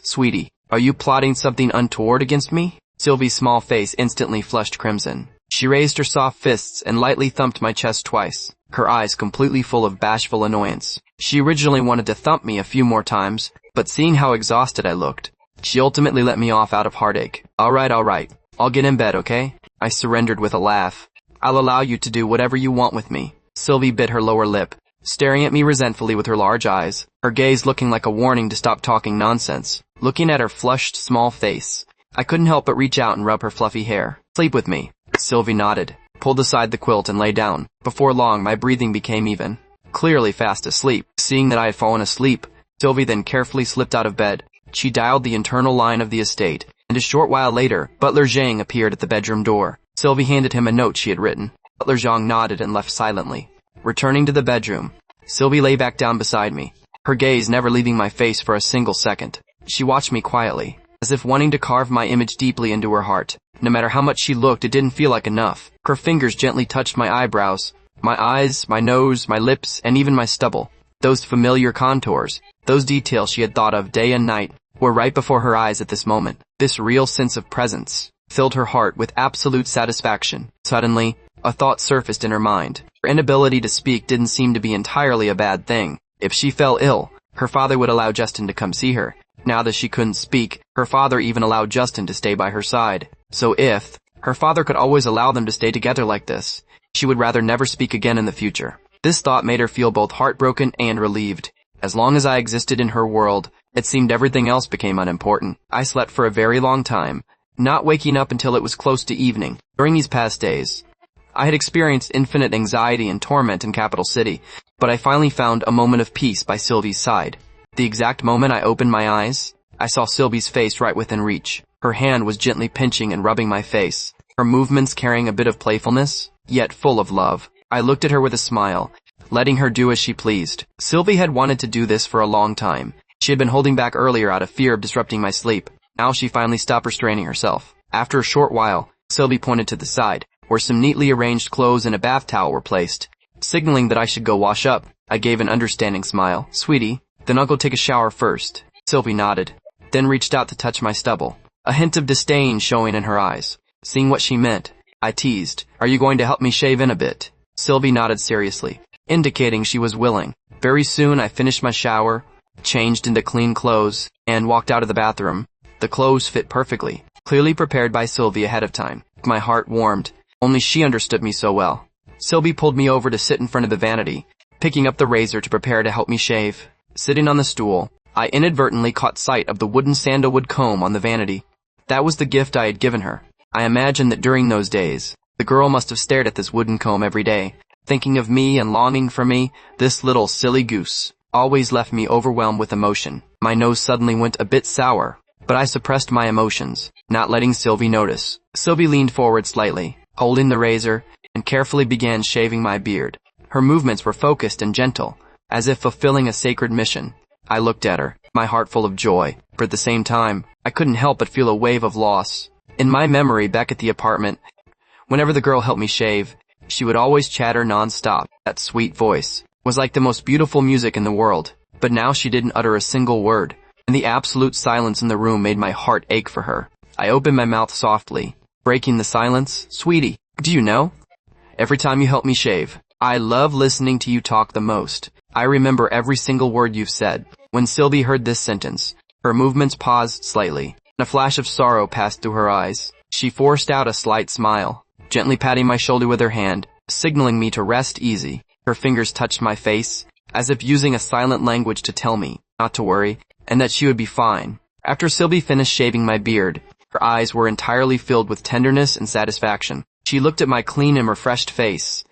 Sweetie, are you plotting something untoward against me? Sylvie's small face instantly flushed crimson. She raised her soft fists and lightly thumped my chest twice, her eyes completely full of bashful annoyance. She originally wanted to thump me a few more times, but seeing how exhausted I looked, she ultimately let me off out of heartache. Alright, I'll get in bed, okay? I surrendered with a laugh. I'll allow you to do whatever you want with me. Sylvie bit her lower lip, staring at me resentfully with her large eyes, her gaze looking like a warning to stop talking nonsense. Looking at her flushed, small face, I couldn't help but reach out and rub her fluffy hair. Sleep with me. Sylvie nodded, pulled aside the quilt and lay down. Before long, my breathing became even, clearly fast asleep. Seeing that I had fallen asleep, Sylvie then carefully slipped out of bed, She dialed the internal line of the estate, and a short while later, Butler Zhang appeared at the bedroom door. Sylvie handed him a note she had written. Butler Zhang nodded and left silently. Returning to the bedroom, Sylvie lay back down beside me, her gaze never leaving my face for a single second. She watched me quietly, as if wanting to carve my image deeply into her heart. No matter how much she looked, it didn't feel like enough. Her fingers gently touched my eyebrows, my eyes, my nose, my lips, and even my stubble. Those familiar contours, those details she had thought of day and night, were right before her eyes at this moment. This real sense of presence filled her heart with absolute satisfaction. Suddenly, a thought surfaced in her mind. Her inability to speak didn't seem to be entirely a bad thing. If she fell ill, her father would allow Justin to come see her. Now that she couldn't speak, her father even allowed Justin to stay by her side. So if her father could always allow them to stay together like this, she would rather never speak again in the future. This thought made her feel both heartbroken and relieved. As long as I existed in her world, it seemed everything else became unimportant. I slept for a very long time, not waking up until it was close to evening. During these past days, I had experienced infinite anxiety and torment in Capital City, but I finally found a moment of peace by Sylvie's side. The exact moment I opened my eyes, I saw Sylvie's face right within reach. Her hand was gently pinching and rubbing my face, her movements carrying a bit of playfulness, yet full of love. I looked at her with a smile, letting her do as she pleased. Sylvie had wanted to do this for a long time. She had been holding back earlier out of fear of disrupting my sleep. Now she finally stopped restraining herself. After a short while, Sylvie pointed to the side, where some neatly arranged clothes and a bath towel were placed. Signaling that I should go wash up, I gave an understanding smile. Sweetie, then I'll go take a shower first. Sylvie nodded, then reached out to touch my stubble, a hint of disdain showing in her eyes. Seeing what she meant, I teased, "Are you going to help me shave in a bit?" Sylvie nodded seriously, indicating she was willing. Very soon I finished my shower, changed into clean clothes, and walked out of the bathroom. The clothes fit perfectly, clearly prepared by Sylvie ahead of time. My heart warmed. Only she understood me so well. Sylvie pulled me over to sit in front of the vanity, picking up the razor to prepare to help me shave. Sitting on the stool, I inadvertently caught sight of the wooden sandalwood comb on the vanity. That was the gift I had given her. I imagined that during those days, the girl must have stared at this wooden comb every day, thinking of me and longing for me. This little silly goose always left me overwhelmed with emotion. My nose suddenly went a bit sour, but I suppressed my emotions, not letting Sylvie notice. Sylvie leaned forward slightly, holding the razor, and carefully began shaving my beard. Her movements were focused and gentle, as if fulfilling a sacred mission. I looked at her, my heart full of joy, but at the same time, I couldn't help but feel a wave of loss. In my memory back at the apartment, whenever the girl helped me shave, she would always chatter non-stop. That sweet voice was like the most beautiful music in the world, but now she didn't utter a single word, and the absolute silence in the room made my heart ache for her. I opened my mouth softly, breaking the silence. "Sweetie, do you know? Every time you help me shave, I love listening to you talk the most. I remember every single word you've said." When Sylvie heard this sentence, her movements paused slightly, and a flash of sorrow passed through her eyes. She forced out a slight smile, gently patting my shoulder with her hand, signaling me to rest easy. Her fingers touched my face, as if using a silent language to tell me not to worry, and that she would be fine. After Sylvie finished shaving my beard, her eyes were entirely filled with tenderness and satisfaction. She looked at my clean and refreshed face,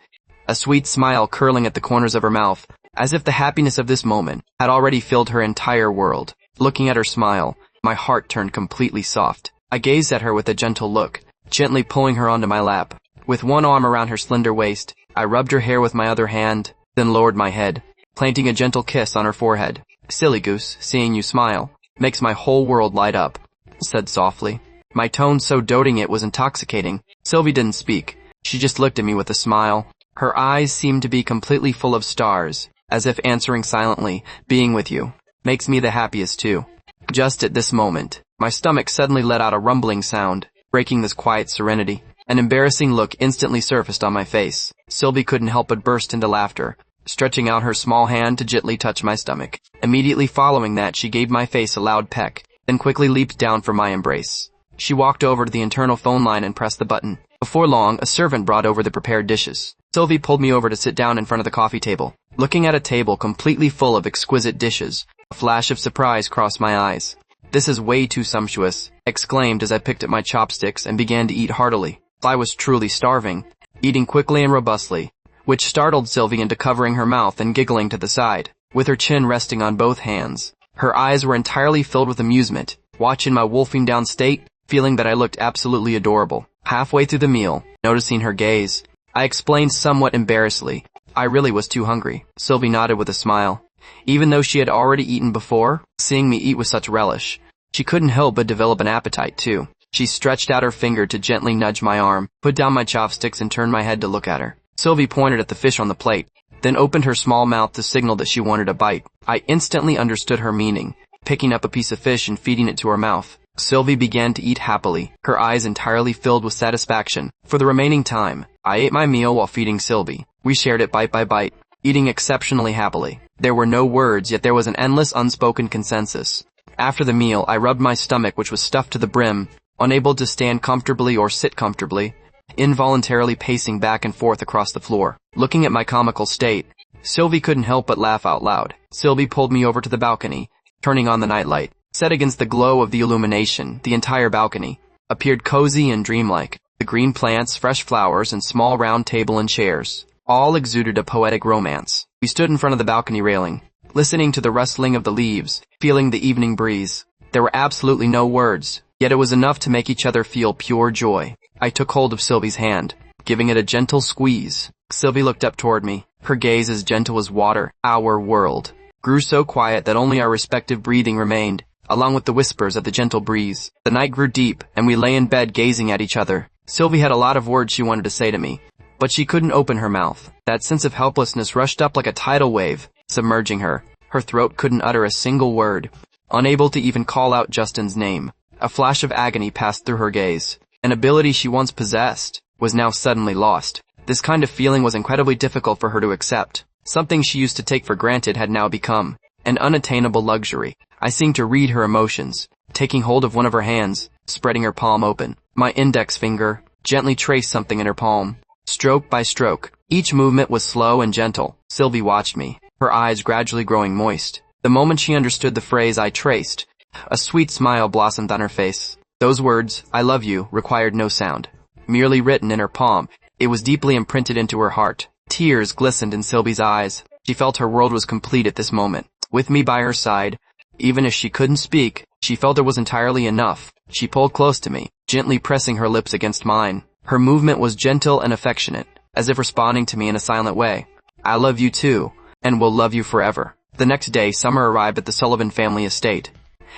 a sweet smile curling at the corners of her mouth, as if the happiness of this moment had already filled her entire world. Looking at her smile, my heart turned completely soft. I gazed at her with a gentle look, gently pulling her onto my lap. With one arm around her slender waist, I rubbed her hair with my other hand, then lowered my head, planting a gentle kiss on her forehead. "Silly goose, seeing you smile makes my whole world light up," said softly. My tone so doting it was intoxicating. Sylvie didn't speak. She just looked at me with a smile. Her eyes seemed to be completely full of stars, as if answering silently, "Being with you makes me the happiest too." Just at this moment, my stomach suddenly let out a rumbling sound, breaking this quiet serenity. An embarrassing look instantly surfaced on my face. Sylvie couldn't help but burst into laughter, stretching out her small hand to gently touch my stomach. Immediately following that, she gave my face a loud peck, then quickly leaped down for my embrace. She walked over to the internal phone line and pressed the button. Before long, a servant brought over the prepared dishes. Sylvie pulled me over to sit down in front of the coffee table. Looking at a table completely full of exquisite dishes, a flash of surprise crossed my eyes. "This is way too sumptuous," I exclaimed as I picked up my chopsticks and began to eat heartily. I was truly starving, eating quickly and robustly, which startled Sylvie into covering her mouth and giggling to the side. With her chin resting on both hands, Her eyes were entirely filled with amusement, watching my wolfing down state, feeling that I looked absolutely adorable. Halfway through the meal, noticing her gaze, I explained somewhat embarrassedly, I really was too hungry. Sylvie nodded with a smile. Even though she had already eaten before, seeing me eat with such relish, she couldn't help but develop an appetite too. She stretched out her finger to gently nudge my arm, put down my chopsticks and turned my head to look at her. Sylvie pointed at the fish on the plate, then opened her small mouth to signal that she wanted a bite. I instantly understood her meaning, picking up a piece of fish and feeding it to her mouth. Sylvie began to eat happily, her eyes entirely filled with satisfaction. For the remaining time, I ate my meal while feeding Sylvie. We shared it bite by bite, eating exceptionally happily. There were no words, yet there was an endless unspoken consensus. After the meal, I rubbed my stomach, which was stuffed to the brim, unable to stand comfortably or sit comfortably, involuntarily pacing back and forth across the floor. Looking at my comical state, Sylvie couldn't help but laugh out loud. Sylvie pulled me over to the balcony, turning on the nightlight. Set against the glow of the illumination, the entire balcony appeared cozy and dreamlike. The green plants, fresh flowers, and small round table and chairs all exuded a poetic romance. We stood in front of the balcony railing, listening to the rustling of the leaves, feeling the evening breeze. There were absolutely no words, yet it was enough to make each other feel pure joy. I took hold of Sylvie's hand, giving it a gentle squeeze. Sylvie looked up toward me, her gaze as gentle as water. Our world grew so quiet that only our respective breathing remained, along with the whispers of the gentle breeze. The night grew deep, and we lay in bed gazing at each other. Sylvie had a lot of words she wanted to say to me, but she couldn't open her mouth. That sense of helplessness rushed up like a tidal wave, submerging her. Her throat couldn't utter a single word, unable to even call out Justin's name. A flash of agony passed through her gaze. An ability she once possessed was now suddenly lost. This kind of feeling was incredibly difficult for her to accept. Something she used to take for granted had now become an unattainable luxury. I seemed to read her emotions, taking hold of one of her hands, spreading her palm open. My index finger gently traced something in her palm, stroke by stroke. Each movement was slow and gentle. Sylvie watched me, her eyes gradually growing moist. The moment she understood the phrase I traced, a sweet smile blossomed on her face. Those words, I love you, required no sound. Merely written in her palm, it was deeply imprinted into her heart. Tears glistened in Sylvie's eyes. She felt her world was complete at this moment. With me by her side, even as she couldn't speak, she felt it was entirely enough. She pulled close to me, gently pressing her lips against mine. Her movement was gentle and affectionate, as if responding to me in a silent way. I love you too, and will love you forever. The next day, Summer arrived at the Sullivan family estate.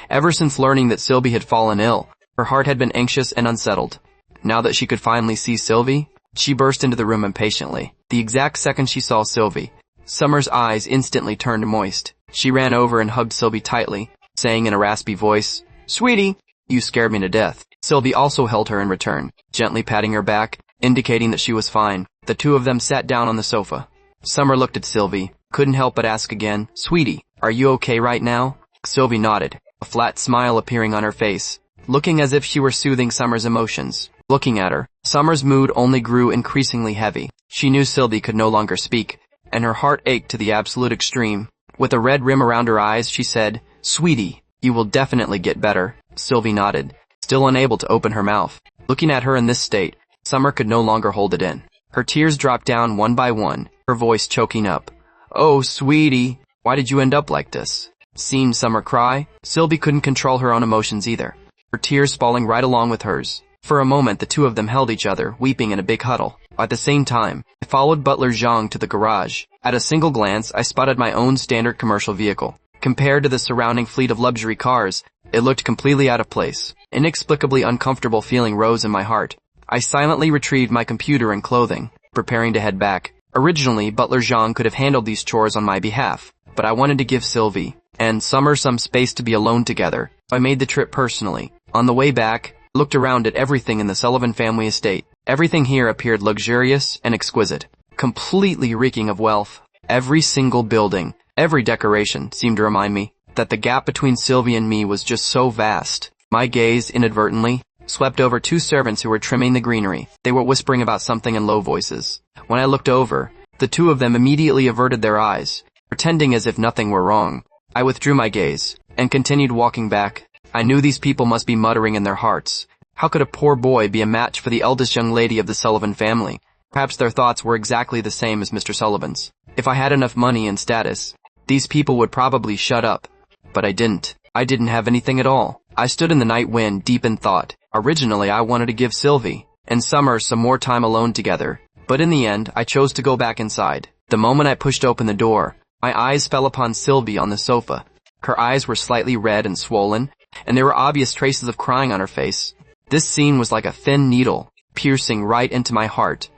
Ever since learning that Sylvie had fallen ill, her heart had been anxious and unsettled. Now that she could finally see Sylvie, she burst into the room impatiently. The exact second she saw Sylvie, Summer's eyes instantly turned moist. She ran over and hugged Sylvie tightly, saying in a raspy voice, "Sweetie, you scared me to death." Sylvie also held her in return, gently patting her back, indicating that she was fine. The two of them sat down on the sofa. Summer looked at Sylvie, couldn't help but ask again, "Sweetie, are you okay right now?" Sylvie nodded, a flat smile appearing on her face, looking as if she were soothing Summer's emotions. Looking at her, Summer's mood only grew increasingly heavy. She knew Sylvie could no longer speak, and her heart ached to the absolute extreme. With a red rim around her eyes, she said, "Sweetie, you will definitely get better." Sylvie nodded, still unable to open her mouth. Looking at her in this state, Summer could no longer hold it in. Her tears dropped down one by one, her voice choking up. "Oh, sweetie, why did you end up like this?" Seeing Summer cry, Sylvie couldn't control her own emotions either, her tears falling right along with hers. For a moment, the two of them held each other, weeping in a big huddle. At the same time, I followed Butler Zhang to the garage. At a single glance, I spotted my own standard commercial vehicle. Compared to the surrounding fleet of luxury cars, it looked completely out of place. Inexplicably uncomfortable feeling rose in my heart. I silently retrieved my computer and clothing, preparing to head back. Originally, Butler Zhang could have handled these chores on my behalf, but I wanted to give Sylvie and Summer some space to be alone together. I made the trip personally. On the way back, I looked around at everything in the Sullivan family estate. Everything here appeared luxurious and exquisite, completely reeking of wealth. Every single building, every decoration seemed to remind me that the gap between Sylvie and me was just so vast. My gaze, inadvertently, swept over two servants who were trimming the greenery. They were whispering about something in low voices. When I looked over, the two of them immediately averted their eyes, pretending as if nothing were wrong. I withdrew my gaze and continued walking back. I knew these people must be muttering in their hearts. How could a poor boy be a match for the eldest young lady of the Sullivan family? Perhaps their thoughts were exactly the same as Mr. Sullivan's. If I had enough money and status, these people would probably shut up. But I didn't. I didn't have anything at all. I stood in the night wind, deep in thought. Originally, I wanted to give Sylvie and Summer some more time alone together, but in the end, I chose to go back inside. The moment I pushed open the door, my eyes fell upon Sylvie on the sofa. Her eyes were slightly red and swollen, and there were obvious traces of crying on her face. This scene was like a thin needle, piercing right into my heart,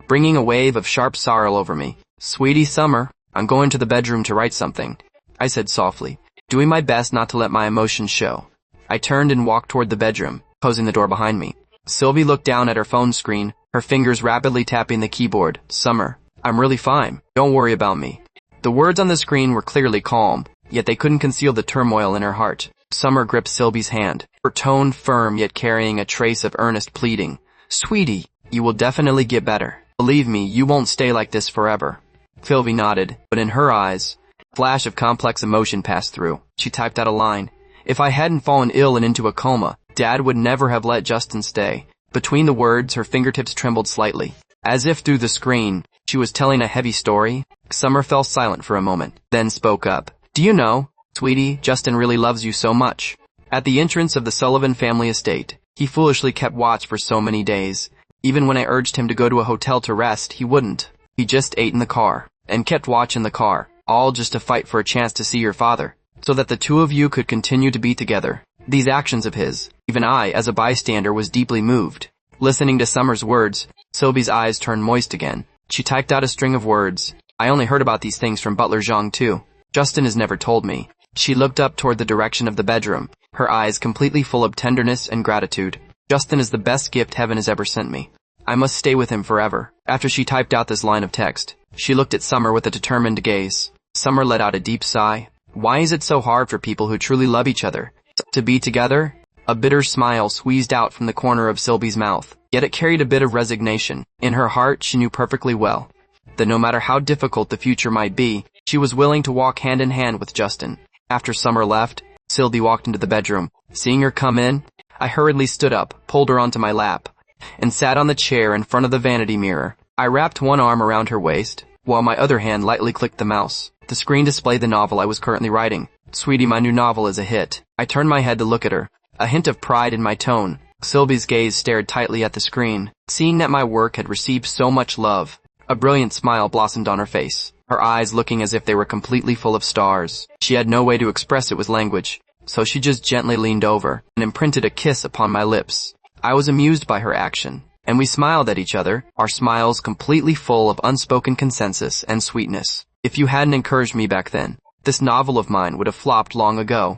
bringing a wave of sharp sorrow over me. "Sweetie Summer, I'm going to the bedroom to write something," I said softly, doing my best not to let my emotions show. I turned and walked toward the bedroom, closing the door behind me. Sylvie looked down at her phone screen, her fingers rapidly tapping the keyboard. "Summer, I'm really fine. Don't worry about me." The words on the screen were clearly calm, yet they couldn't conceal the turmoil in her heart. Summer gripped Sylvie's hand, her tone firm yet carrying a trace of earnest pleading. "Sweetie, you will definitely get better. Believe me, you won't stay like this forever." Sylvie nodded, but in her eyes, a flash of complex emotion passed through. She typed out a line. "If I hadn't fallen ill and into a coma, Dad would never have let Justin stay." Between the words, her fingertips trembled slightly. As if through the screen, she was telling a heavy story. Summer fell silent for a moment, then spoke up. "Do you know, sweetie, Justin really loves you so much." At the entrance of the Sullivan family estate, he foolishly kept watch for so many days. Even when I urged him to go to a hotel to rest, he wouldn't. He just ate in the car, and kept watch in the car, all just to fight for a chance to see your father, so that the two of you could continue to be together. These actions of his, even I, as a bystander, was deeply moved. Listening to Summer's words, Sylvie's eyes turned moist again. She typed out a string of words. "I only heard about these things from Butler Zhang too. Justin has never told me." She looked up toward the direction of the bedroom, her eyes completely full of tenderness and gratitude. "Justin is the best gift heaven has ever sent me. I must stay with him forever." After she typed out this line of text, she looked at Summer with a determined gaze. Summer let out a deep sigh. Why is it so hard for people who truly love each other to be together? A bitter smile squeezed out from the corner of Sylvie's mouth, yet it carried a bit of resignation. In her heart, she knew perfectly well that no matter how difficult the future might be, she was willing to walk hand in hand with Justin. After Summer left, Sylvie walked into the bedroom. Seeing her come in, I hurriedly stood up, pulled her onto my lap, and sat on the chair in front of the vanity mirror. I wrapped one arm around her waist, while my other hand lightly clicked the mouse. The screen displayed the novel I was currently writing. "Sweetie, my new novel is a hit." I turned my head to look at her, a hint of pride in my tone. Sylvie's gaze stared tightly at the screen. Seeing that my work had received so much love, a brilliant smile blossomed on her face, her eyes looking as if they were completely full of stars. She had no way to express it with language, so she just gently leaned over and imprinted a kiss upon my lips. I was amused by her action, and we smiled at each other, our smiles completely full of unspoken consensus and sweetness. If you hadn't encouraged me back then, this novel of mine would have flopped long ago.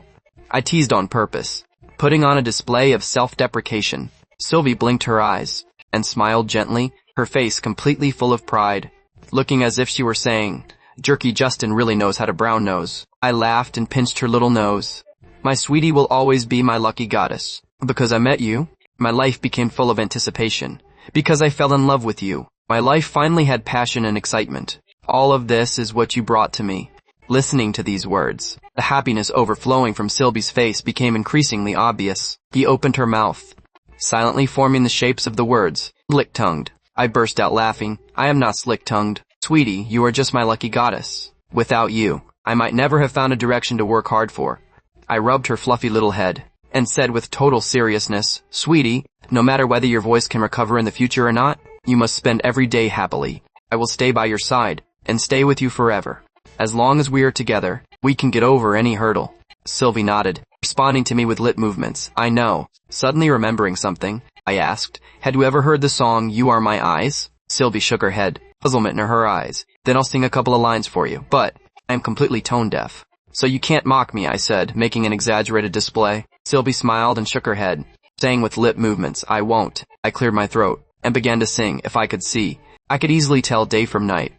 I teased on purpose, putting on a display of self-deprecation. Sylvie blinked her eyes and smiled gently, her face completely full of pride, looking as if she were saying, "Jerky Justin really knows how to brown nose." I laughed and pinched her little nose. "My sweetie will always be my lucky goddess. Because I met you, my life became full of anticipation. Because I fell in love with you, my life finally had passion and excitement. All of this is what you brought to me." Listening to these words, the happiness overflowing from Sylvie's face became increasingly obvious. He opened her mouth, silently forming the shapes of the words, "slick-tongued." I burst out laughing. "I am not slick-tongued. Sweetie, you are just my lucky goddess. Without you, I might never have found a direction to work hard for." I rubbed her fluffy little head and said with total seriousness, "Sweetie, no matter whether your voice can recover in the future or not, you must spend every day happily. I will stay by your side and stay with you forever. As long as we are together, we can get over any hurdle." Sylvie nodded, responding to me with lip movements. "I know." Suddenly remembering something, I asked, "Had you ever heard the song You Are My Eyes?" Sylvie shook her head, puzzlement in her eyes. "Then I'll sing a couple of lines for you, but I'm completely tone deaf. So you can't mock me," I said, making an exaggerated display. Sylvie smiled and shook her head, saying with lip movements, "I won't." I cleared my throat and began to sing. If I could see, I could easily tell day from night.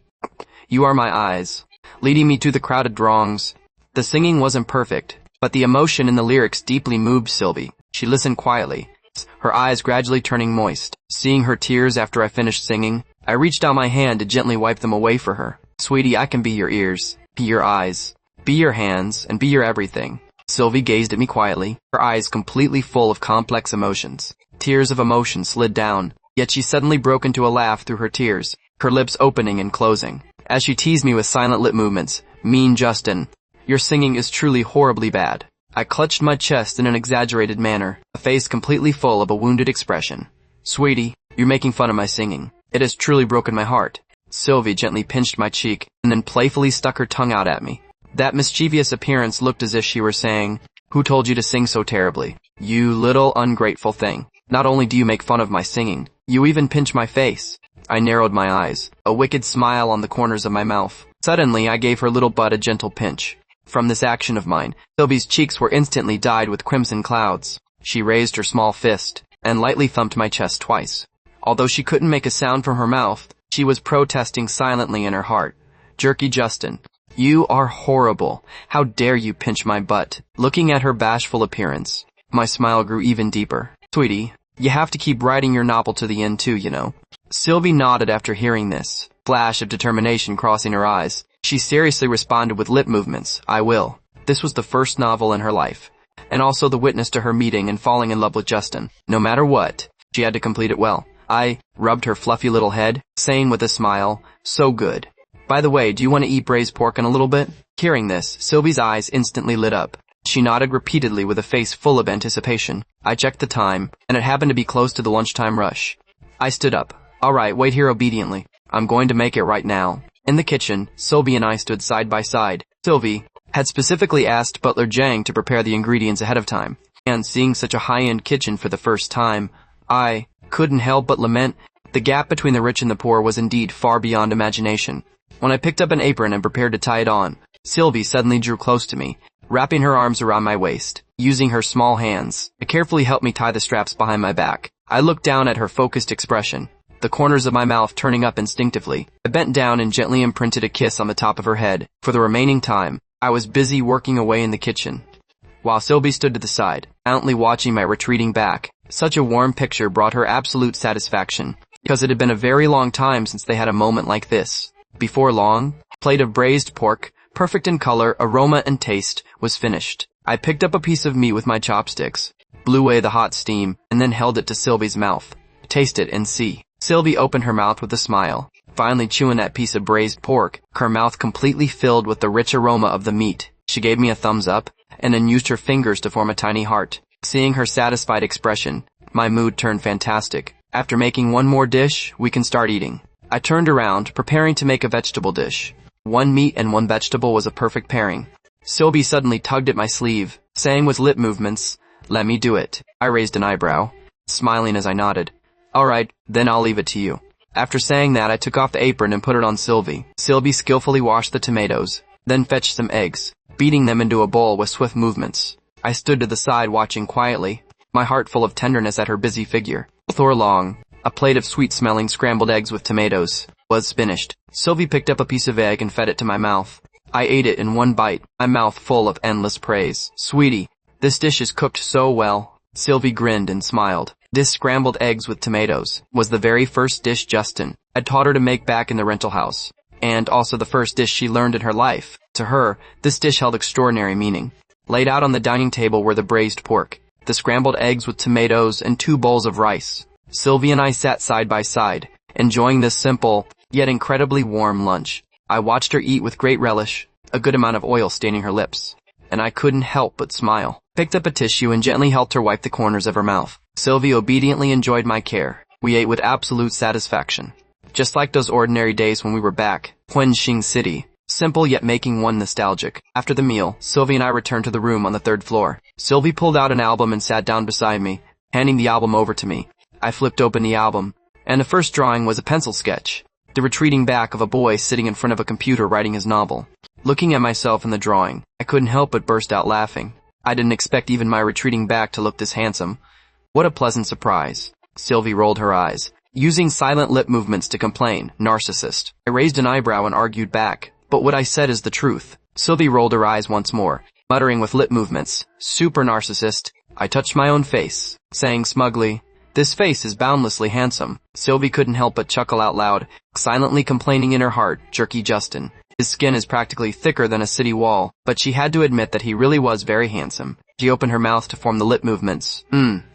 You are my eyes, leading me to the crowded throngs. The singing wasn't perfect, but the emotion in the lyrics deeply moved Sylvie. She listened quietly, her eyes gradually turning moist. Seeing her tears after I finished singing, I reached out my hand to gently wipe them away for her. "Sweetie, I can be your ears, be your eyes, be your hands, and be your everything." Sylvie gazed at me quietly, her eyes completely full of complex emotions. Tears of emotion slid down, yet she suddenly broke into a laugh through her tears, her lips opening and closing. As she teased me with silent lip movements, "Mean Justin, Your singing is truly horribly bad. I clutched my chest in an exaggerated manner, a face completely full of a wounded expression. Sweetie, you're making fun of my singing. It has truly broken my heart. Sylvie gently pinched my cheek, and then playfully stuck her tongue out at me. That mischievous appearance looked as if she were saying, "Who told you to sing so terribly? You little ungrateful thing. Not only do you make fun of my singing, you even pinch my face." I narrowed my eyes, a wicked smile on the corners of my mouth. Suddenly, I gave her little butt a gentle pinch. From this action of mine, Sylvie's cheeks were instantly dyed with crimson clouds. She raised her small fist, and lightly thumped my chest twice. Although she couldn't make a sound from her mouth, she was protesting silently in her heart. "Jerky Justin, you are horrible. How dare you pinch my butt?" Looking at her bashful appearance, my smile grew even deeper. "Sweetie, you have to keep writing your novel to the end too, you know." Sylvie nodded after hearing this, flash of determination crossing her eyes. She seriously responded with lip movements, "I will." This was the first novel in her life, and also the witness to her meeting and falling in love with Justin. No matter what, she had to complete it well. I rubbed her fluffy little head, saying with a smile, "So good. By the way, do you want to eat braised pork in a little bit?" Hearing this, Sylvie's eyes instantly lit up. She nodded repeatedly with a face full of anticipation. I checked the time, and it happened to be close to the lunchtime rush. I stood up. "All right, wait here obediently. I'm going to make it right now." In the kitchen, Sylvie and I stood side by side. Sylvie had specifically asked Butler Jang to prepare the ingredients ahead of time, and seeing such a high-end kitchen for the first time, I couldn't help but lament. The gap between the rich and the poor was indeed far beyond imagination. When I picked up an apron and prepared to tie it on, Sylvie suddenly drew close to me, wrapping her arms around my waist. Using her small hands to carefully help me tie the straps behind my back, I looked down at her focused expression, the corners of my mouth turning up instinctively. I bent down and gently imprinted a kiss on the top of her head. For the remaining time, I was busy working away in the kitchen, while Sylvie stood to the side, silently watching my retreating back. Such a warm picture brought her absolute satisfaction, because it had been a very long time since they had a moment like this. Before long, a plate of braised pork, perfect in color, aroma, and taste, was finished. I picked up a piece of meat with my chopsticks, blew away the hot steam, and then held it to Sylvie's mouth. "Taste it and see." Sylvie opened her mouth with a smile, finally chewing that piece of braised pork, her mouth completely filled with the rich aroma of the meat. She gave me a thumbs up, and then used her fingers to form a tiny heart. Seeing her satisfied expression, my mood turned fantastic. After making one more dish, we can start eating. I turned around, preparing to make a vegetable dish. One meat and one vegetable was a perfect pairing. Sylvie suddenly tugged at my sleeve, saying with lip movements, "Let me do it." I raised an eyebrow, smiling as I nodded. "All right, then I'll leave it to you." After saying that, I took off the apron and put it on Sylvie. Sylvie skillfully washed the tomatoes, then fetched some eggs, beating them into a bowl with swift movements. I stood to the side watching quietly, my heart full of tenderness at her busy figure. Before long, a plate of sweet-smelling scrambled eggs with tomatoes was finished. Sylvie picked up a piece of egg and fed it to my mouth. I ate it in one bite, my mouth full of endless praise. "Sweetie, this dish is cooked so well." Sylvie grinned and smiled. This scrambled eggs with tomatoes was the very first dish Justin had taught her to make back in the rental house, and also the first dish she learned in her life. To her, this dish held extraordinary meaning. Laid out on the dining table were the braised pork, the scrambled eggs with tomatoes, and 2 bowls of rice. Sylvie and I sat side by side, enjoying this simple, yet incredibly warm lunch. I watched her eat with great relish, a good amount of oil staining her lips, and I couldn't help but smile. Picked up a tissue and gently helped her wipe the corners of her mouth. Sylvie obediently enjoyed my care. We ate with absolute satisfaction, just like those ordinary days when we were back, Huanxing City. Simple yet making one nostalgic. After the meal, Sylvie and I returned to the room on the 3rd floor. Sylvie pulled out an album and sat down beside me, handing the album over to me. I flipped open the album, and the first drawing was a pencil sketch, the retreating back of a boy sitting in front of a computer writing his novel. Looking at myself in the drawing, I couldn't help but burst out laughing. I didn't expect even my retreating back to look this handsome. What a pleasant surprise. Sylvie rolled her eyes, using silent lip movements to complain, "Narcissist." I raised an eyebrow and argued back, "But what I said is the truth." Sylvie rolled her eyes once more, muttering with lip movements, "Super narcissist." I touched my own face, saying smugly, "This face is boundlessly handsome." Sylvie couldn't help but chuckle out loud, silently complaining in her heart, "Jerky Justin. His skin is practically thicker than a city wall," but she had to admit that he really was very handsome. She opened her mouth to form the lip movements.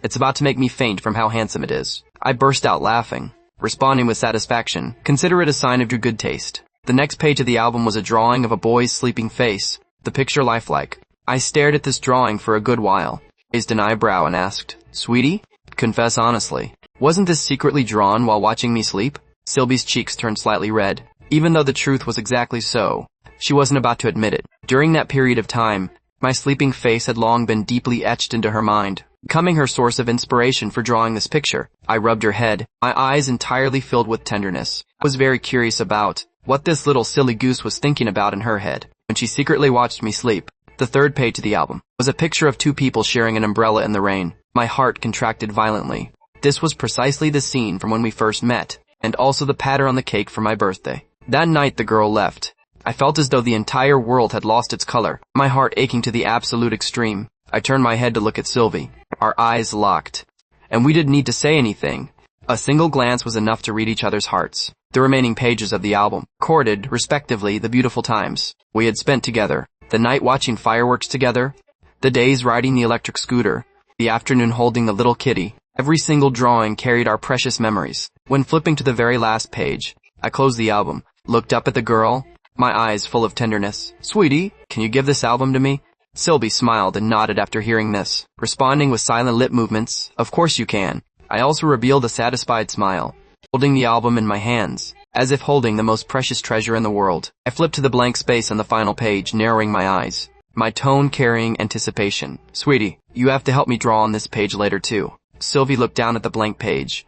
It's about to make me faint from how handsome it is." I burst out laughing, responding with satisfaction. Consider it a sign of your good taste. The next page of the album was a drawing of a boy's sleeping face. the picture lifelike. I stared at this drawing for a good while, raised an eyebrow and asked, "Sweetie? Confess honestly. Wasn't this secretly drawn while watching me sleep?" Sylvie's cheeks turned slightly red. Even though the truth was exactly so, she wasn't about to admit it. During that period of time, my sleeping face had long been deeply etched into her mind, becoming her source of inspiration for drawing this picture. I rubbed her head, my eyes entirely filled with tenderness. I was very curious about what this little silly goose was thinking about in her head when she secretly watched me sleep. The third page of the album was a picture of two people sharing an umbrella in the rain. My heart contracted violently. This was precisely the scene from when we first met, and also the pattern on the cake for my birthday. That night the girl left. I felt as though the entire world had lost its color, my heart aching to the absolute extreme. I turned my head to look at Sylvie. Our eyes locked, and we didn't need to say anything. A single glance was enough to read each other's hearts. The remaining pages of the album recorded, respectively, the beautiful times we had spent together, the night watching fireworks together, the days riding the electric scooter, the afternoon holding the little kitty. Every single drawing carried our precious memories. When flipping to the very last page, I closed the album, looked up at the girl, my eyes full of tenderness. "Sweetie, can you give this album to me?" Sylvie smiled and nodded after hearing this, responding with silent lip movements. "Of course you can." I also revealed a satisfied smile, holding the album in my hands, as if holding the most precious treasure in the world. I flipped to the blank space on the final page, narrowing my eyes, my tone carrying anticipation. "Sweetie, you have to help me draw on this page later too." Sylvie looked down at the blank page,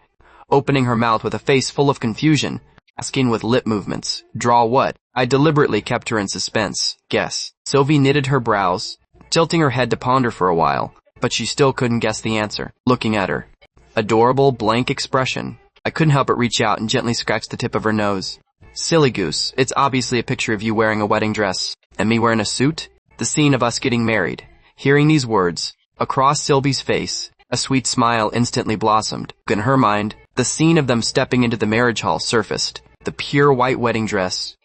opening her mouth with a face full of confusion, asking with lip movements, "Draw what?" I deliberately kept her in suspense. "Guess." Sylvie knitted her brows, tilting her head to ponder for a while, but she still couldn't guess the answer. Looking at her adorable, blank expression, I couldn't help but reach out and gently scratch the tip of her nose. "Silly goose, it's obviously a picture of you wearing a wedding dress, and me wearing a suit. The scene of us getting married." Hearing these words, across Sylvie's face, a sweet smile instantly blossomed. In her mind, the scene of them stepping into the marriage hall surfaced. The pure white wedding dress,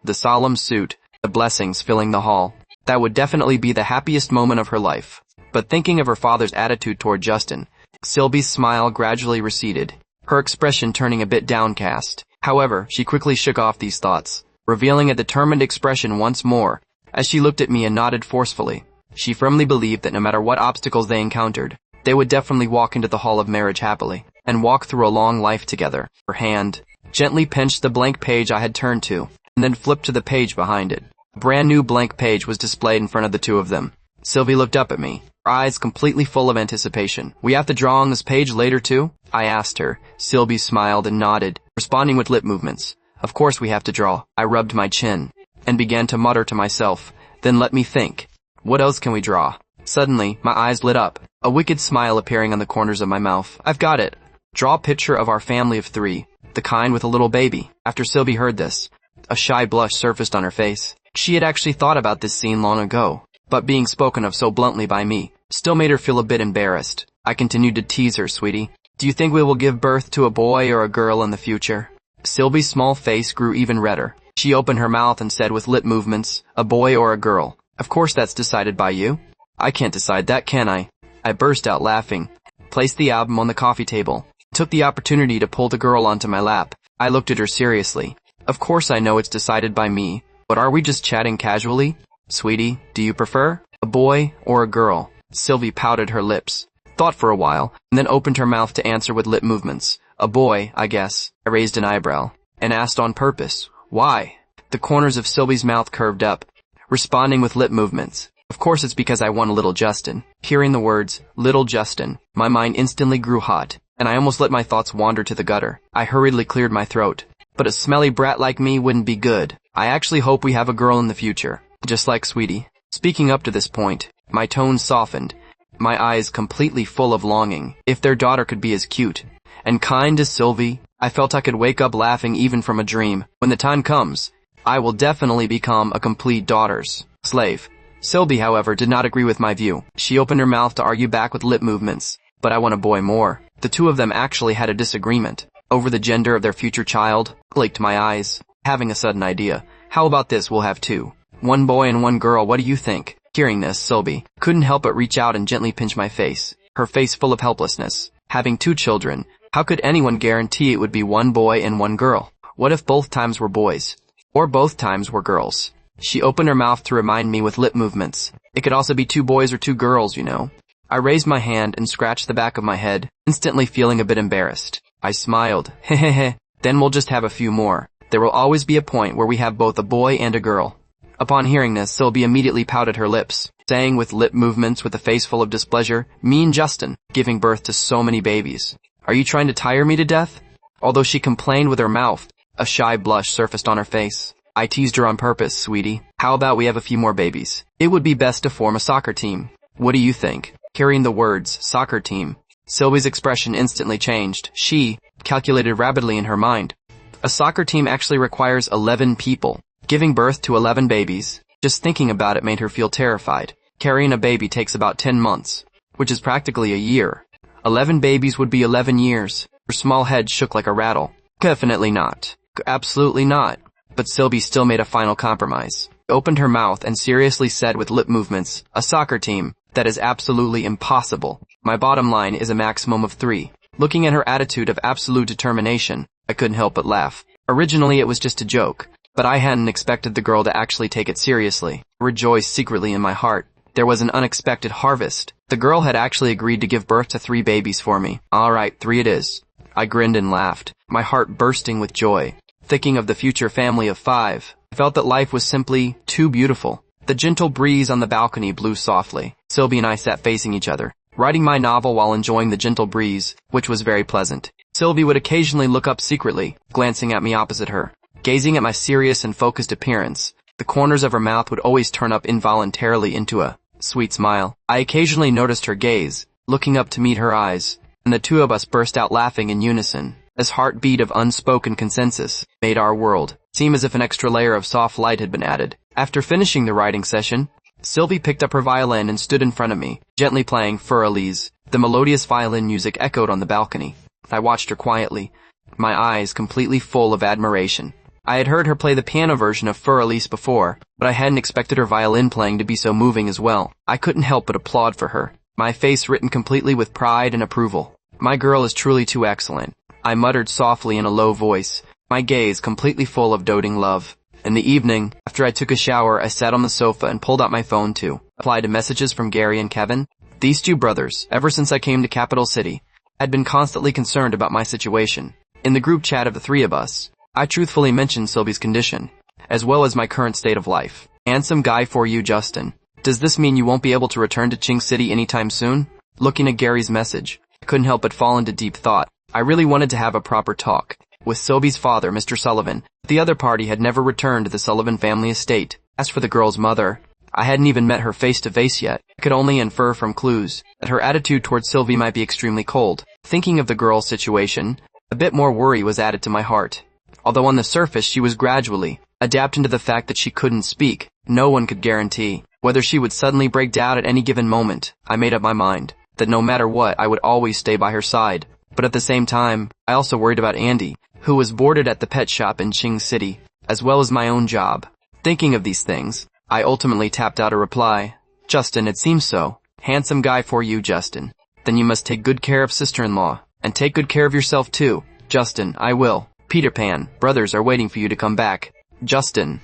the solemn suit, the blessings filling the hall. That would definitely be the happiest moment of her life. But thinking of her father's attitude toward Justin, Sylvie's smile gradually receded, her expression turning a bit downcast. However, she quickly shook off these thoughts, revealing a determined expression once more, as she looked at me and nodded forcefully. She firmly believed that no matter what obstacles they encountered, they would definitely walk into the hall of marriage happily, and walk through a long life together. Her hand gently pinched the blank page I had turned to, and then flipped to the page behind it. A brand new blank page was displayed in front of the two of them. Sylvie looked up at me, her eyes completely full of anticipation. "We have to draw on this page later too?" I asked her. Sylvie smiled and nodded, responding with lip movements. "Of course we have to draw." I rubbed my chin, and began to mutter to myself, "Then let me think. What else can we draw?" Suddenly, my eyes lit up, a wicked smile appearing on the corners of my mouth. "I've got it. Draw a picture of our family of 3, the kind with a little baby." After Sylvie heard this, a shy blush surfaced on her face. She had actually thought about this scene long ago, but being spoken of so bluntly by me still made her feel a bit embarrassed. I continued to tease her. "Sweetie, do you think we will give birth to a boy or a girl in the future?" Sylvie's small face grew even redder. She opened her mouth and said with lip movements, "A boy or a girl? Of course that's decided by you. I can't decide that, can I?" I burst out laughing, placed the album on the coffee table, took the opportunity to pull the girl onto my lap. I looked at her seriously. "Of course I know it's decided by me, but are we just chatting casually? Sweetie, do you prefer a boy or a girl?" Sylvie pouted her lips, thought for a while, and then opened her mouth to answer with lip movements. "A boy, I guess." I raised an eyebrow, and asked on purpose, "Why?" The corners of Sylvie's mouth curved up, responding with lip movements. "Of course it's because I want a little Justin." Hearing the words, "little Justin," my mind instantly grew hot, and I almost let my thoughts wander to the gutter. I hurriedly cleared my throat. "But a smelly brat like me wouldn't be good. I actually hope we have a girl in the future, just like Sweetie." Speaking up to this point, my tone softened, my eyes completely full of longing. If their daughter could be as cute and kind as Sylvie, I felt I could wake up laughing even from a dream. When the time comes, I will definitely become a complete daughter's slave. Sylvie, however, did not agree with my view. She opened her mouth to argue back with lip movements. "But I want a boy more." The two of them actually had a disagreement over the gender of their future child. Clicked my eyes, having a sudden idea. "How about this? We'll have 2. One boy and one girl. What do you think?" Hearing this, Sylvie couldn't help but reach out and gently pinch my face, her face full of helplessness. Having 2 children, how could anyone guarantee it would be one boy and one girl? What if both times were boys? Or both times were girls? She opened her mouth to remind me with lip movements. It could also be 2 boys or 2 girls, you know. I raised my hand and scratched the back of my head, instantly feeling a bit embarrassed. I smiled. Hehehe. Then we'll just have a few more. There will always be a point where we have both a boy and a girl. Upon hearing this, Sylvie immediately pouted her lips, saying with lip movements with a face full of displeasure, "Mean Justin, giving birth to so many babies. Are you trying to tire me to death?" Although she complained with her mouth, a shy blush surfaced on her face. I teased her on purpose, sweetie. How about we have a few more babies? It would be best to form a soccer team. What do you think? Hearing the words, soccer team, Sylvie's expression instantly changed. She calculated rapidly in her mind. A soccer team actually requires 11 people. Giving birth to 11 babies, just thinking about it made her feel terrified. Carrying a baby takes about 10 months, which is practically a year. 11 babies would be 11 years. Her small head shook like a rattle. Definitely not. Absolutely not. But Sylvie still made a final compromise. Opened her mouth and seriously said with lip movements, "A soccer team? That is absolutely impossible. My bottom line is a maximum of 3. Looking at her attitude of absolute determination, I couldn't help but laugh. Originally it was just a joke, but I hadn't expected the girl to actually take it seriously. I rejoiced secretly in my heart. There was an unexpected harvest. The girl had actually agreed to give birth to 3 babies for me. Alright, 3 it is. I grinned and laughed, my heart bursting with joy. Thinking of the future family of 5, I felt that life was simply too beautiful. The gentle breeze on the balcony blew softly. Sylvie and I sat facing each other, writing my novel while enjoying the gentle breeze, which was very pleasant. Sylvie would occasionally look up secretly, glancing at me opposite her. Gazing at my serious and focused appearance, the corners of her mouth would always turn up involuntarily into a sweet smile. I occasionally noticed her gaze, looking up to meet her eyes, and the 2 of us burst out laughing in unison. This heartbeat of unspoken consensus made our world seem as if an extra layer of soft light had been added. After finishing the writing session, Sylvie picked up her violin and stood in front of me, gently playing Für Elise. The melodious violin music echoed on the balcony. I watched her quietly, my eyes completely full of admiration. I had heard her play the piano version of Für Elise before, but I hadn't expected her violin playing to be so moving as well. I couldn't help but applaud for her, my face written completely with pride and approval. My girl is truly too excellent. I muttered softly in a low voice, my gaze completely full of doting love. In the evening, after I took a shower, I sat on the sofa and pulled out my phone to reply to messages from Gary and Kevin. These 2 brothers, ever since I came to Capital City, had been constantly concerned about my situation. In the group chat of the 3 of us, I truthfully mentioned Sylvie's condition, as well as my current state of life. Handsome guy for you, Justin. Does this mean you won't be able to return to Ching City anytime soon? Looking at Gary's message, I couldn't help but fall into deep thought. I really wanted to have a proper talk with Sylvie's father, Mr. Sullivan. The other party had never returned to the Sullivan family estate. As for the girl's mother, I hadn't even met her face to face yet. I could only infer from clues that her attitude towards Sylvie might be extremely cold. Thinking of the girl's situation, a bit more worry was added to my heart. Although on the surface she was gradually adapting to the fact that she couldn't speak, no one could guarantee whether she would suddenly break down at any given moment. I made up my mind that no matter what, I would always stay by her side. But at the same time, I also worried about Andy, who was boarded at the pet shop in Ching City, as well as my own job. Thinking of these things, I ultimately tapped out a reply. Justin, it seems so. Handsome guy for you, Justin. Then you must take good care of sister-in-law, and take good care of yourself too. Justin, I will. Peter Pan, brothers are waiting for you to come back. Justin,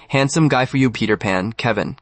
handsome guy for you, Peter Pan. Kevin,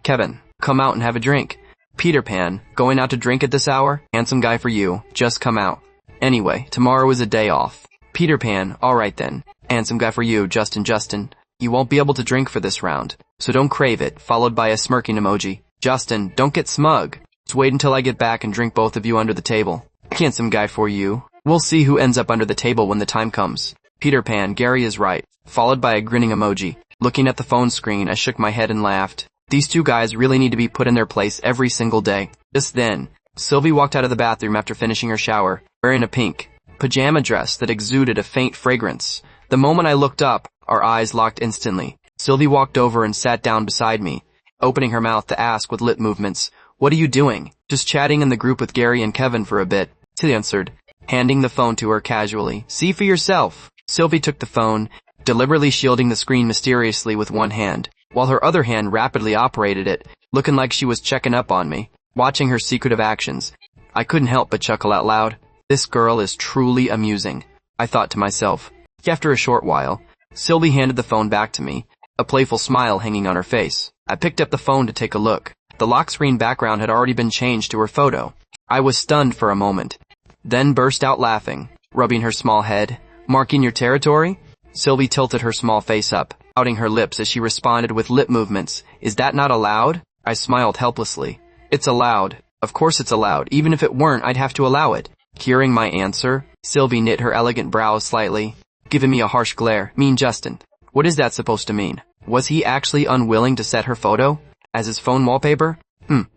come out and have a drink. Peter Pan, going out to drink at this hour? Handsome guy for you, just come out. Anyway, tomorrow is a day off. Peter Pan, alright then. Handsome guy for you, Justin. You won't be able to drink for this round, so don't crave it, followed by a smirking emoji. Justin, don't get smug. Just wait until I get back and drink both of you under the table. Handsome guy for you. We'll see who ends up under the table when the time comes. Peter Pan, Gary is right, followed by a grinning emoji. Looking at the phone screen, I shook my head and laughed. These 2 guys really need to be put in their place every single day. Just then, Sylvie walked out of the bathroom after finishing her shower, wearing a pink pajama dress that exuded a faint fragrance. The moment I looked up, our eyes locked instantly. Sylvie walked over and sat down beside me, opening her mouth to ask with lip movements, "What are you doing?" "Just chatting in the group with Gary and Kevin for a bit," she answered, handing the phone to her casually. "See for yourself." Sylvie took the phone, deliberately shielding the screen mysteriously with one hand, while her other hand rapidly operated it, looking like she was checking up on me. Watching her secretive actions, I couldn't help but chuckle out loud. This girl is truly amusing, I thought to myself. After a short while, Sylvie handed the phone back to me, a playful smile hanging on her face. I picked up the phone to take a look. The lock screen background had already been changed to her photo. I was stunned for a moment, then burst out laughing, rubbing her small head. "Marking your territory?" Sylvie tilted her small face up, pouting her lips as she responded with lip movements. "Is that not allowed?" I smiled helplessly. "It's allowed. Of course it's allowed. Even if it weren't, I'd have to allow it." Hearing my answer, Sylvie knit her elegant brows slightly, giving me a harsh glare. "Mean Justin. What is that supposed to mean? Was he actually unwilling to set her photo as his phone wallpaper?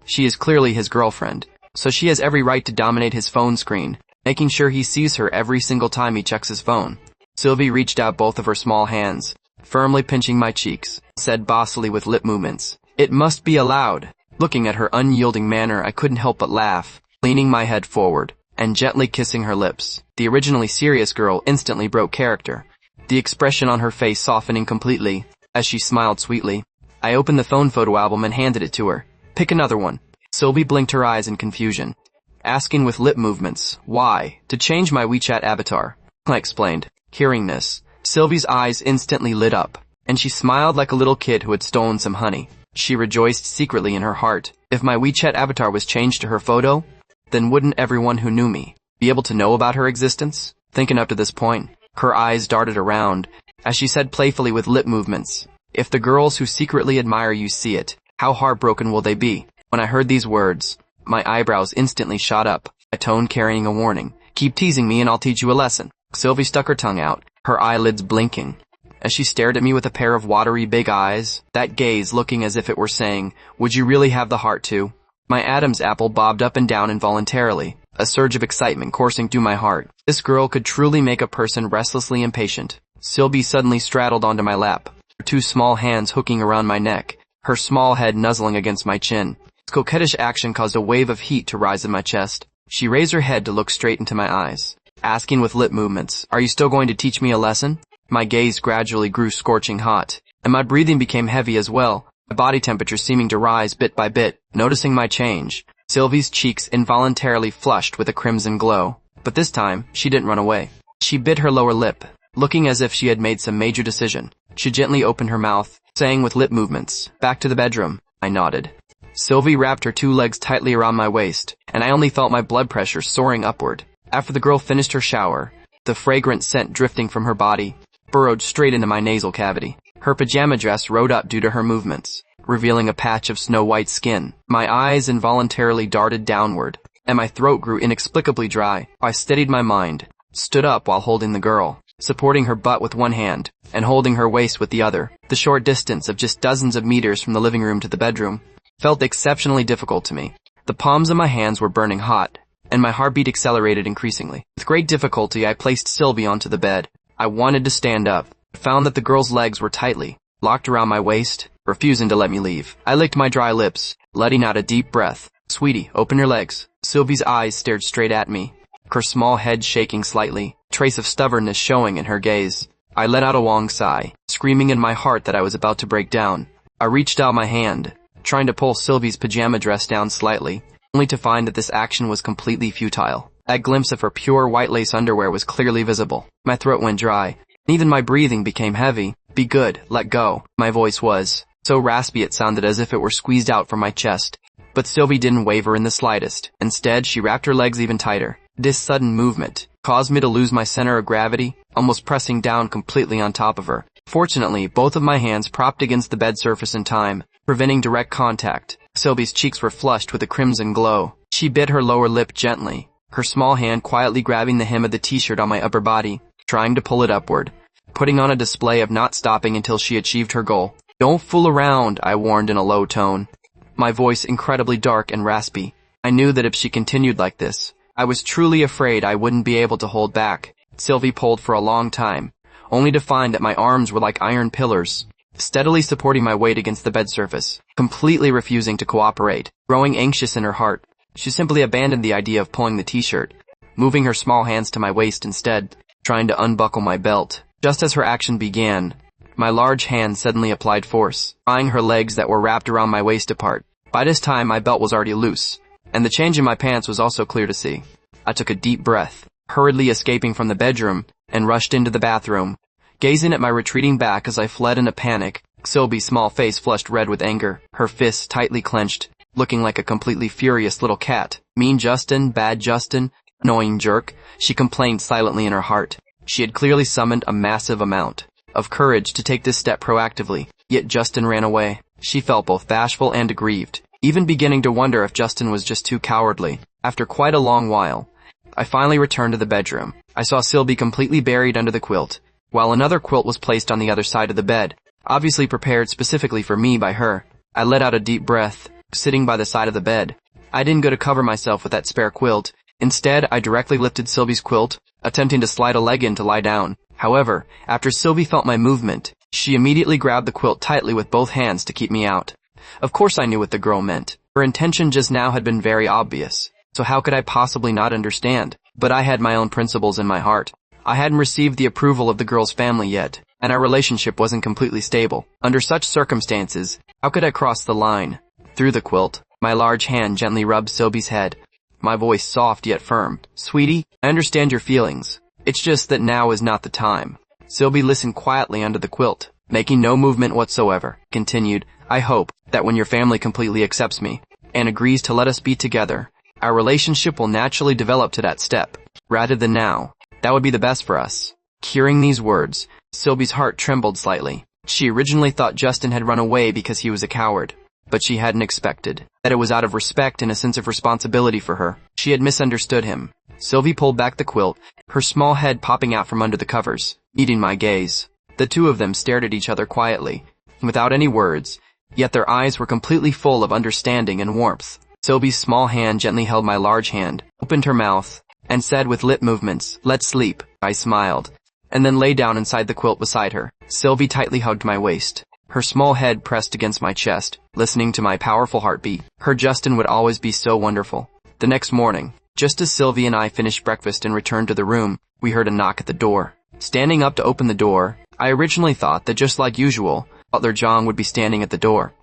She is clearly his girlfriend, so she has every right to dominate his phone screen, making sure he sees her every single time he checks his phone." Sylvie reached out both of her small hands, firmly pinching my cheeks, said bossily with lip movements, "It must be allowed." Looking at her unyielding manner, I couldn't help but laugh, leaning my head forward and gently kissing her lips. The originally serious girl instantly broke character, the expression on her face softening completely as she smiled sweetly. I opened the phone photo album and handed it to her. "Pick another one." Sylvie blinked her eyes in confusion, asking with lip movements, "Why?" "To change my WeChat avatar," I explained. Hearing this, Sylvie's eyes instantly lit up, and she smiled like a little kid who had stolen some honey. She rejoiced secretly in her heart. If my WeChat avatar was changed to her photo, then wouldn't everyone who knew me be able to know about her existence? Thinking up to this point, her eyes darted around as she said playfully with lip movements, "If the girls who secretly admire you see it, how heartbroken will they be?" When I heard these words, my eyebrows instantly shot up, a tone carrying a warning. "Keep teasing me and I'll teach you a lesson." Sylvie stuck her tongue out, her eyelids blinking, as she stared at me with a pair of watery big eyes, that gaze looking as if it were saying, "Would you really have the heart to?" My Adam's apple bobbed up and down involuntarily, a surge of excitement coursing through my heart. This girl could truly make a person restlessly impatient. Sylvie suddenly straddled onto my lap, her two small hands hooking around my neck, her small head nuzzling against my chin. This coquettish action caused a wave of heat to rise in my chest. She raised her head to look straight into my eyes, asking with lip movements, "Are you still going to teach me a lesson?" My gaze gradually grew scorching hot, and my breathing became heavy as well, my body temperature seeming to rise bit by bit. Noticing my change, Sylvie's cheeks involuntarily flushed with a crimson glow. But this time, she didn't run away. She bit her lower lip, looking as if she had made some major decision. She gently opened her mouth, saying with lip movements, "Back to the bedroom." I nodded. Sylvie wrapped her two legs tightly around my waist, and I only felt my blood pressure soaring upward. After the girl finished her shower, the fragrant scent drifting from her body burrowed straight into my nasal cavity. Her pajama dress rode up due to her movements, revealing a patch of snow-white skin. My eyes involuntarily darted downward, and my throat grew inexplicably dry. I steadied my mind, stood up while holding the girl, supporting her butt with one hand, and holding her waist with the other. The short distance of just dozens of meters from the living room to the bedroom felt exceptionally difficult to me. The palms of my hands were burning hot, and my heartbeat accelerated increasingly. With great difficulty, I placed Sylvie onto the bed. I wanted to stand up, but found that the girl's legs were tightly locked around my waist, refusing to let me leave. I licked my dry lips, letting out a deep breath. "Sweetie, open your legs." Sylvie's eyes stared straight at me, her small head shaking slightly, a trace of stubbornness showing in her gaze. I let out a long sigh, screaming in my heart that I was about to break down. I reached out my hand, trying to pull Sylvie's pajama dress down slightly, only to find that this action was completely futile. A glimpse of her pure white lace underwear was clearly visible. My throat went dry, and even my breathing became heavy. "Be good, let go." My voice was so raspy it sounded as if it were squeezed out from my chest. But Sylvie didn't waver in the slightest. Instead, she wrapped her legs even tighter. This sudden movement caused me to lose my center of gravity, almost pressing down completely on top of her. Fortunately, both of my hands propped against the bed surface in time, preventing direct contact. Sylvie's cheeks were flushed with a crimson glow. She bit her lower lip gently, her small hand quietly grabbing the hem of the t-shirt on my upper body, trying to pull it upward, putting on a display of not stopping until she achieved her goal. "Don't fool around," I warned in a low tone, my voice incredibly dark and raspy. I knew that if she continued like this, I was truly afraid I wouldn't be able to hold back. Sylvie pulled for a long time, only to find that my arms were like iron pillars, steadily supporting my weight against the bed surface, completely refusing to cooperate. Growing anxious in her heart, she simply abandoned the idea of pulling the t-shirt, moving her small hands to my waist instead, trying to unbuckle my belt. Just as her action began, my large hand suddenly applied force, prying her legs that were wrapped around my waist apart. By this time, my belt was already loose, and the change in my pants was also clear to see. I took a deep breath, hurriedly escaping from the bedroom, and rushed into the bathroom, gazing at my retreating back as I fled in a panic. Sylvie's small face flushed red with anger, her fists tightly clenched, looking like a completely furious little cat. Mean Justin, bad Justin, annoying jerk, she complained silently in her heart. She had clearly summoned a massive amount of courage to take this step proactively, yet Justin ran away. She felt both bashful and aggrieved, even beginning to wonder if Justin was just too cowardly. After quite a long while, I finally returned to the bedroom. I saw Sylvie completely buried under the quilt, while another quilt was placed on the other side of the bed, obviously prepared specifically for me by her. I let out a deep breath, sitting by the side of the bed. I didn't go to cover myself with that spare quilt. Instead, I directly lifted Sylvie's quilt, attempting to slide a leg in to lie down. However, after Sylvie felt my movement, she immediately grabbed the quilt tightly with both hands to keep me out. Of course I knew what the girl meant. Her intention just now had been very obvious, so how could I possibly not understand? But I had my own principles in my heart. I hadn't received the approval of the girl's family yet, and our relationship wasn't completely stable. Under such circumstances, how could I cross the line? Through the quilt, my large hand gently rubbed Sylvie's head, my voice soft yet firm. Sweetie, I understand your feelings. It's just that now is not the time. Sylvie listened quietly under the quilt, making no movement whatsoever. Continued, I hope that when your family completely accepts me and agrees to let us be together, our relationship will naturally develop to that step, rather than now. That would be the best for us. Hearing these words, Sylvie's heart trembled slightly. She originally thought Justin had run away because he was a coward, but she hadn't expected that it was out of respect and a sense of responsibility for her. She had misunderstood him. Sylvie pulled back the quilt, her small head popping out from under the covers, meeting my gaze. The two of them stared at each other quietly, without any words, yet their eyes were completely full of understanding and warmth. Sylvie's small hand gently held my large hand, opened her mouth, and said with lip movements, "Let's sleep." I smiled, and then lay down inside the quilt beside her. Sylvie tightly hugged my waist, her small head pressed against my chest, listening to my powerful heartbeat. Her Justin would always be so wonderful. The next morning, just as Sylvie and I finished breakfast and returned to the room, we heard a knock at the door. Standing up to open the door, I originally thought that just like usual, Butler Jong would be standing at the door.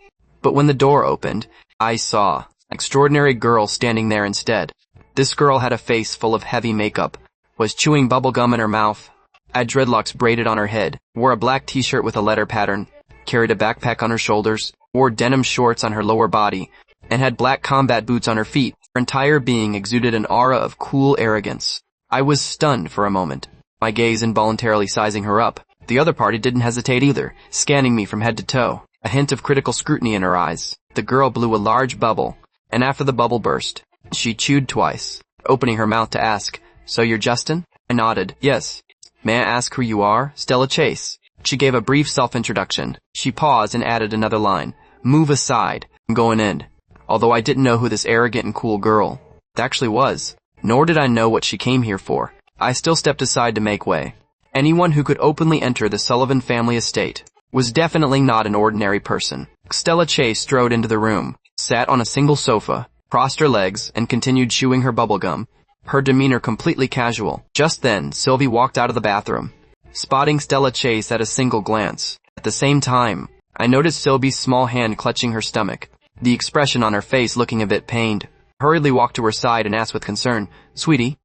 But when the door opened, I saw an extraordinary girl standing there instead. This girl had a face full of heavy makeup, was chewing bubblegum in her mouth, had dreadlocks braided on her head, wore a black t-shirt with a letter pattern, carried a backpack on her shoulders, wore denim shorts on her lower body, and had black combat boots on her feet. Her entire being exuded an aura of cool arrogance. I was stunned for a moment, my gaze involuntarily sizing her up. The other party didn't hesitate either, scanning me from head to toe, a hint of critical scrutiny in her eyes. The girl blew a large bubble, and after the bubble burst, she chewed twice, opening her mouth to ask, "So you're Justin?" I nodded, "Yes." "May I ask who you are?" "Stella Chase." She gave a brief self-introduction. She paused and added another line, "Move aside, I'm going in." Although I didn't know who this arrogant and cool girl actually was, nor did I know what she came here for, I still stepped aside to make way. Anyone who could openly enter the Sullivan family estate was definitely not an ordinary person. Stella Chase strode into the room, sat on a single sofa, crossed her legs, and continued chewing her bubblegum, her demeanor completely casual. Just then, Sylvie walked out of the bathroom, spotting Stella Chase at a single glance. At the same time, I noticed Sylvie's small hand clutching her stomach, the expression on her face looking a bit pained. Hurriedly walked to her side and asked with concern, "Sweetie,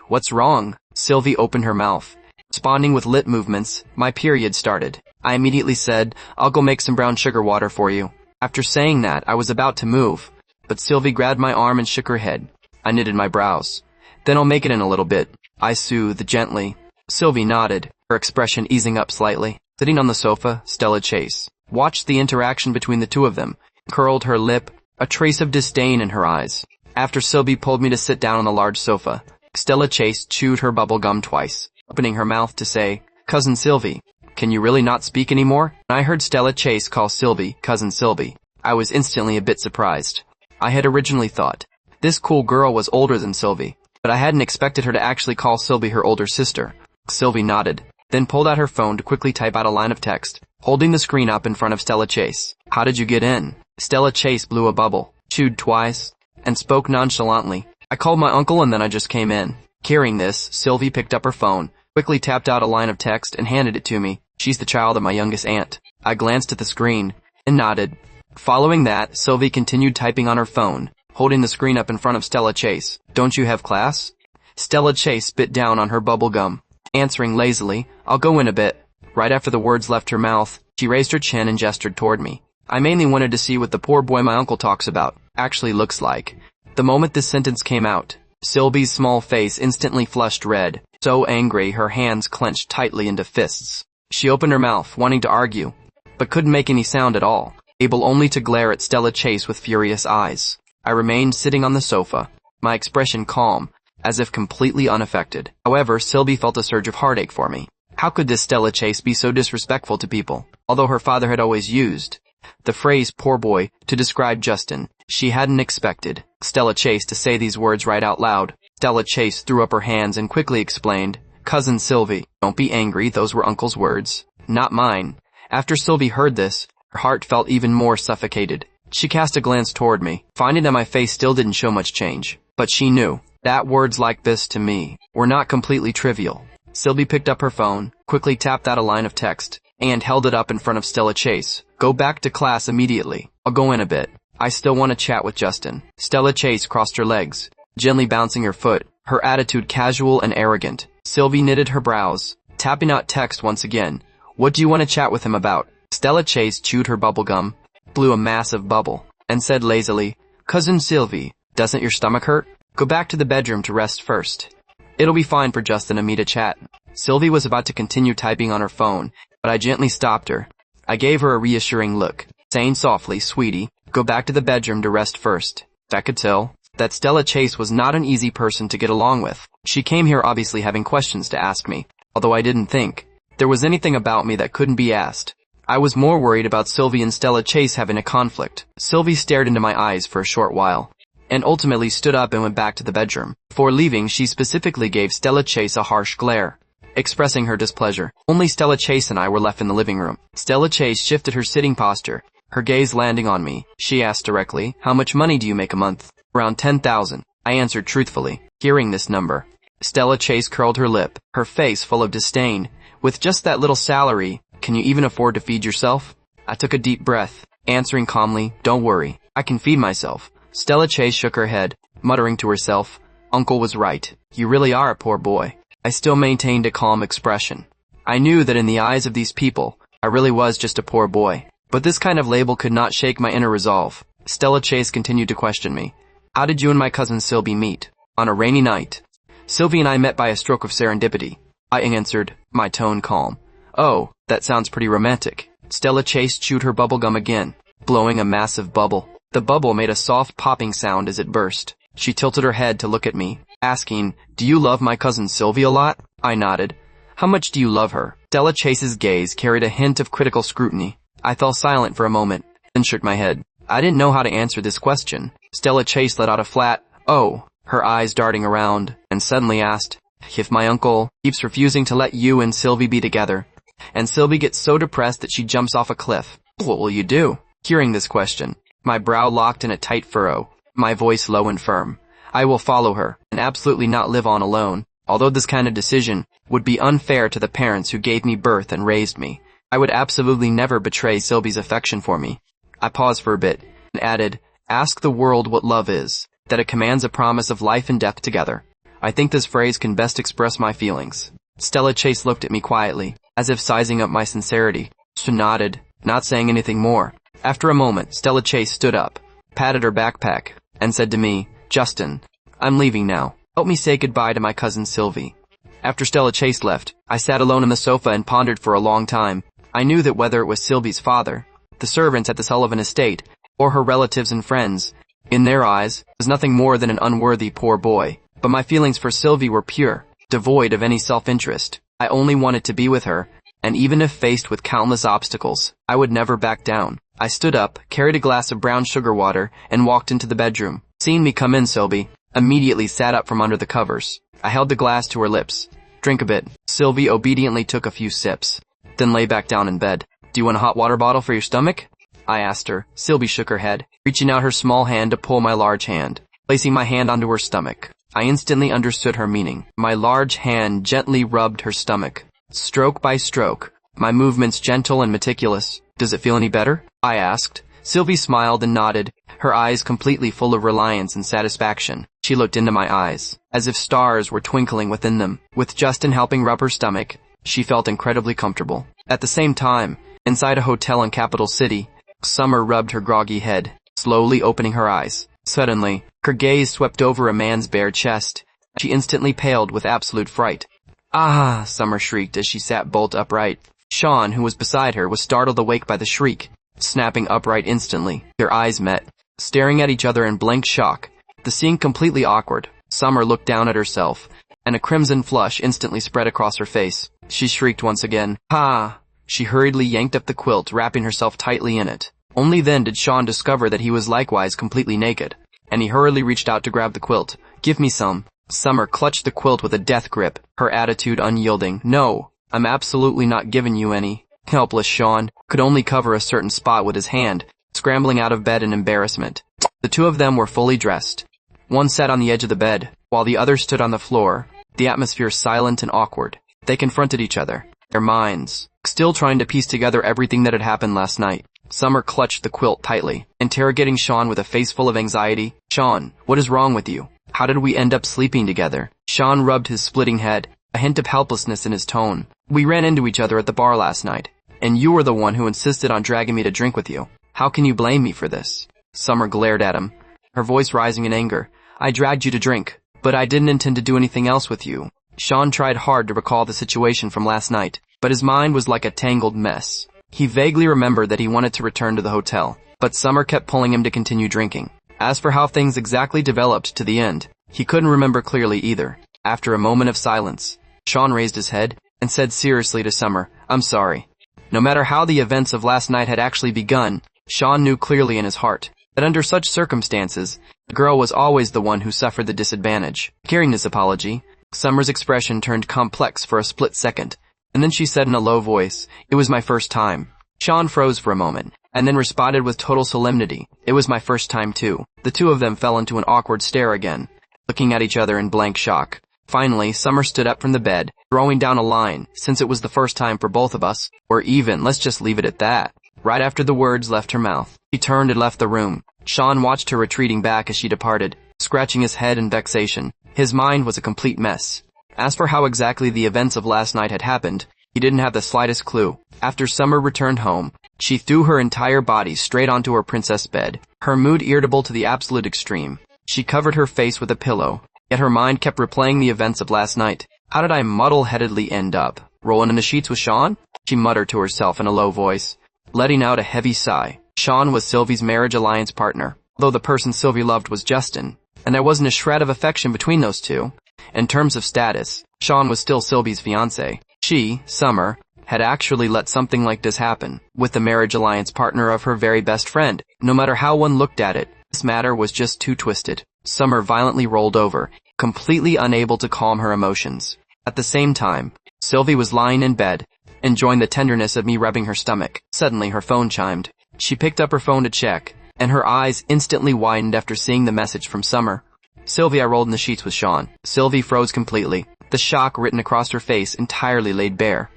what's wrong?" Sylvie opened her mouth, responding with lip movements. My period started. I immediately said, "I'll go make some brown sugar water for you." After saying that, I was about to move, but Sylvie grabbed my arm and shook her head. I knitted my brows. "Then I'll make it in a little bit," I soothed gently. Sylvie nodded, her expression easing up slightly. Sitting on the sofa, Stella Chase watched the interaction between the two of them, curled her lip, a trace of disdain in her eyes. After Sylvie pulled me to sit down on the large sofa, Stella Chase chewed her bubble gum twice, opening her mouth to say, "Cousin Sylvie, can you really not speak anymore?" I heard Stella Chase call Sylvie Cousin Sylvie. I was instantly a bit surprised. I had originally thought this cool girl was older than Sylvie, but I hadn't expected her to actually call Sylvie her older sister. Sylvie nodded, then pulled out her phone to quickly type out a line of text, holding the screen up in front of Stella Chase. "How did you get in?" Stella Chase blew a bubble, chewed twice, and spoke nonchalantly. "I called my uncle and then I just came in." Hearing this, Sylvie picked up her phone, quickly tapped out a line of text and handed it to me. "She's the child of my youngest aunt." I glanced at the screen and nodded. Following that, Sylvie continued typing on her phone, holding the screen up in front of Stella Chase. "Don't you have class?" Stella Chase bit down on her bubble gum, answering lazily, "I'll go in a bit." Right after the words left her mouth, She raised her chin and gestured toward me. I mainly wanted to see what the poor boy my uncle talks about actually looks like. The moment this sentence came out, Sylvie's small face instantly flushed red, so angry her hands clenched tightly into fists. She opened her mouth, wanting to argue, but couldn't make any sound at all, able only to glare at Stella Chase with furious eyes. I remained sitting on the sofa, my expression calm, as if completely unaffected. However, Sylvie felt a surge of heartache for me. How could this Stella Chase be so disrespectful to people? Although her father had always used the phrase poor boy to describe Justin, she hadn't expected Stella Chase to say these words right out loud. Stella Chase threw up her hands and quickly explained, "Cousin Sylvie, don't be angry, those were Uncle's words, not mine." After Sylvie heard this, her heart felt even more suffocated. She cast a glance toward me, finding that my face still didn't show much change. But she knew that words like this to me were not completely trivial. Sylvie picked up her phone, quickly tapped out a line of text, and held it up in front of Stella Chase. "Go back to class immediately. I'll go in a bit. I still want to chat with Justin." Stella Chase crossed her legs, gently bouncing her foot, her attitude casual and arrogant. Sylvie knitted her brows, tapping out text once again. "What do you want to chat with him about?" Stella Chase chewed her bubblegum, blew a massive bubble, and said lazily, "Cousin Sylvie, doesn't your stomach hurt? Go back to the bedroom to rest first. It'll be fine for Justin and me to chat." Sylvie was about to continue typing on her phone, but I gently stopped her. I gave her a reassuring look, saying softly, "Sweetie, go back to the bedroom to rest first." I could tell that Stella Chase was not an easy person to get along with. She came here obviously having questions to ask me, although I didn't think there was anything about me that couldn't be asked. I was more worried about Sylvie and Stella Chase having a conflict. Sylvie stared into my eyes for a short while, and ultimately stood up and went back to the bedroom. Before leaving, she specifically gave Stella Chase a harsh glare, expressing her displeasure. Only Stella Chase and I were left in the living room. Stella Chase shifted her sitting posture, her gaze landing on me. She asked directly, "How much money do you make a month?" "Around 10,000. I answered truthfully. Hearing this number, Stella Chase curled her lip, her face full of disdain. "With just that little salary, can you even afford to feed yourself?" I took a deep breath, answering calmly, "Don't worry, I can feed myself." Stella Chase shook her head, muttering to herself, "Uncle was right. You really are a poor boy." I still maintained a calm expression. I knew that in the eyes of these people, I really was just a poor boy. But this kind of label could not shake my inner resolve. Stella Chase continued to question me. "How did you and my cousin Sylvie meet?" "On a rainy night. Sylvie and I met by a stroke of serendipity," I answered, my tone calm. "Oh, that sounds pretty romantic." Stella Chase chewed her bubblegum again, blowing a massive bubble. The bubble made a soft popping sound as it burst. She tilted her head to look at me, asking, "Do you love my cousin Sylvie a lot?" I nodded. "How much do you love her?" Stella Chase's gaze carried a hint of critical scrutiny. I fell silent for a moment, then shook my head. I didn't know how to answer this question. Stella Chase let out a flat, "Oh," her eyes darting around, and suddenly asked, "If my uncle keeps refusing to let you and Sylvie be together, and Sylvie gets so depressed that she jumps off a cliff, what will you do?" Hearing this question, my brow locked in a tight furrow, my voice low and firm. "I will follow her, and absolutely not live on alone. Although this kind of decision would be unfair to the parents who gave me birth and raised me, I would absolutely never betray Sylvie's affection for me." I paused for a bit, and added, "Ask the world what love is, that it commands a promise of life and death together. I think this phrase can best express my feelings." Stella Chase looked at me quietly, as if sizing up my sincerity. She nodded, not saying anything more. After a moment, Stella Chase stood up, patted her backpack, and said to me, "Justin, I'm leaving now. Help me say goodbye to my cousin Sylvie." After Stella Chase left, I sat alone on the sofa and pondered for a long time. I knew that whether it was Sylvie's father, the servants at the Sullivan estate, or her relatives and friends, in their eyes, was nothing more than an unworthy poor boy. But my feelings for Sylvie were pure, devoid of any self-interest. I only wanted to be with her, and even if faced with countless obstacles, I would never back down. I stood up, carried a glass of brown sugar water, and walked into the bedroom. Seeing me come in, Sylvie immediately sat up from under the covers. I held the glass to her lips. "Drink a bit." Sylvie obediently took a few sips, then lay back down in bed. "Do you want a hot water bottle for your stomach?" I asked her. Sylvie shook her head, reaching out her small hand to pull my large hand, placing my hand onto her stomach. I instantly understood her meaning. My large hand gently rubbed her stomach, stroke by stroke, my movements gentle and meticulous. "Does it feel any better?" I asked. Sylvie smiled and nodded, her eyes completely full of reliance and satisfaction. She looked into my eyes, as if stars were twinkling within them. With Justin helping rub her stomach, she felt incredibly comfortable. At the same time, Inside a hotel in Capital City, Summer rubbed her groggy head, slowly opening her eyes. Suddenly, her gaze swept over a man's bare chest. She instantly paled with absolute fright. "Ah!" Summer shrieked as she sat bolt upright. Sean, who was beside her, was startled awake by the shriek. Snapping upright instantly, their eyes met, staring at each other in blank shock. The scene completely awkward. Summer looked down at herself, and a crimson flush instantly spread across her face. She shrieked once again. "Ha!" She hurriedly yanked up the quilt, wrapping herself tightly in it. Only then did Sean discover that he was likewise completely naked, and he hurriedly reached out to grab the quilt. "Give me some." Summer clutched the quilt with a death grip, her attitude unyielding. "No, I'm absolutely not giving you any." Helpless Sean could only cover a certain spot with his hand, scrambling out of bed in embarrassment. The two of them were fully dressed. One sat on the edge of the bed, while the other stood on the floor, the atmosphere silent and awkward. They confronted each other, their minds still trying to piece together everything that had happened last night. Summer clutched the quilt tightly, interrogating Sean with a face full of anxiety. "Sean, what is wrong with you? How did we end up sleeping together?" Sean rubbed his splitting head, a hint of helplessness in his tone. "We ran into each other at the bar last night, and you were the one who insisted on dragging me to drink with you. How can you blame me for this?" Summer glared at him, her voice rising in anger. "I dragged you to drink, but I didn't intend to do anything else with you." Sean tried hard to recall the situation from last night, but his mind was like a tangled mess. He vaguely remembered that he wanted to return to the hotel, but Summer kept pulling him to continue drinking. As for how things exactly developed to the end, he couldn't remember clearly either. After a moment of silence, Sean raised his head and said seriously to Summer, "I'm sorry." No matter how the events of last night had actually begun, Sean knew clearly in his heart that under such circumstances, the girl was always the one who suffered the disadvantage. Hearing this apology, Summer's expression turned complex for a split second, and then she said in a low voice, "It was my first time." Sean froze for a moment, and then responded with total solemnity, "It was my first time too." The two of them fell into an awkward stare again, looking at each other in blank shock. Finally, Summer stood up from the bed, throwing down a line, "Since it was the first time for both of us, or even, let's just leave it at that." Right after the words left her mouth, she turned and left the room. Sean watched her retreating back as she departed, scratching his head in vexation. His mind was a complete mess. As for how exactly the events of last night had happened, he didn't have the slightest clue. After Summer returned home, she threw her entire body straight onto her princess bed, her mood irritable to the absolute extreme. She covered her face with a pillow, yet her mind kept replaying the events of last night. "How did I muddle-headedly end up rolling in the sheets with Sean?" she muttered to herself in a low voice, letting out a heavy sigh. Sean was Sylvie's marriage alliance partner, though the person Sylvie loved was Justin, and there wasn't a shred of affection between those two. In terms of status, Sean was still Sylvie's fiancé. She, Summer, had actually let something like this happen, with the marriage alliance partner of her very best friend. No matter how one looked at it, this matter was just too twisted. Summer violently rolled over, completely unable to calm her emotions. At the same time, Sylvie was lying in bed, enjoying the tenderness of me rubbing her stomach. Suddenly her phone chimed. She picked up her phone to check, and her eyes instantly widened after seeing the message from Summer. "Sylvie, I rolled in the sheets with Sean." Sylvie froze completely, the shock written across her face entirely laid bare.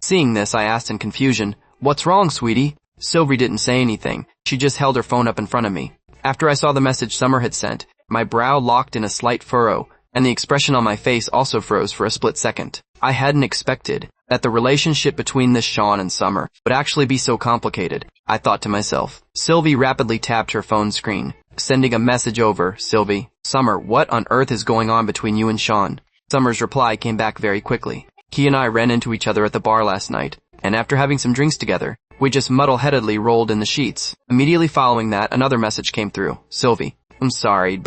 Seeing this, I asked in confusion, "What's wrong, sweetie?" Sylvie didn't say anything. She just held her phone up in front of me. After I saw the message Summer had sent, my brow locked in a slight furrow, and the expression on my face also froze for a split second. I hadn't expected that the relationship between this Sean and Summer would actually be so complicated, I thought to myself. Sylvie rapidly tapped her phone screen, sending a message over. "Sylvie, Summer, what on earth is going on between you and Sean?" Summer's reply came back very quickly. "He and I ran into each other at the bar last night, and after having some drinks together, we just muddle-headedly rolled in the sheets." Immediately following that, another message came through. "Sylvie, I'm sorry.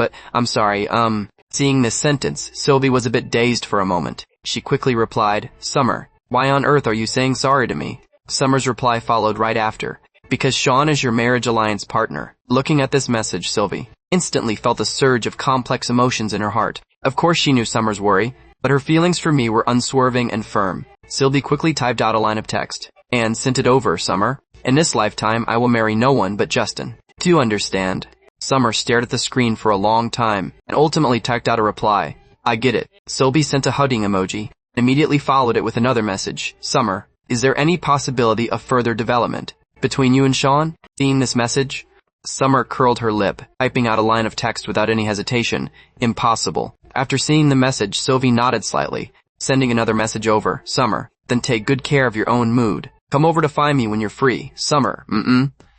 Seeing this sentence, Sylvie was a bit dazed for a moment. She quickly replied, "Summer, why on earth are you saying sorry to me?" Summer's reply followed right after. "Because Sean is your marriage alliance partner." Looking at this message, Sylvie instantly felt a surge of complex emotions in her heart. Of course she knew Summer's worry, but her feelings for me were unswerving and firm. Sylvie quickly typed out a line of text, and sent it over. "Summer, in this lifetime I will marry no one but Justin. Do you understand?" Summer stared at the screen for a long time, and ultimately typed out a reply. "I get it." Sylvie sent a hugging emoji, and immediately followed it with another message. "Summer, is there any possibility of further development between you and Sean?" Seeing this message, Summer curled her lip, typing out a line of text without any hesitation. "Impossible." After seeing the message, Sylvie nodded slightly, sending another message over. "Summer, then take good care of your own mood. Come over to find me when you're free. Summer.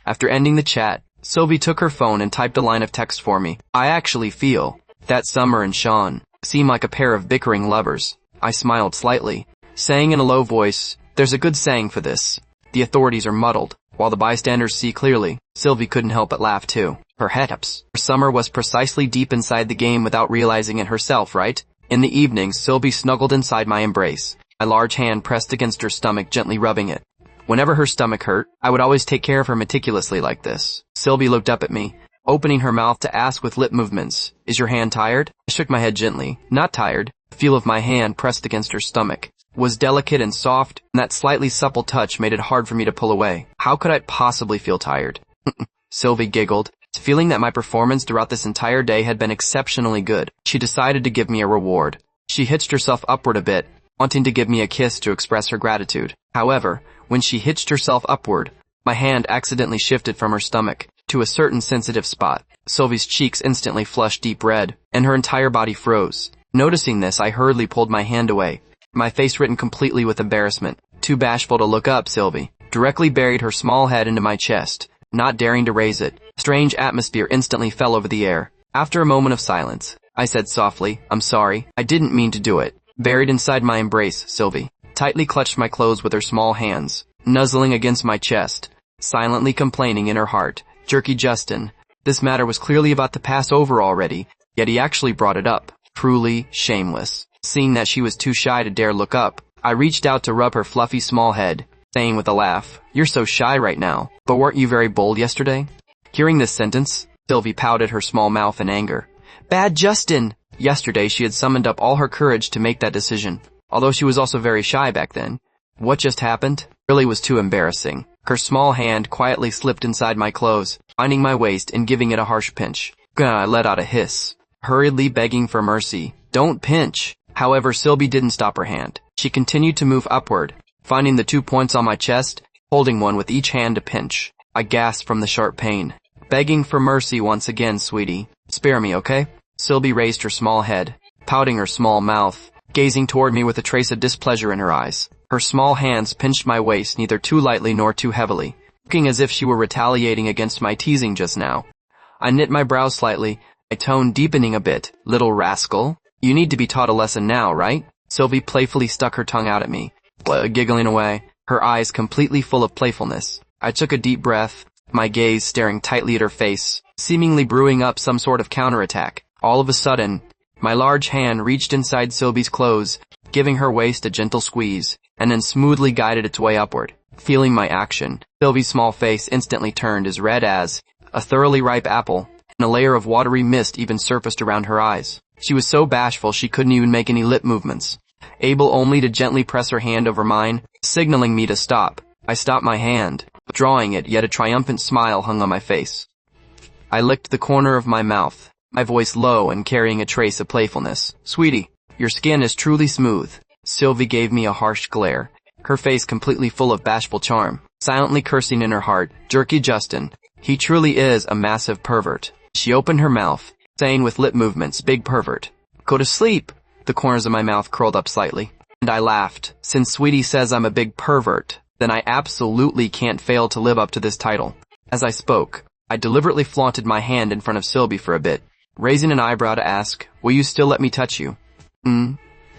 After ending the chat, Sylvie took her phone and typed a line of text for me. I actually feel that Summer and Sean seem like a pair of bickering lovers. I smiled slightly, saying in a low voice, there's a good saying for this. The authorities are muddled, while the bystanders see clearly. Sylvie couldn't help but laugh too. Perhaps Summer was precisely deep inside the game without realizing it herself, right? In the evenings, Sylvie snuggled inside my embrace, my large hand pressed against her stomach, gently rubbing it. Whenever her stomach hurt, I would always take care of her meticulously like this. Sylvie looked up at me, opening her mouth to ask with lip movements, is your hand tired? I shook my head gently. Not tired. The feel of my hand pressed against her stomach was delicate and soft, and that slightly supple touch made it hard for me to pull away. How could I possibly feel tired? Sylvie giggled, feeling that my performance throughout this entire day had been exceptionally good. She decided to give me a reward. She hitched herself upward a bit, wanting to give me a kiss to express her gratitude. However, when she hitched herself upward, my hand accidentally shifted from her stomach to a certain sensitive spot. Sylvie's cheeks instantly flushed deep red, and her entire body froze. Noticing this, I hurriedly pulled my hand away, my face written completely with embarrassment. Too bashful to look up, Sylvie directly buried her small head into my chest, not daring to raise it. Strange atmosphere instantly fell over the air. After a moment of silence, I said softly, I'm sorry, I didn't mean to do it. Buried inside my embrace, Sylvie tightly clutched my clothes with her small hands, nuzzling against my chest, silently complaining in her heart, Jerky Justin. This matter was clearly about to pass over already, yet he actually brought it up. Truly shameless. Seeing that she was too shy to dare look up, I reached out to rub her fluffy small head, saying with a laugh, you're so shy right now, but weren't you very bold yesterday? Hearing this sentence, Sylvie pouted her small mouth in anger. Bad Justin! Yesterday she had summoned up all her courage to make that decision, although she was also very shy back then. What just happened really was too embarrassing. Her small hand quietly slipped inside my clothes, finding my waist and giving it a harsh pinch. I let out a hiss, hurriedly begging for mercy. Don't pinch. However, Sylvie didn't stop her hand. She continued to move upward, finding the 2 points on my chest, holding one with each hand to pinch. I gasped from the sharp pain. Begging for mercy once again, sweetie. Spare me, okay? Sylvie raised her small head, pouting her small mouth, gazing toward me with a trace of displeasure in her eyes. Her small hands pinched my waist neither too lightly nor too heavily, looking as if she were retaliating against my teasing just now. I knit my brows slightly, my tone deepening a bit. Little rascal, you need to be taught a lesson now, right? Sylvie playfully stuck her tongue out at me, giggling away, her eyes completely full of playfulness. I took a deep breath, my gaze staring tightly at her face, seemingly brewing up some sort of counterattack. All of a sudden, my large hand reached inside Sylvie's clothes, giving her waist a gentle squeeze, and then smoothly guided its way upward. Feeling my action, Sylvie's small face instantly turned as red as a thoroughly ripe apple, and a layer of watery mist even surfaced around her eyes. She was so bashful she couldn't even make any lip movements, able only to gently press her hand over mine, signaling me to stop. I stopped my hand, withdrawing it, yet a triumphant smile hung on my face. I licked the corner of my mouth, my voice low and carrying a trace of playfulness. Sweetie, your skin is truly smooth. Sylvie gave me a harsh glare, her face completely full of bashful charm, silently cursing in her heart, Jerky Justin. He truly is a massive pervert. She opened her mouth, saying with lip movements, big pervert. Go to sleep. The corners of my mouth curled up slightly, and I laughed. Since Sweetie says I'm a big pervert, then I absolutely can't fail to live up to this title. As I spoke, I deliberately flaunted my hand in front of Sylvie for a bit, raising an eyebrow to ask, will you still let me touch you?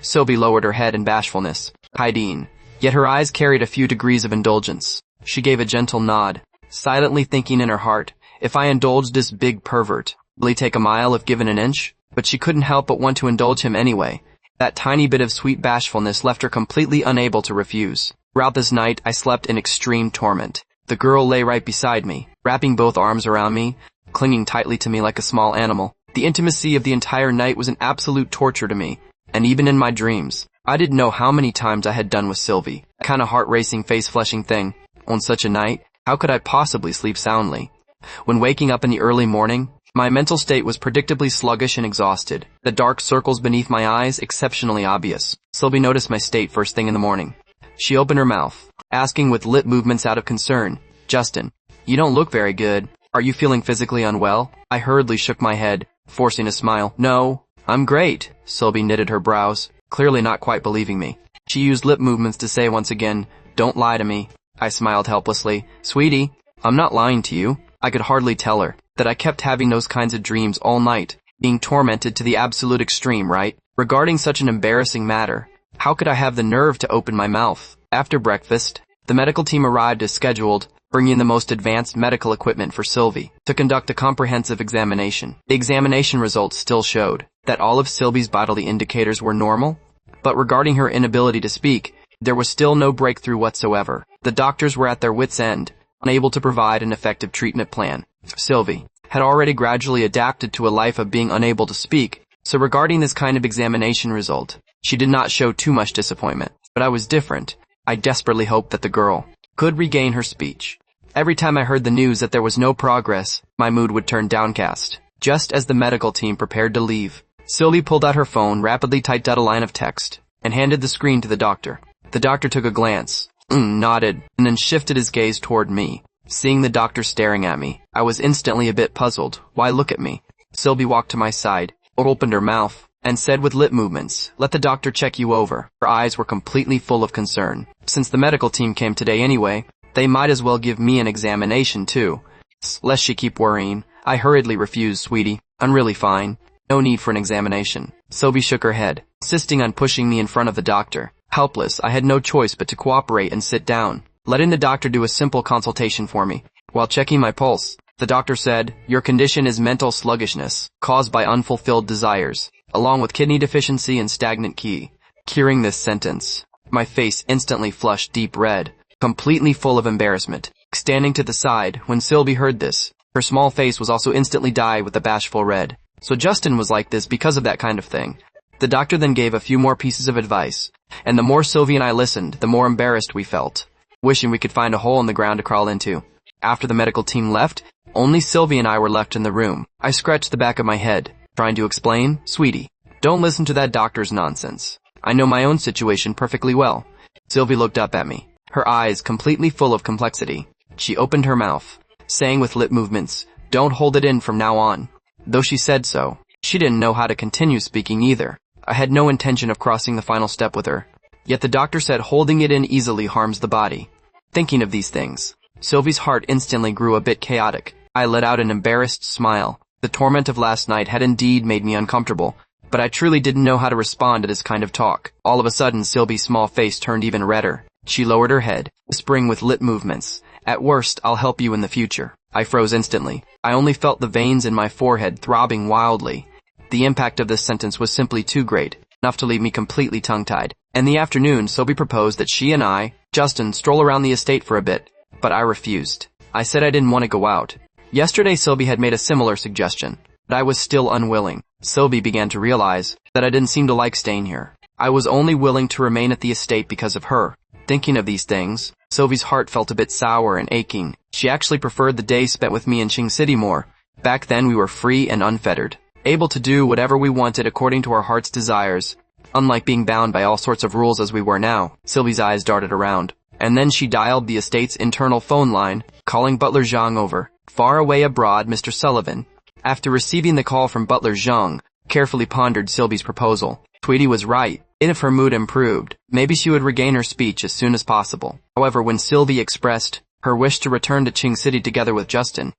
Sylvie lowered her head in bashfulness, hiding, yet her eyes carried a few degrees of indulgence. She gave a gentle nod, silently thinking in her heart, if I indulged this big pervert, will he take a mile if given an inch? But she couldn't help but want to indulge him anyway. That tiny bit of sweet bashfulness left her completely unable to refuse. Throughout this night, I slept in extreme torment. The girl lay right beside me, wrapping both arms around me, clinging tightly to me like a small animal. The intimacy of the entire night was an absolute torture to me, and even in my dreams, I didn't know how many times I had done with Sylvie. That kind of heart-racing, face-flushing thing. On such a night, how could I possibly sleep soundly? When waking up in the early morning, my mental state was predictably sluggish and exhausted, the dark circles beneath my eyes exceptionally obvious. Sylvie noticed my state first thing in the morning. She opened her mouth, asking with lip movements out of concern, Justin, you don't look very good. Are you feeling physically unwell? I hurriedly shook my head, forcing a smile. No, I'm great. Sylvie knitted her brows, clearly not quite believing me. She used lip movements to say once again, don't lie to me. I smiled helplessly. Sweetie, I'm not lying to you. I could hardly tell her that I kept having those kinds of dreams all night, being tormented to the absolute extreme, right? Regarding such an embarrassing matter, how could I have the nerve to open my mouth? After breakfast, the medical team arrived as scheduled, bringing the most advanced medical equipment for Sylvie to conduct a comprehensive examination. The examination results still showed that all of Sylvie's bodily indicators were normal, but regarding her inability to speak, there was still no breakthrough whatsoever. The doctors were at their wits' end, unable to provide an effective treatment plan. Sylvie had already gradually adapted to a life of being unable to speak, so regarding this kind of examination result, she did not show too much disappointment. But I was different. I desperately hoped that the girl could regain her speech. Every time I heard the news that there was no progress, my mood would turn downcast. Just as the medical team prepared to leave, Sylvie pulled out her phone, rapidly typed out a line of text, and handed the screen to the doctor. The doctor took a glance, nodded, and then shifted his gaze toward me. Seeing the doctor staring at me, I was instantly a bit puzzled. Why look at me? Sylvie walked to my side, opened her mouth, and said with lip movements, "Let the doctor check you over." Her eyes were completely full of concern. Since the medical team came today anyway, they might as well give me an examination too. Lest she keep worrying, I hurriedly refused. Sweetie, I'm really fine. No need for an examination. Sylvie shook her head, insisting on pushing me in front of the doctor. Helpless, I had no choice but to cooperate and sit down, letting the doctor do a simple consultation for me. While checking my pulse, the doctor said, "Your condition is mental sluggishness, caused by unfulfilled desires, along with kidney deficiency and stagnant qi." Hearing this sentence, my face instantly flushed deep red, completely full of embarrassment. Standing to the side, when Sylvie heard this, her small face was also instantly dyed with a bashful red. So Justin was like this because of that kind of thing. The doctor then gave a few more pieces of advice, and the more Sylvie and I listened, the more embarrassed we felt, wishing we could find a hole in the ground to crawl into. After the medical team left, only Sylvie and I were left in the room. I scratched the back of my head, trying to explain, "Sweetie, don't listen to that doctor's nonsense. I know my own situation perfectly well." Sylvie looked up at me, her eyes completely full of complexity. She opened her mouth, saying with lip movements, "Don't hold it in from now on." Though she said so, she didn't know how to continue speaking either. I had no intention of crossing the final step with her. Yet the doctor said holding it in easily harms the body. Thinking of these things, Sylvie's heart instantly grew a bit chaotic. I let out an embarrassed smile. The torment of last night had indeed made me uncomfortable, but I truly didn't know how to respond to this kind of talk. All of a sudden, Sylvie's small face turned even redder. She lowered her head, whispering with lip movements, "At worst, I'll help you in the future." I froze instantly. I only felt the veins in my forehead throbbing wildly. The impact of this sentence was simply too great, enough to leave me completely tongue-tied. In the afternoon, Sylvie proposed that she and I, Justin, stroll around the estate for a bit, but I refused. I said I didn't want to go out. Yesterday, Sylvie had made a similar suggestion, but I was still unwilling. Sylvie began to realize that I didn't seem to like staying here. I was only willing to remain at the estate because of her. Thinking of these things, Sylvie's heart felt a bit sour and aching. She actually preferred the days spent with me in Qing City more. Back then we were free and unfettered, able to do whatever we wanted according to our heart's desires, unlike being bound by all sorts of rules as we were now. Sylvie's eyes darted around, and then she dialed the estate's internal phone line, calling Butler Zhang over. Far away abroad, Mr. Sullivan. After receiving the call from Butler Zhang, carefully pondered Sylvie's proposal. Tweety was right. If her mood improved, maybe she would regain her speech as soon as possible. However, when Sylvie expressed her wish to return to Qing City together with Justin,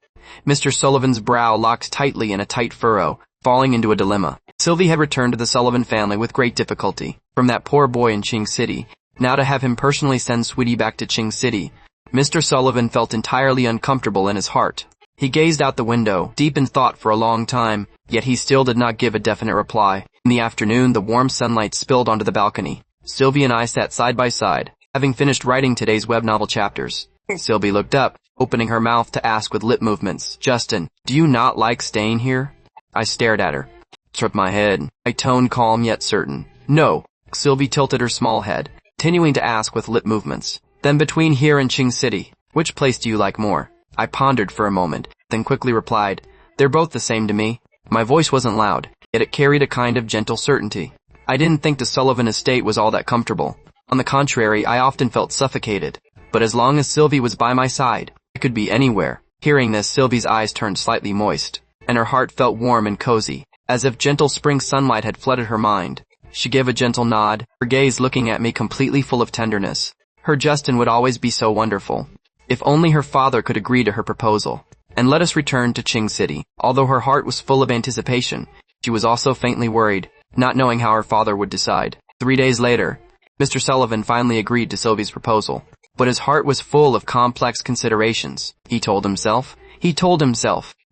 Mr. Sullivan's brow locked tightly in a tight furrow, falling into a dilemma. Sylvie had returned to the Sullivan family with great difficulty, from that poor boy in Qing City. Now to have him personally send Sweetie back to Qing City, Mr. Sullivan felt entirely uncomfortable in his heart. He gazed out the window, deep in thought for a long time, yet he still did not give a definite reply. In the afternoon, the warm sunlight spilled onto the balcony. Sylvie and I sat side by side, having finished writing today's web novel chapters. Sylvie looked up, opening her mouth to ask with lip movements, "Justin, do you not like staying here?" I stared at her, shook my head, my tone calm yet certain. "No." Sylvie tilted her small head, continuing to ask with lip movements, "Then between here and Qing City, which place do you like more?" I pondered for a moment, then quickly replied, "They're both the same to me." My voice wasn't loud, yet it carried a kind of gentle certainty. I didn't think the Sullivan estate was all that comfortable. On the contrary, I often felt suffocated. But as long as Sylvie was by my side, I could be anywhere. Hearing this, Sylvie's eyes turned slightly moist, and her heart felt warm and cozy, as if gentle spring sunlight had flooded her mind. She gave a gentle nod, her gaze looking at me completely full of tenderness. Her Justin would always be so wonderful. If only her father could agree to her proposal. And let us return to Qing City. Although her heart was full of anticipation, she was also faintly worried, not knowing how her father would decide. 3 days later, Mr. Sullivan finally agreed to Sylvie's proposal. But his heart was full of complex considerations. He told himself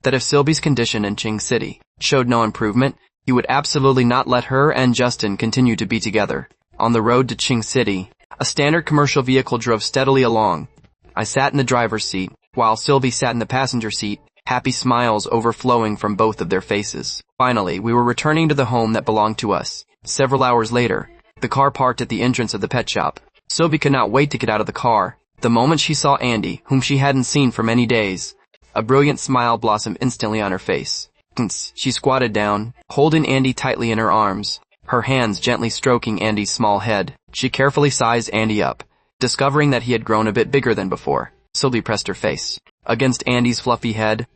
that if Sylvie's condition in Qing City showed no improvement, he would absolutely not let her and Justin continue to be together. On the road to Qing City, a standard commercial vehicle drove steadily along. I sat in the driver's seat, while Sylvie sat in the passenger seat, happy smiles overflowing from both of their faces. Finally, we were returning to the home that belonged to us. Several hours later, the car parked at the entrance of the pet shop. Sylvie could not wait to get out of the car. The moment she saw Andy, whom she hadn't seen for many days, a brilliant smile blossomed instantly on her face. She squatted down, holding Andy tightly in her arms, her hands gently stroking Andy's small head. She carefully sized Andy up, discovering that he had grown a bit bigger than before. Sylvie pressed her face against Andy's fluffy head.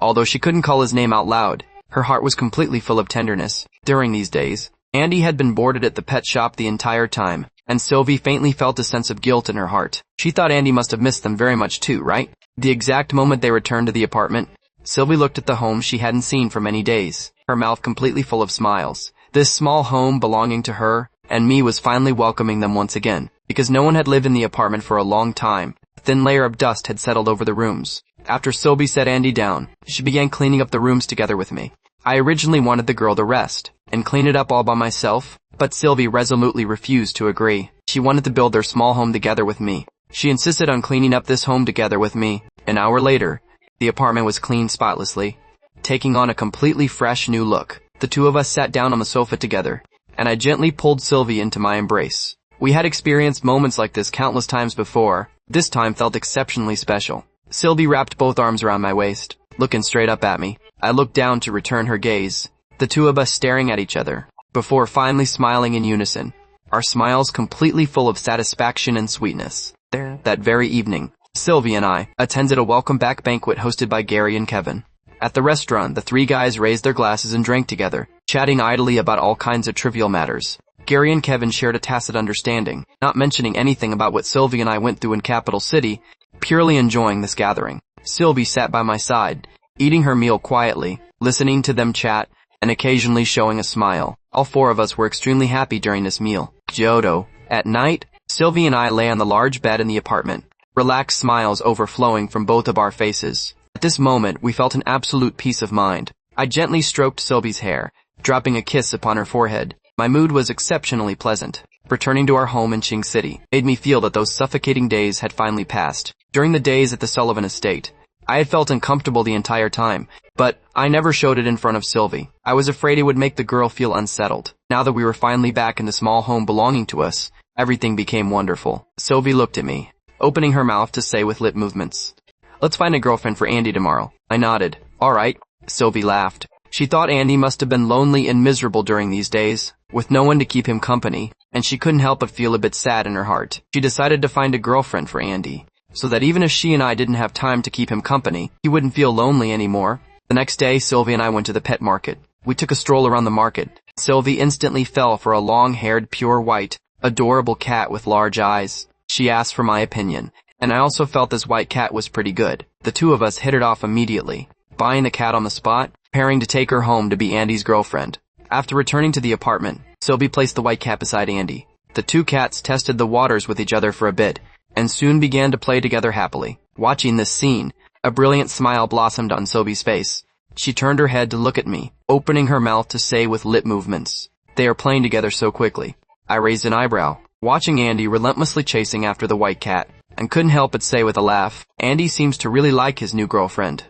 Although she couldn't call his name out loud, her heart was completely full of tenderness. During these days, Andy had been boarded at the pet shop the entire time, and Sylvie faintly felt a sense of guilt in her heart. She thought Andy must have missed them very much too, right? The exact moment they returned to the apartment, Sylvie looked at the home she hadn't seen for many days, her mouth completely full of smiles. This small home belonging to her and me was finally welcoming them once again. Because no one had lived in the apartment for a long time, a thin layer of dust had settled over the rooms. After Sylvie set Andy down, she began cleaning up the rooms together with me. I originally wanted the girl to rest and clean it up all by myself, but Sylvie resolutely refused to agree. She wanted to build their small home together with me. She insisted on cleaning up this home together with me. An hour later, the apartment was cleaned spotlessly, taking on a completely fresh new look. The two of us sat down on the sofa together, and I gently pulled Sylvie into my embrace. We had experienced moments like this countless times before. This time felt exceptionally special. Sylvie wrapped both arms around my waist, looking straight up at me. I looked down to return her gaze, the two of us staring at each other, before finally smiling in unison, our smiles completely full of satisfaction and sweetness. That very evening, Sylvie and I attended a welcome back banquet hosted by Gary and Kevin. At the restaurant, the three guys raised their glasses and drank together, chatting idly about all kinds of trivial matters. Gary and Kevin shared a tacit understanding, not mentioning anything about what Sylvie and I went through in Capital City, purely enjoying this gathering. Sylvie sat by my side, eating her meal quietly, listening to them chat, and occasionally showing a smile. All four of us were extremely happy during this meal. Kyoto. At night, Sylvie and I lay on the large bed in the apartment, relaxed smiles overflowing from both of our faces. At this moment, we felt an absolute peace of mind. I gently stroked Sylvie's hair, dropping a kiss upon her forehead. My mood was exceptionally pleasant. Returning to our home in Qing City made me feel that those suffocating days had finally passed. During the days at the Sullivan estate, I had felt uncomfortable the entire time, but I never showed it in front of Sylvie. I was afraid it would make the girl feel unsettled. Now that we were finally back in the small home belonging to us, everything became wonderful. Sylvie looked at me, opening her mouth to say with lip movements, "Let's find a girlfriend for Andy tomorrow." I nodded. "All right." Sylvie laughed. She thought Andy must have been lonely and miserable during these days, with no one to keep him company, and she couldn't help but feel a bit sad in her heart. She decided to find a girlfriend for Andy, so that even if she and I didn't have time to keep him company, he wouldn't feel lonely anymore. The next day, Sylvie and I went to the pet market. We took a stroll around the market. Sylvie instantly fell for a long-haired, pure white, adorable cat with large eyes. She asked for my opinion, and I also felt this white cat was pretty good. The two of us hit it off immediately, buying the cat on the spot, preparing to take her home to be Andy's girlfriend. After returning to the apartment, Sylvie placed the white cat beside Andy. The two cats tested the waters with each other for a bit, and soon began to play together happily. Watching this scene, a brilliant smile blossomed on Sylvie's face. She turned her head to look at me, opening her mouth to say with lip movements, "They are playing together so quickly." I raised an eyebrow, watching Andy relentlessly chasing after the white cat, and couldn't help but say with a laugh, "Andy seems to really like his new girlfriend."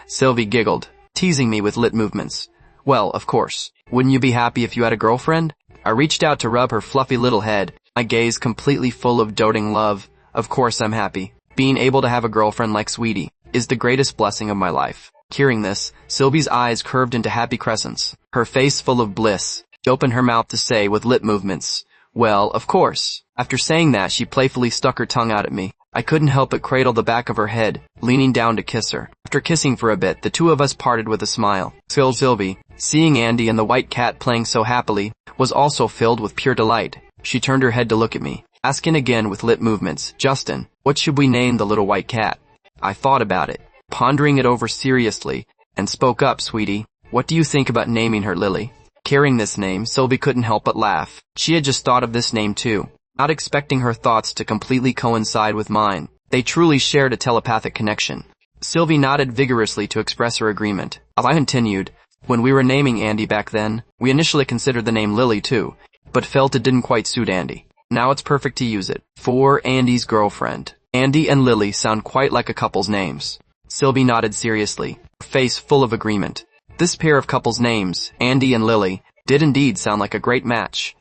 Sylvie giggled, teasing me with lip movements. "Well, of course. Wouldn't you be happy if you had a girlfriend?" I reached out to rub her fluffy little head, my gaze completely full of doting love. "Of course I'm happy. Being able to have a girlfriend like Sweetie is the greatest blessing of my life." Hearing this, Sylvie's eyes curved into happy crescents, her face full of bliss. She opened her mouth to say with lip movements, "Well, of course." After saying that, she playfully stuck her tongue out at me. I couldn't help but cradle the back of her head, leaning down to kiss her. After kissing for a bit, the two of us parted with a smile. Sylvie, seeing Andy and the white cat playing so happily, was also filled with pure delight. She turned her head to look at me, asking again with lip movements, "Justin, what should we name the little white cat?" I thought about it, pondering it over seriously, and spoke up, "Sweetie, what do you think about naming her Lily?" Hearing this name, Sylvie couldn't help but laugh. She had just thought of this name too, not expecting her thoughts to completely coincide with mine. They truly shared a telepathic connection. Sylvie nodded vigorously to express her agreement. I continued, "When we were naming Andy back then, we initially considered the name Lily too, but felt it didn't quite suit Andy. Now it's perfect to use it. For Andy's girlfriend. Andy and Lily sound quite like a couple's names." Sylvie nodded seriously, her face full of agreement. This pair of couples' names, Andy and Lily, did indeed sound like a great match.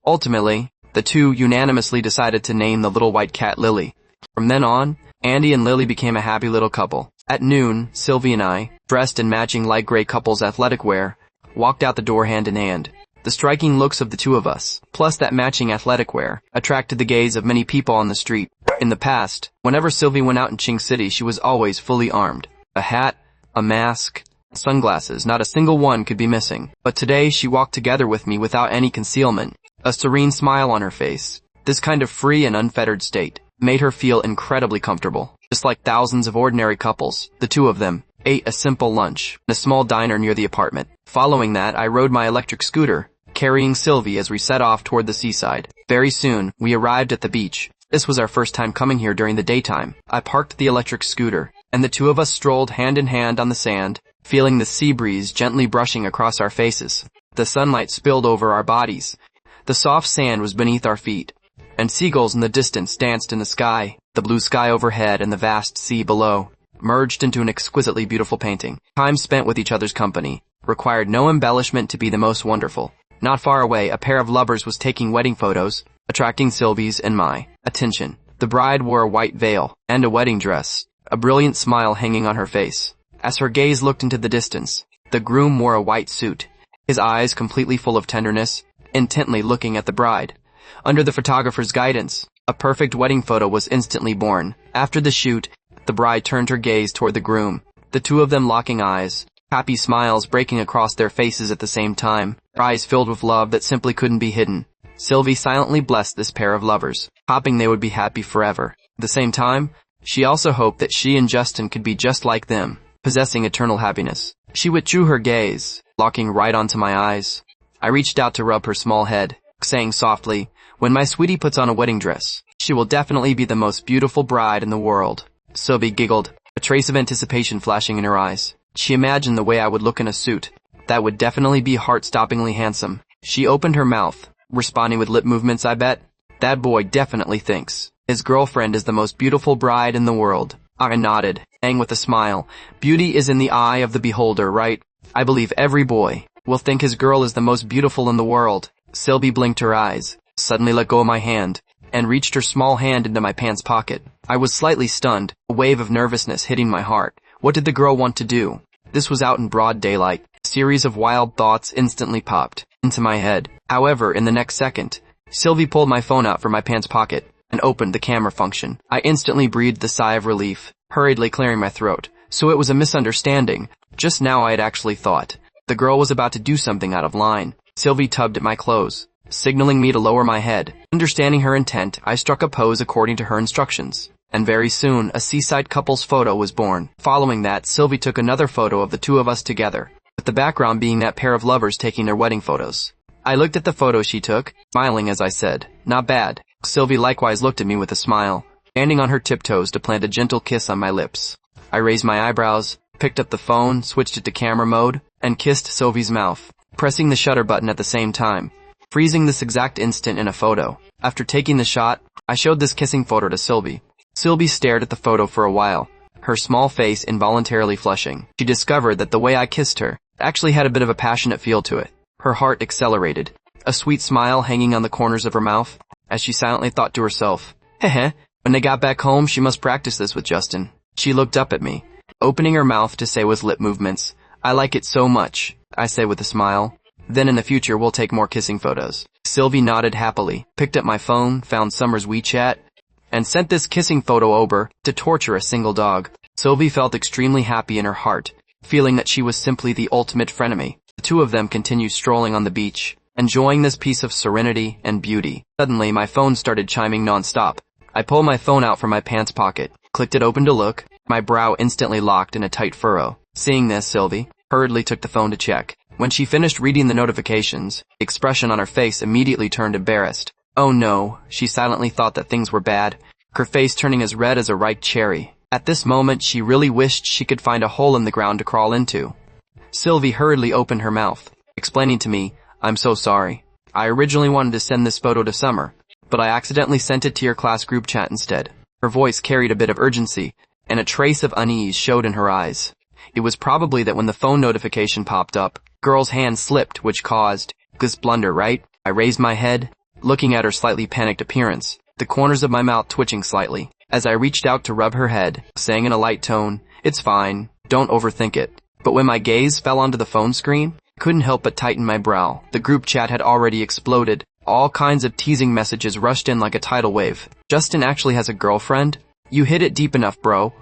Ultimately, the two unanimously decided to name the little white cat Lily. From then on, Andy and Lily became a happy little couple. At noon, Sylvie and I, dressed in matching light gray couples' athletic wear, walked out the door hand in hand. The striking looks of the two of us, plus that matching athletic wear, attracted the gaze of many people on the street. In the past, whenever Sylvie went out in Ching City, she was always fully armed. A hat, a mask, sunglasses, not a single one could be missing. But today she walked together with me without any concealment, a serene smile on her face. This kind of free and unfettered state made her feel incredibly comfortable. Just like thousands of ordinary couples, the two of them ate a simple lunch in a small diner near the apartment. Following that, I rode my electric scooter, carrying Sylvie as we set off toward the seaside. Very soon, we arrived at the beach. This was our first time coming here during the daytime. I parked the electric scooter, and the two of us strolled hand in hand on the sand, feeling the sea breeze gently brushing across our faces. The sunlight spilled over our bodies. The soft sand was beneath our feet, and seagulls in the distance danced in the sky. The blue sky overhead and the vast sea below merged into an exquisitely beautiful painting. Time spent with each other's company required no embellishment to be the most wonderful. Not far away, a pair of lovers was taking wedding photos, attracting Sylvie's and my attention. The bride wore a white veil and a wedding dress, a brilliant smile hanging on her face. As her gaze looked into the distance, the groom wore a white suit, his eyes completely full of tenderness, intently looking at the bride. Under the photographer's guidance, a perfect wedding photo was instantly born. After the shoot, the bride turned her gaze toward the groom, the two of them locking eyes, happy smiles breaking across their faces at the same time, their eyes filled with love that simply couldn't be hidden. Sylvie silently blessed this pair of lovers, hoping they would be happy forever. At the same time, she also hoped that she and Justin could be just like them, possessing eternal happiness. She withdrew her gaze, locking right onto my eyes. I reached out to rub her small head, saying softly, "When my sweetie puts on a wedding dress, she will definitely be the most beautiful bride in the world." Sylvie giggled, a trace of anticipation flashing in her eyes. She imagined the way I would look in a suit. That would definitely be heart-stoppingly handsome. She opened her mouth, responding with lip movements, "I bet that boy definitely thinks his girlfriend is the most beautiful bride in the world." I nodded, saying with a smile, "Beauty is in the eye of the beholder, right? I believe every boy will think his girl is the most beautiful in the world." Sylvie blinked her eyes, suddenly let go of my hand, and reached her small hand into my pants pocket. I was slightly stunned, a wave of nervousness hitting my heart. What did the girl want to do? This was out in broad daylight. A series of wild thoughts instantly popped into my head. However, in the next second, Sylvie pulled my phone out from my pants pocket and opened the camera function. I instantly breathed a sigh of relief, hurriedly clearing my throat. So it was a misunderstanding. Just now I had actually thought the girl was about to do something out of line. Sylvie tugged at my clothes, signaling me to lower my head. Understanding her intent, I struck a pose according to her instructions. And very soon, a seaside couple's photo was born. Following that, Sylvie took another photo of the two of us together, with the background being that pair of lovers taking their wedding photos. I looked at the photo she took, smiling as I said, "Not bad." Sylvie likewise looked at me with a smile, standing on her tiptoes to plant a gentle kiss on my lips. I raised my eyebrows, picked up the phone, switched it to camera mode, and kissed Sylvie's mouth, pressing the shutter button at the same time, freezing this exact instant in a photo. After taking the shot, I showed this kissing photo to Sylvie. Sylvie stared at the photo for a while, her small face involuntarily flushing. She discovered that the way I kissed her actually had a bit of a passionate feel to it. Her heart accelerated, a sweet smile hanging on the corners of her mouth, as she silently thought to herself, "Heh, when they got back home, she must practice this with Justin." She looked up at me, opening her mouth to say with lip movements, "I like it so much," I say with a smile. "Then in the future we'll take more kissing photos." Sylvie nodded happily, picked up my phone, found Summer's WeChat, and sent this kissing photo over to torture a single dog. Sylvie felt extremely happy in her heart, feeling that she was simply the ultimate frenemy. The two of them continued strolling on the beach, enjoying this piece of serenity and beauty. Suddenly, my phone started chiming non-stop. I pulled my phone out from my pants pocket, clicked it open to look. My brow instantly locked in a tight furrow. Seeing this, Sylvie hurriedly took the phone to check. When she finished reading the notifications, the expression on her face immediately turned embarrassed. Oh no, she silently thought that things were bad, her face turning as red as a ripe cherry. At this moment, she really wished she could find a hole in the ground to crawl into. Sylvie hurriedly opened her mouth, explaining to me, I'm so sorry. I originally wanted to send this photo to Summer, but I accidentally sent it to your class group chat instead. Her voice carried a bit of urgency, and a trace of unease showed in her eyes. It was probably that when the phone notification popped up, girl's hand slipped, which caused this blunder, right? I raised my head, looking at her slightly panicked appearance, the corners of my mouth twitching slightly, as I reached out to rub her head, saying in a light tone, it's fine, don't overthink it. But when my gaze fell onto the phone screen, couldn't help but tighten my brow. The group chat had already exploded. All kinds of teasing messages rushed in like a tidal wave. Justin actually has a girlfriend? You hit it deep enough, bro.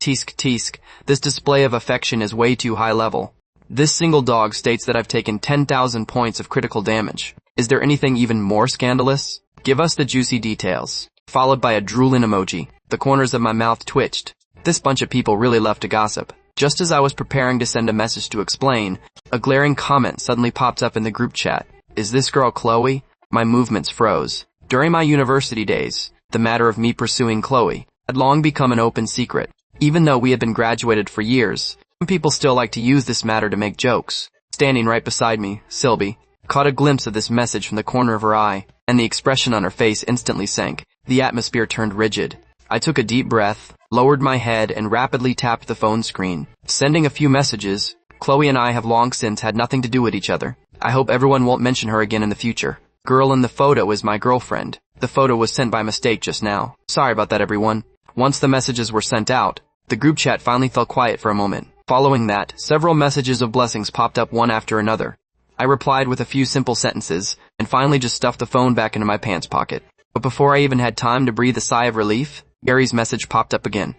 Teask, teask. This display of affection is way too high level. This single dog states that I've taken 10,000 points of critical damage. Is there anything even more scandalous? Give us the juicy details. Followed by a drooling emoji. The corners of my mouth twitched. This bunch of people really love to gossip. Just as I was preparing to send a message to explain, a glaring comment suddenly popped up in the group chat. Is this girl Chloe? My movements froze. During my university days, the matter of me pursuing Chloe had long become an open secret. Even though we had been graduated for years, some people still like to use this matter to make jokes. Standing right beside me, Sylvie caught a glimpse of this message from the corner of her eye, and the expression on her face instantly sank. The atmosphere turned rigid. I took a deep breath, lowered my head, and rapidly tapped the phone screen, sending a few messages. Chloe and I have long since had nothing to do with each other. I hope everyone won't mention her again in the future. Girl in the photo is my girlfriend. The photo was sent by mistake just now. Sorry about that, everyone. Once the messages were sent out, the group chat finally fell quiet for a moment. Following that, several messages of blessings popped up one after another. I replied with a few simple sentences, and finally just stuffed the phone back into my pants pocket. But before I even had time to breathe a sigh of relief, Gary's message popped up again.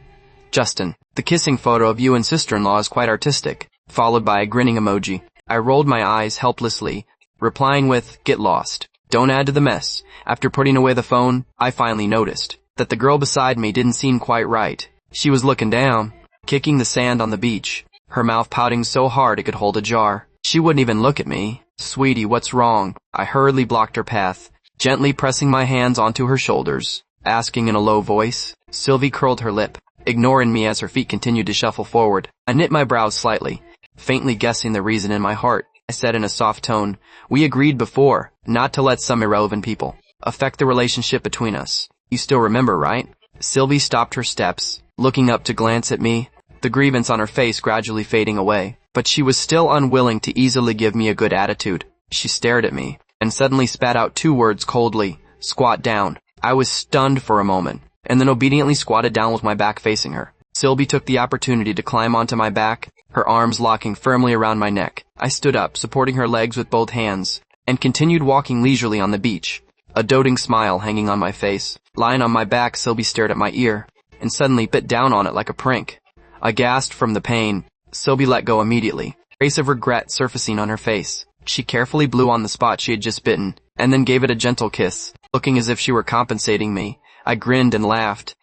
Justin, the kissing photo of you and sister-in-law is quite artistic, followed by a grinning emoji. I rolled my eyes helplessly, replying with, get lost. Don't add to the mess. After putting away the phone, I finally noticed that the girl beside me didn't seem quite right. She was looking down, kicking the sand on the beach, her mouth pouting so hard it could hold a jar. She wouldn't even look at me. Sweetie, what's wrong? I hurriedly blocked her path, gently pressing my hands onto her shoulders, asking in a low voice. Sylvie curled her lip, ignoring me as her feet continued to shuffle forward. I knit my brows slightly, faintly guessing the reason in my heart. I said in a soft tone, we agreed before not to let some irrelevant people affect the relationship between us. You still remember, right? Sylvie stopped her steps, looking up to glance at me, the grievance on her face gradually fading away. But she was still unwilling to easily give me a good attitude. She stared at me, and suddenly spat out two words coldly, squat down. I was stunned for a moment, and then obediently squatted down with my back facing her. Sylvie took the opportunity to climb onto my back, her arms locking firmly around my neck. I stood up, supporting her legs with both hands, and continued walking leisurely on the beach, a doting smile hanging on my face. Lying on my back, Sylvie stared at my ear, and suddenly bit down on it like a prank. I gasped from the pain. Sylvie let go immediately, a trace of regret surfacing on her face. She carefully blew on the spot she had just bitten, and then gave it a gentle kiss, looking as if she were compensating me. I grinned and laughed.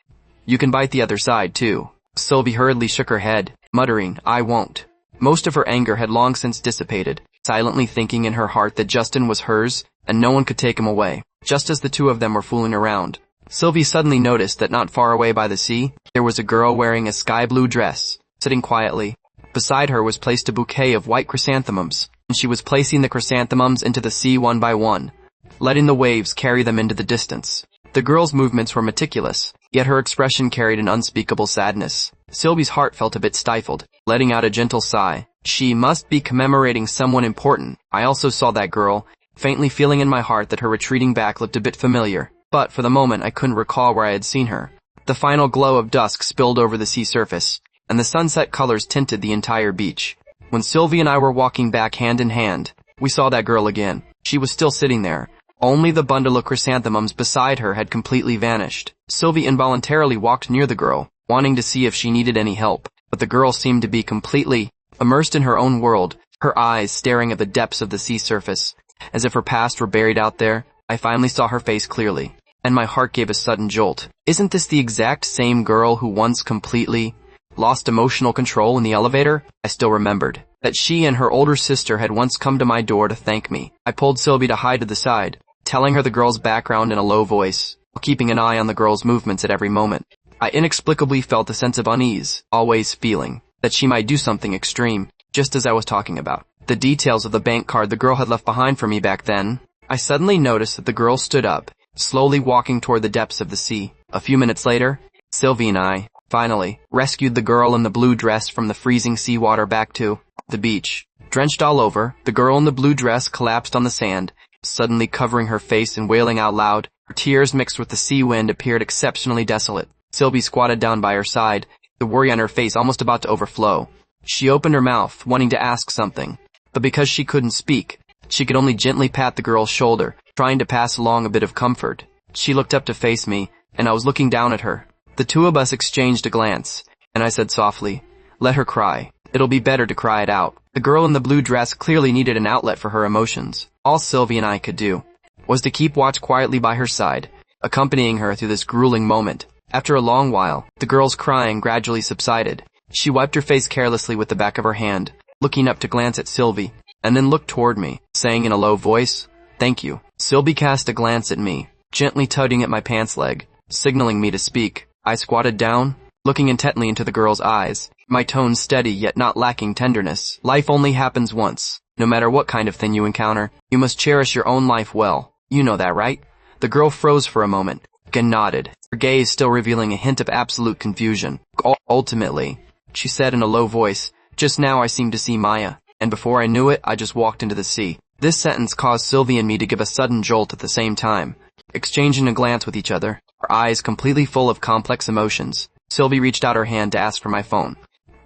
You can bite the other side, too. Sylvie hurriedly shook her head, muttering, I won't. Most of her anger had long since dissipated, silently thinking in her heart that Justin was hers, and no one could take him away. Just as the two of them were fooling around, Sylvie suddenly noticed that not far away by the sea, there was a girl wearing a sky blue dress, sitting quietly. Beside her was placed a bouquet of white chrysanthemums, and she was placing the chrysanthemums into the sea one by one, letting the waves carry them into the distance. The girl's movements were meticulous, yet her expression carried an unspeakable sadness. Sylvie's heart felt a bit stifled, letting out a gentle sigh. She must be commemorating someone important. I also saw that girl, faintly feeling in my heart that her retreating back looked a bit familiar, but for the moment I couldn't recall where I had seen her. The final glow of dusk spilled over the sea surface, and the sunset colors tinted the entire beach. When Sylvie and I were walking back hand in hand, we saw that girl again. She was still sitting there. Only the bundle of chrysanthemums beside her had completely vanished. Sylvie involuntarily walked near the girl, wanting to see if she needed any help, but the girl seemed to be completely immersed in her own world, her eyes staring at the depths of the sea surface. as if her past were buried out there. I finally saw her face clearly, and my heart gave a sudden jolt. Isn't this the exact same girl who once completely lost emotional control in the elevator? I still remembered that she and her older sister had once come to my door to thank me. I pulled Sylvie to hide to the side, telling her the girl's background in a low voice, while keeping an eye on the girl's movements at every moment. I inexplicably felt a sense of unease, always feeling that she might do something extreme, just as I was talking about. The details of the bank card the girl had left behind for me back then. I suddenly noticed that the girl stood up, slowly walking toward the depths of the sea. A few minutes later, Sylvie and I, finally, rescued the girl in the blue dress from the freezing seawater back to the beach. Drenched all over, the girl in the blue dress collapsed on the sand, suddenly covering her face and wailing out loud. Her tears mixed with the sea wind appeared exceptionally desolate. Sylvie squatted down by her side, the worry on her face almost about to overflow. She opened her mouth, wanting to ask something, but because she couldn't speak, she could only gently pat the girl's shoulder, trying to pass along a bit of comfort. She looked up to face me, and I was looking down at her. The two of us exchanged a glance, and I said softly, "Let her cry. It'll be better to cry it out." The girl in the blue dress clearly needed an outlet for her emotions. All Sylvie and I could do was to keep watch quietly by her side, accompanying her through this grueling moment. After a long while, the girl's crying gradually subsided. She wiped her face carelessly with the back of her hand, looking up to glance at Sylvie, and then looked toward me, saying in a low voice, "Thank you." Sylvie cast a glance at me, gently tugging at my pants leg, signaling me to speak. I squatted down, looking intently into the girl's eyes, my tone steady yet not lacking tenderness. Life only happens once. No matter what kind of thing you encounter, you must cherish your own life well. You know that, right? The girl froze for a moment, and nodded, her gaze still revealing a hint of absolute confusion. Ultimately, she said in a low voice, "Just now I seemed to see Maya, and before I knew it, I just walked into the sea." This sentence caused Sylvie and me to give a sudden jolt at the same time, exchanging a glance with each other, our eyes completely full of complex emotions. Sylvie reached out her hand to ask for my phone,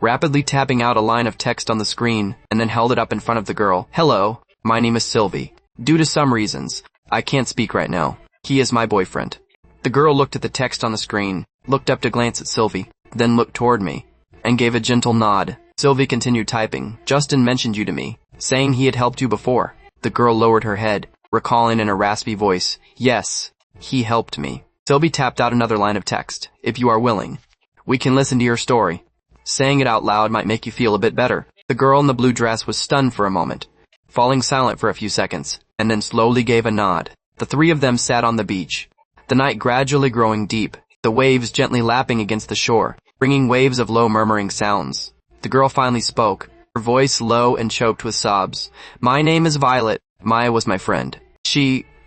rapidly tapping out a line of text on the screen, and then held it up in front of the girl. "Hello, my name is Sylvie. Due to some reasons, I can't speak right now. He is my boyfriend." The girl looked at the text on the screen, looked up to glance at Sylvie, then looked toward me, and gave a gentle nod. Sylvie continued typing. "Justin mentioned you to me, saying he had helped you before." The girl lowered her head, recalling in a raspy voice, "Yes, he helped me." Sylvie tapped out another line of text. "If you are willing, we can listen to your story. Saying it out loud might make you feel a bit better." The girl in the blue dress was stunned for a moment, falling silent for a few seconds, and then slowly gave a nod. The three of them sat on the beach, the night gradually growing deep, the waves gently lapping against the shore, bringing waves of low murmuring sounds. The girl finally spoke, her voice low and choked with sobs. "My name is Violet. Maya was my friend.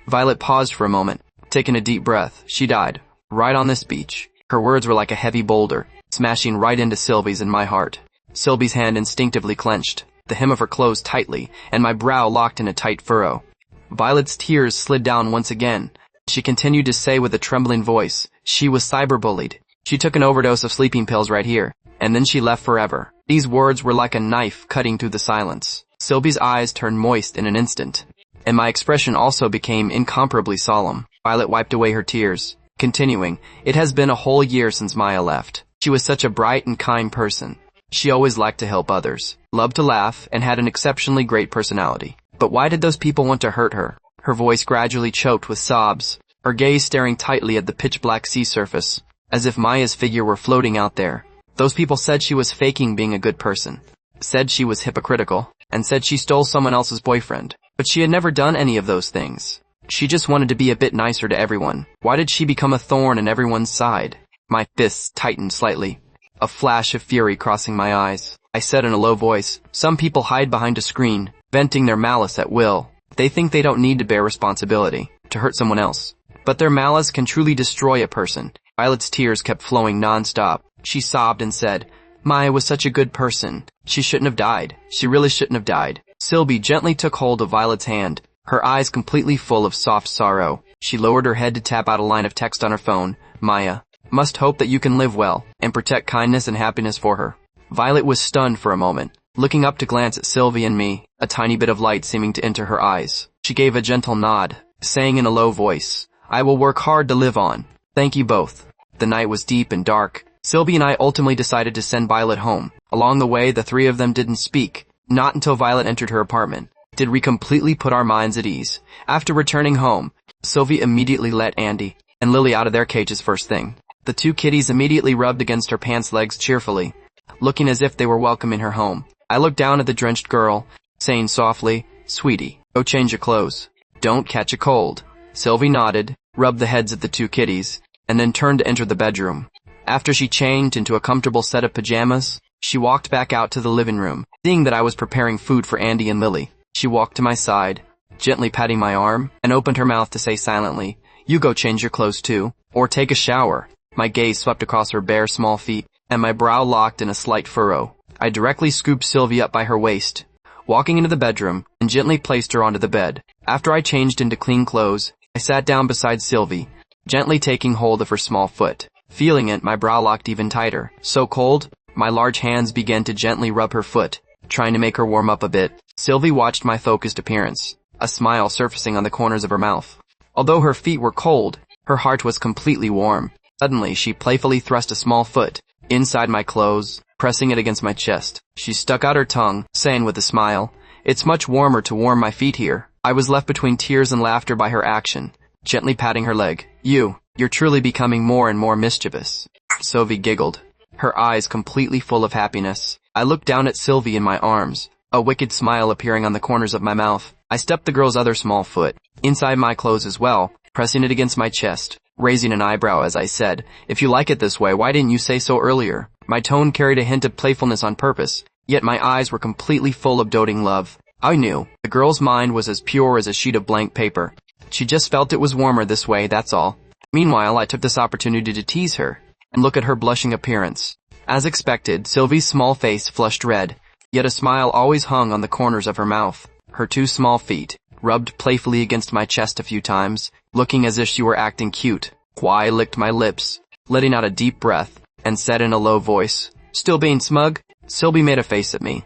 Violet paused for a moment, taking a deep breath. "She died, right on this beach." Her words were like a heavy boulder, smashing right into Sylvie's and my heart. Sylvie's hand instinctively clenched, the hem of her clothes tightly, and my brow locked in a tight furrow. Violet's tears slid down once again. She continued to say with a trembling voice, "She was cyberbullied. She took an overdose of sleeping pills right here, and then she left forever." These words were like a knife cutting through the silence. Sylvie's eyes turned moist in an instant, and my expression also became incomparably solemn. Violet wiped away her tears, continuing, "It has been a whole year since Maya left. She was such a bright and kind person. She always liked to help others, loved to laugh, and had an exceptionally great personality. But why did those people want to hurt her?" Her voice gradually choked with sobs, her gaze staring tightly at the pitch-black sea surface, as if Maya's figure were floating out there. "Those people said she was faking being a good person, said she was hypocritical, and said she stole someone else's boyfriend. But she had never done any of those things. She just wanted to be a bit nicer to everyone. Why did she become a thorn in everyone's side?" My fists tightened slightly, a flash of fury crossing my eyes. I said in a low voice, "Some people hide behind a screen, venting their malice at will. They think they don't need to bear responsibility to hurt someone else. But their malice can truly destroy a person." Violet's tears kept flowing non-stop. She sobbed and said, "Maya was such a good person. She shouldn't have died. She really shouldn't have died." Sylvie gently took hold of Violet's hand, her eyes completely full of soft sorrow. She lowered her head to tap out a line of text on her phone. "Maya must hope that you can live well and protect kindness and happiness for her." Violet was stunned for a moment, looking up to glance at Sylvie and me, a tiny bit of light seeming to enter her eyes. She gave a gentle nod, saying in a low voice, "I will work hard to live on. Thank you both." The night was deep and dark. Sylvie and I ultimately decided to send Violet home. Along the way, the three of them didn't speak, not until Violet entered her apartment. did we completely put our minds at ease. After returning home, Sylvie immediately let Andy and Lily out of their cages first thing. The two kitties immediately rubbed against her pants legs cheerfully, looking as if they were welcome in her home. I looked down at the drenched girl, saying softly, "Sweetie, go change your clothes. Don't catch a cold." Sylvie nodded, rubbed the heads of the two kitties, and then turned to enter the bedroom. After she changed into a comfortable set of pajamas, she walked back out to the living room. Seeing that I was preparing food for Andy and Lily, she walked to my side, gently patting my arm, and opened her mouth to say silently, "You go change your clothes too, or take a shower." My gaze swept across her bare small feet, and my brow locked in a slight furrow. I directly scooped Sylvie up by her waist, walking into the bedroom, and gently placed her onto the bed. After I changed into clean clothes, I sat down beside Sylvie, gently taking hold of her small foot. Feeling it, my brow locked even tighter. So cold, my large hands began to gently rub her foot, trying to make her warm up a bit. Sylvie watched my focused appearance, a smile surfacing on the corners of her mouth. Although her feet were cold, her heart was completely warm. Suddenly, she playfully thrust a small foot inside my clothes, pressing it against my chest. She stuck out her tongue, saying with a smile, "It's much warmer to warm my feet here." I was left between tears and laughter by her action, gently patting her leg. You're truly becoming more and more mischievous." Sylvie giggled, her eyes completely full of happiness. I looked down at Sylvie in my arms, a wicked smile appearing on the corners of my mouth. I stepped the girl's other small foot inside my clothes as well, pressing it against my chest, raising an eyebrow as I said, "If you like it this way, why didn't you say so earlier?" My tone carried a hint of playfulness on purpose, yet my eyes were completely full of doting love. I knew the girl's mind was as pure as a sheet of blank paper. She just felt it was warmer this way, that's all. Meanwhile, I took this opportunity to tease her and look at her blushing appearance. As expected, Sylvie's small face flushed red, yet a smile always hung on the corners of her mouth. Her two small feet rubbed playfully against my chest a few times, looking as if she were acting cute. I licked my lips, letting out a deep breath, and said in a low voice, "Still being smug?" Sylvie made a face at me,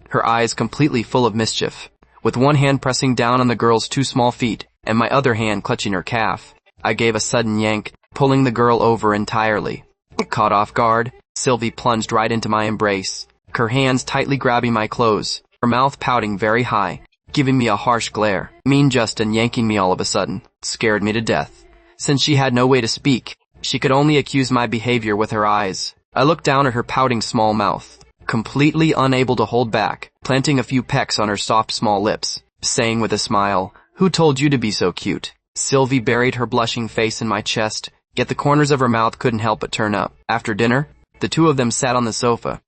her eyes completely full of mischief, with one hand pressing down on the girl's two small feet, and my other hand clutching her calf. I gave a sudden yank, pulling the girl over entirely. Caught off guard, Sylvie plunged right into my embrace, her hands tightly grabbing my clothes, her mouth pouting very high, giving me a harsh glare. Mean Justin yanking me all of a sudden scared me to death. Since she had no way to speak, she could only accuse my behavior with her eyes. I looked down at her pouting small mouth, completely unable to hold back, planting a few pecks on her soft small lips, saying with a smile, "Who told you to be so cute?" Sylvie buried her blushing face in my chest, yet the corners of her mouth couldn't help but turn up. After dinner, the two of them sat on the sofa,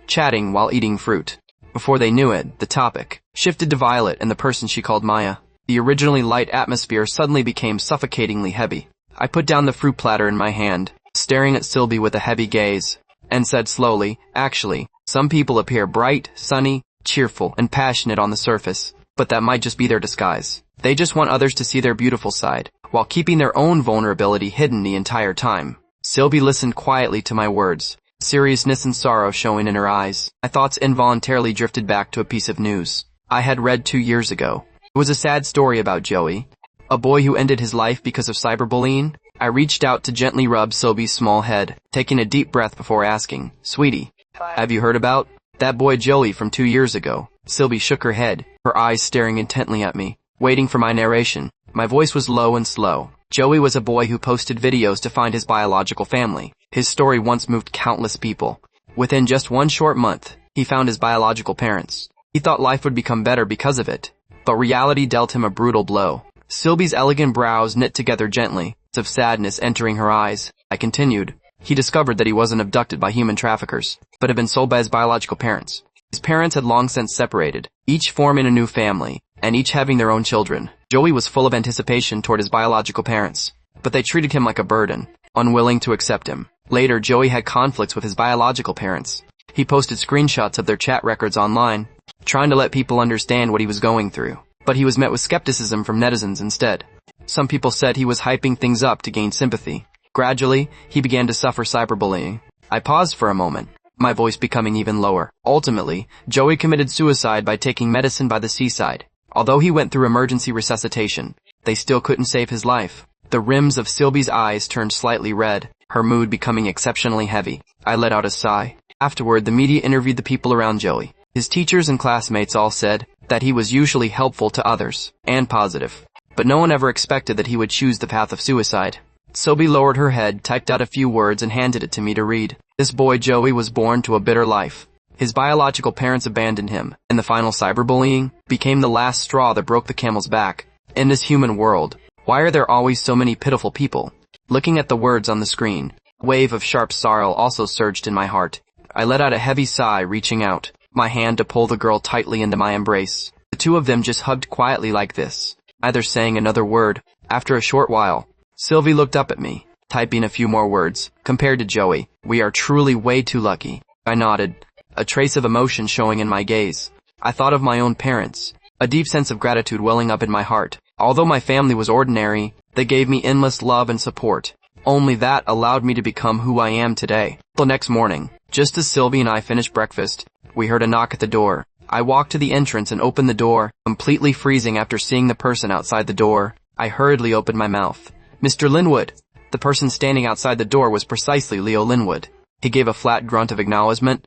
chatting while eating fruit. Before they knew it, the topic shifted to Violet and the person she called Maya. The originally light atmosphere suddenly became suffocatingly heavy. I put down the fruit platter in my hand, staring at Sylvie with a heavy gaze, and said slowly, "Actually, some people appear bright, sunny, cheerful, and passionate on the surface, but that might just be their disguise. They just want others to see their beautiful side, while keeping their own vulnerability hidden the entire time." Sylvie listened quietly to my words, seriousness and sorrow showing in her eyes. My thoughts involuntarily drifted back to a piece of news I had read 2 years ago. It was a sad story about Joey, a boy who ended his life because of cyberbullying. I reached out to gently rub Sylvie's small head, taking a deep breath before asking, "Sweetie, have you heard about that boy Joey from 2 years ago?" Sylvie shook her head, her eyes staring intently at me, waiting for my narration. My voice was low and slow. Joey was a boy who posted videos to find his biological family. His story once moved countless people. Within just 1 short month, he found his biological parents. He thought life would become better because of it, but reality dealt him a brutal blow. Sylvie's elegant brows knit together gently, of sadness entering her eyes. I continued. He discovered that he wasn't abducted by human traffickers, but had been sold by his biological parents. His parents had long since separated, each forming a new family, and each having their own children. Joey was full of anticipation toward his biological parents, but they treated him like a burden, unwilling to accept him. Later, Joey had conflicts with his biological parents. He posted screenshots of their chat records online, trying to let people understand what he was going through. But he was met with skepticism from netizens instead. Some people said he was hyping things up to gain sympathy. Gradually, he began to suffer cyberbullying. I paused for a moment, my voice becoming even lower. Ultimately, Joey committed suicide by taking medicine by the seaside. Although he went through emergency resuscitation, they still couldn't save his life. The rims of Sylvie's eyes turned slightly red, her mood becoming exceptionally heavy. I let out a sigh. Afterward, the media interviewed the people around Joey. His teachers and classmates all said that he was usually helpful to others, and positive. But no one ever expected that he would choose the path of suicide. Sylvie lowered her head, typed out a few words, and handed it to me to read. This boy Joey was born to a bitter life. His biological parents abandoned him, and the final cyberbullying became the last straw that broke the camel's back. In this human world, why are there always so many pitiful people? Looking at the words on the screen, a wave of sharp sorrow also surged in my heart. I let out a heavy sigh, reaching out my hand to pull the girl tightly into my embrace. The two of them just hugged quietly like this, neither saying another word. After a short while, Sylvie looked up at me, typing a few more words. Compared to Joey, we are truly way too lucky. I nodded, a trace of emotion showing in my gaze. I thought of my own parents, a deep sense of gratitude welling up in my heart. Although my family was ordinary, they gave me endless love and support. Only that allowed me to become who I am today. The next morning, just as Sylvie and I finished breakfast, we heard a knock at the door. I walked to the entrance and opened the door, completely freezing after seeing the person outside the door. I hurriedly opened my mouth. Mr. Linwood. The person standing outside the door was precisely Leo Linwood. He gave a flat grunt of acknowledgement.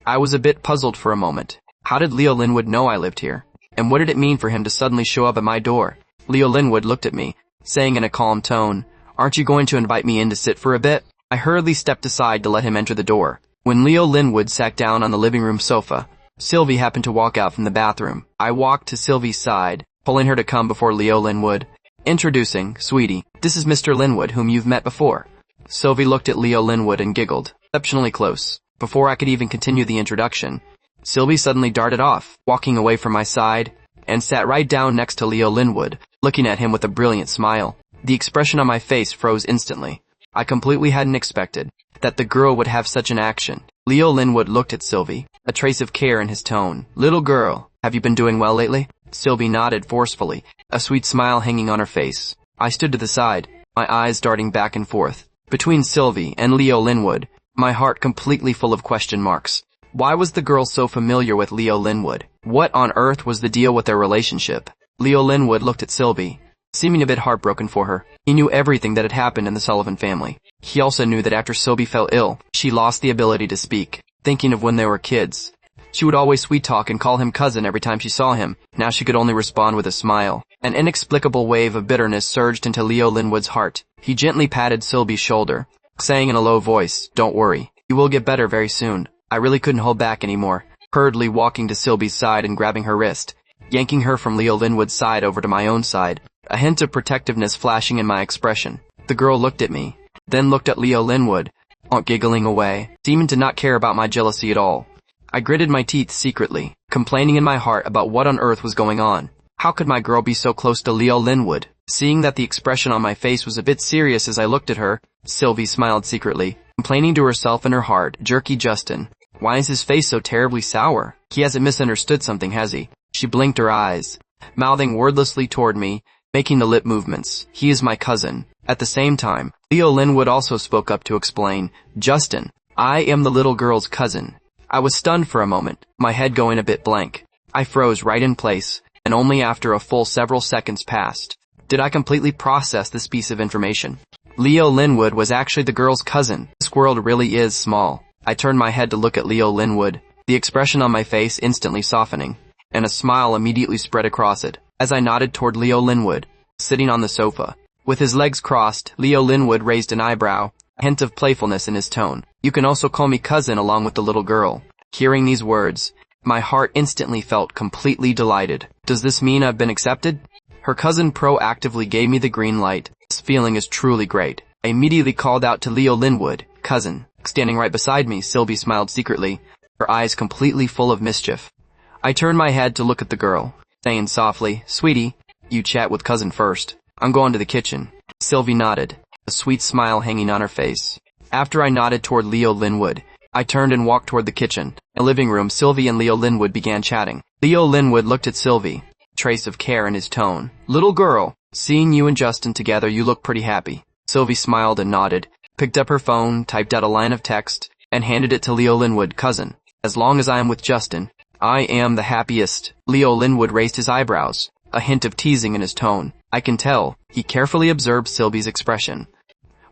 I was a bit puzzled for a moment. How did Leo Linwood know I lived here? And what did it mean for him to suddenly show up at my door? Leo Linwood looked at me, saying in a calm tone, "Aren't you going to invite me in to sit for a bit?" I hurriedly stepped aside to let him enter the door. When Leo Linwood sat down on the living room sofa, Sylvie happened to walk out from the bathroom. I walked to Sylvie's side, pulling her to come before Leo Linwood. Introducing, sweetie, this is Mr. Linwood, whom you've met before. Sylvie looked at Leo Linwood and giggled, exceptionally close. Before I could even continue the introduction, Sylvie suddenly darted off, walking away from my side, and sat right down next to Leo Linwood, looking at him with a brilliant smile. The expression on my face froze instantly. I completely hadn't expected that the girl would have such an action. Leo Linwood looked at Sylvie, a trace of care in his tone. "Little girl, have you been doing well lately?" Sylvie nodded forcefully, a sweet smile hanging on her face. I stood to the side, my eyes darting back and forth between Sylvie and Leo Linwood, my heart completely full of question marks. Why was the girl so familiar with Leo Linwood? What on earth was the deal with their relationship? Leo Linwood looked at Sylvie, seeming a bit heartbroken for her. He knew everything that had happened in the Sullivan family. He also knew that after Sylvie fell ill, she lost the ability to speak. Thinking of when they were kids, she would always sweet-talk and call him cousin every time she saw him. Now she could only respond with a smile. An inexplicable wave of bitterness surged into Leo Linwood's heart. He gently patted Sylvie's shoulder, saying in a low voice, "Don't worry, you will get better very soon." I really couldn't hold back anymore, hurriedly walking to Sylvie's side and grabbing her wrist, yanking her from Leo Linwood's side over to my own side, a hint of protectiveness flashing in my expression. The girl looked at me, then looked at Leo Linwood, giggling away, seeming to not care about my jealousy at all. I gritted my teeth secretly, complaining in my heart about what on earth was going on. How could my girl be so close to Leo Linwood? Seeing that the expression on my face was a bit serious as I looked at her, Sylvie smiled secretly, complaining to herself in her heart, "Jerky Justin. Why is his face so terribly sour? He hasn't misunderstood something, has he?" She blinked her eyes, mouthing wordlessly toward me, making the lip movements. "He is my cousin." At the same time, Leo Linwood also spoke up to explain, "Justin, I am the little girl's cousin." I was stunned for a moment, my head going a bit blank. I froze right in place, and only after a full several seconds passed did I completely process this piece of information. Leo Linwood was actually the girl's cousin. This world really is small. I turned my head to look at Leo Linwood, the expression on my face instantly softening, and a smile immediately spread across it, as I nodded toward Leo Linwood, sitting on the sofa. With his legs crossed, Leo Linwood raised an eyebrow, a hint of playfulness in his tone. "You can also call me cousin along with the little girl." Hearing these words, my heart instantly felt completely delighted. Does this mean I've been accepted? Her cousin proactively gave me the green light. This feeling is truly great. I immediately called out to Leo Linwood, "Cousin." Standing right beside me, Sylvie smiled secretly, her eyes completely full of mischief. I turned my head to look at the girl, saying softly, "Sweetie, you chat with cousin first. I'm going to the kitchen." Sylvie nodded, a sweet smile hanging on her face. After I nodded toward Leo Linwood, I turned and walked toward the kitchen. In the living room, Sylvie and Leo Linwood began chatting. Leo Linwood looked at Sylvie, a trace of care in his tone. "Little girl, seeing you and Justin together, you look pretty happy." Sylvie smiled and nodded, picked up her phone, typed out a line of text, and handed it to Leo Linwood. "Cousin, as long as I am with Justin, I am the happiest." Leo Linwood raised his eyebrows, a hint of teasing in his tone. I can tell he carefully observed Sylvie's expression.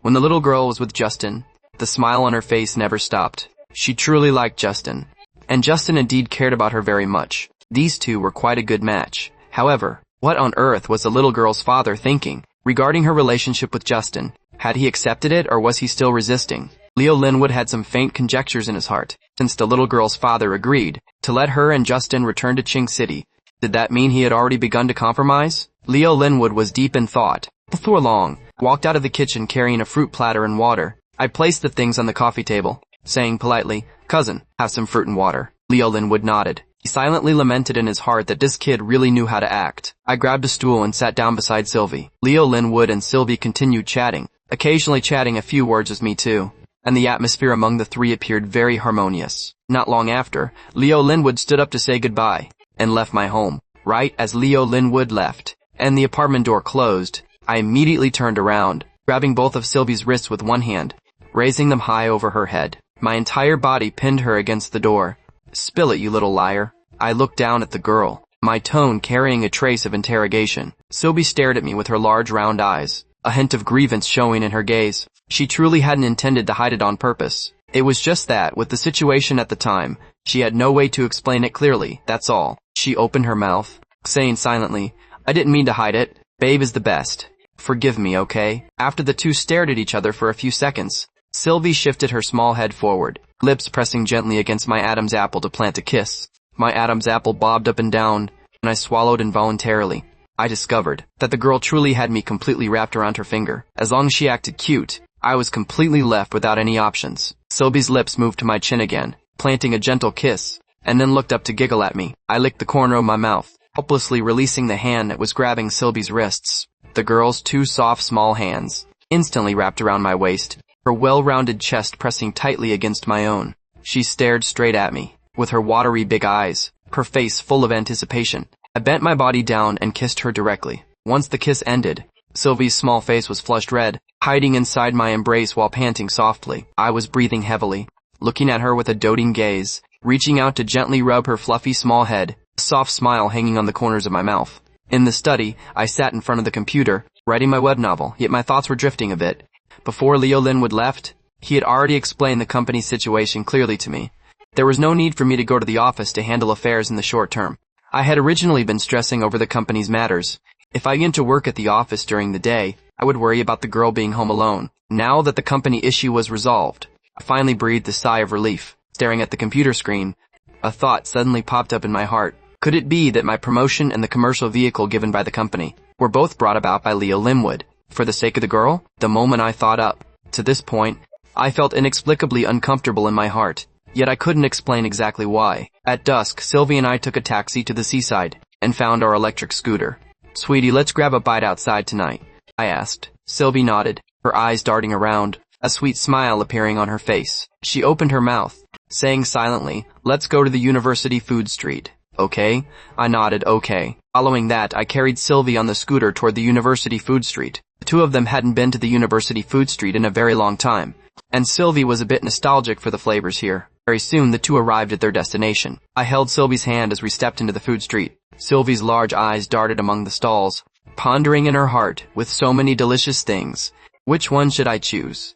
When the little girl was with Justin, the smile on her face never stopped. She truly liked Justin, and Justin indeed cared about her very much. These two were quite a good match. However, what on earth was the little girl's father thinking regarding her relationship with Justin? Had he accepted it, or was he still resisting? Leo Linwood had some faint conjectures in his heart, since the little girl's father agreed to let her and Justin return to Ching City. Did that mean he had already begun to compromise? Leo Linwood was deep in thought. Before long, walked out of the kitchen carrying a fruit platter and water. I placed the things on the coffee table, saying politely, "Cousin, have some fruit and water." Leo Linwood nodded. He silently lamented in his heart that this kid really knew how to act. I grabbed a stool and sat down beside Sylvie. Leo Linwood and Sylvie continued chatting, occasionally chatting a few words with me too, and the atmosphere among the three appeared very harmonious. Not long after, Leo Linwood stood up to say goodbye, and left my home. Right as Leo Linwood left, and the apartment door closed, I immediately turned around, grabbing both of Sylvie's wrists with one hand, raising them high over her head. My entire body pinned her against the door. "Spill it, you little liar." I looked down at the girl, my tone carrying a trace of interrogation. Sylvie stared at me with her large round eyes, a hint of grievance showing in her gaze. She truly hadn't intended to hide it on purpose. It was just that, with the situation at the time, she had no way to explain it clearly, that's all. She opened her mouth, saying silently, "I didn't mean to hide it. Babe is the best. Forgive me, okay?" After the two stared at each other for a few seconds, Sylvie shifted her small head forward, lips pressing gently against my Adam's apple to plant a kiss. My Adam's apple bobbed up and down, and I swallowed involuntarily. I discovered that the girl truly had me completely wrapped around her finger. As long as she acted cute, I was completely left without any options. Sylvie's lips moved to my chin again, planting a gentle kiss, and then looked up to giggle at me. I licked the corner of my mouth, helplessly releasing the hand that was grabbing Sylvie's wrists. The girl's two soft, small hands instantly wrapped around my waist, her well-rounded chest pressing tightly against my own. She stared straight at me, with her watery big eyes, her face full of anticipation. I bent my body down and kissed her directly. Once the kiss ended, Sylvie's small face was flushed red, hiding inside my embrace while panting softly. I was breathing heavily, looking at her with a doting gaze, reaching out to gently rub her fluffy small head, a soft smile hanging on the corners of my mouth. In the study, I sat in front of the computer, writing my web novel, yet my thoughts were drifting a bit. Before Leo Linwood left, he had already explained the company's situation clearly to me. There was no need for me to go to the office to handle affairs in the short term. I had originally been stressing over the company's matters. If I went to work at the office during the day, I would worry about the girl being home alone. Now that the company issue was resolved, I finally breathed a sigh of relief. Staring at the computer screen, a thought suddenly popped up in my heart. Could it be that my promotion and the commercial vehicle given by the company were both brought about by Leo Linwood for the sake of the girl? The moment I thought up to this point, I felt inexplicably uncomfortable in my heart, yet I couldn't explain exactly why. At dusk, Sylvie and I took a taxi to the seaside and found our electric scooter. "Sweetie, let's grab a bite outside tonight," I asked. Sylvie nodded, her eyes darting around, a sweet smile appearing on her face. She opened her mouth, saying silently, "Let's go to the University Food Street." "Okay?" I nodded, "Okay." Following that, I carried Sylvie on the scooter toward the University Food Street. The two of them hadn't been to the University Food Street in a very long time, and Sylvie was a bit nostalgic for the flavors here. Very soon, the two arrived at their destination. I held Sylvie's hand as we stepped into the food street. Sylvie's large eyes darted among the stalls, pondering in her heart, with so many delicious things. Which one should I choose?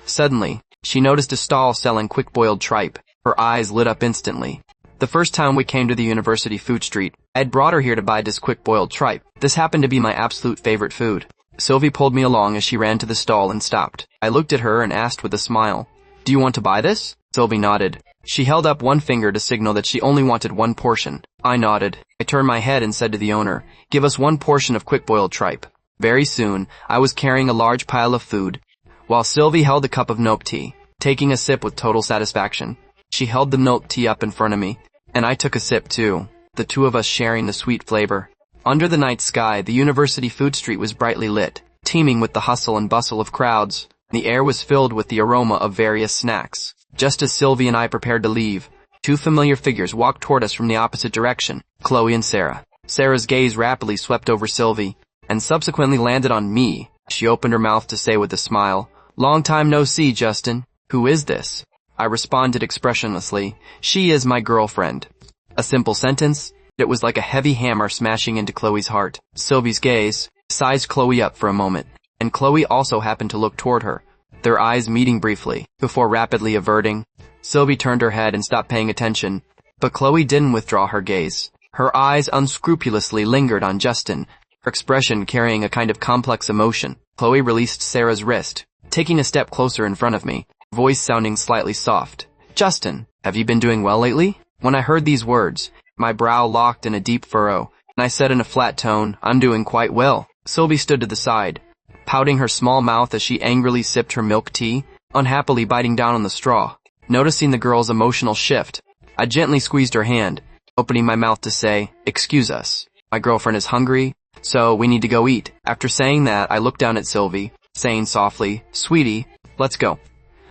Suddenly, she noticed a stall selling quick-boiled tripe. Her eyes lit up instantly. The first time we came to the University Food Street, I had brought her here to buy this quick-boiled tripe. This happened to be my absolute favorite food. Sylvie pulled me along as she ran to the stall and stopped. I looked at her and asked with a smile, "Do you want to buy this?" Sylvie nodded. She held up one finger to signal that she only wanted one portion. I nodded. I turned my head and said to the owner, "Give us one portion of quick-boiled tripe." Very soon, I was carrying a large pile of food, while Sylvie held a cup of milk tea, taking a sip with total satisfaction. She held the milk tea up in front of me, and I took a sip too, the two of us sharing the sweet flavor. Under the night sky, the University Food Street was brightly lit, teeming with the hustle and bustle of crowds. The air was filled with the aroma of various snacks. Just as Sylvie and I prepared to leave, two familiar figures walked toward us from the opposite direction, Chloe and Sarah. Sarah's gaze rapidly swept over Sylvie, and subsequently landed on me. She opened her mouth to say with a smile, "Long time no see, Justin. Who is this?" I responded expressionlessly, "She is my girlfriend." A simple sentence, it was like a heavy hammer smashing into Chloe's heart. Sylvie's gaze sized Chloe up for a moment, and Chloe also happened to look toward her, their eyes meeting briefly, before rapidly averting. Sylvie turned her head and stopped paying attention, but Chloe didn't withdraw her gaze. Her eyes unscrupulously lingered on Justin, her expression carrying a kind of complex emotion. Chloe released Sarah's wrist, taking a step closer in front of me, voice sounding slightly soft. Justin, have you been doing well lately? When I heard these words, my brow locked in a deep furrow, and I said in a flat tone, I'm doing quite well. Sylvie stood to the side, pouting her small mouth as she angrily sipped her milk tea, unhappily biting down on the straw. Noticing the girl's emotional shift, I gently squeezed her hand, opening my mouth to say, excuse us. My girlfriend is hungry, so we need to go eat. After saying that, I looked down at Sylvie, saying softly, sweetie, let's go.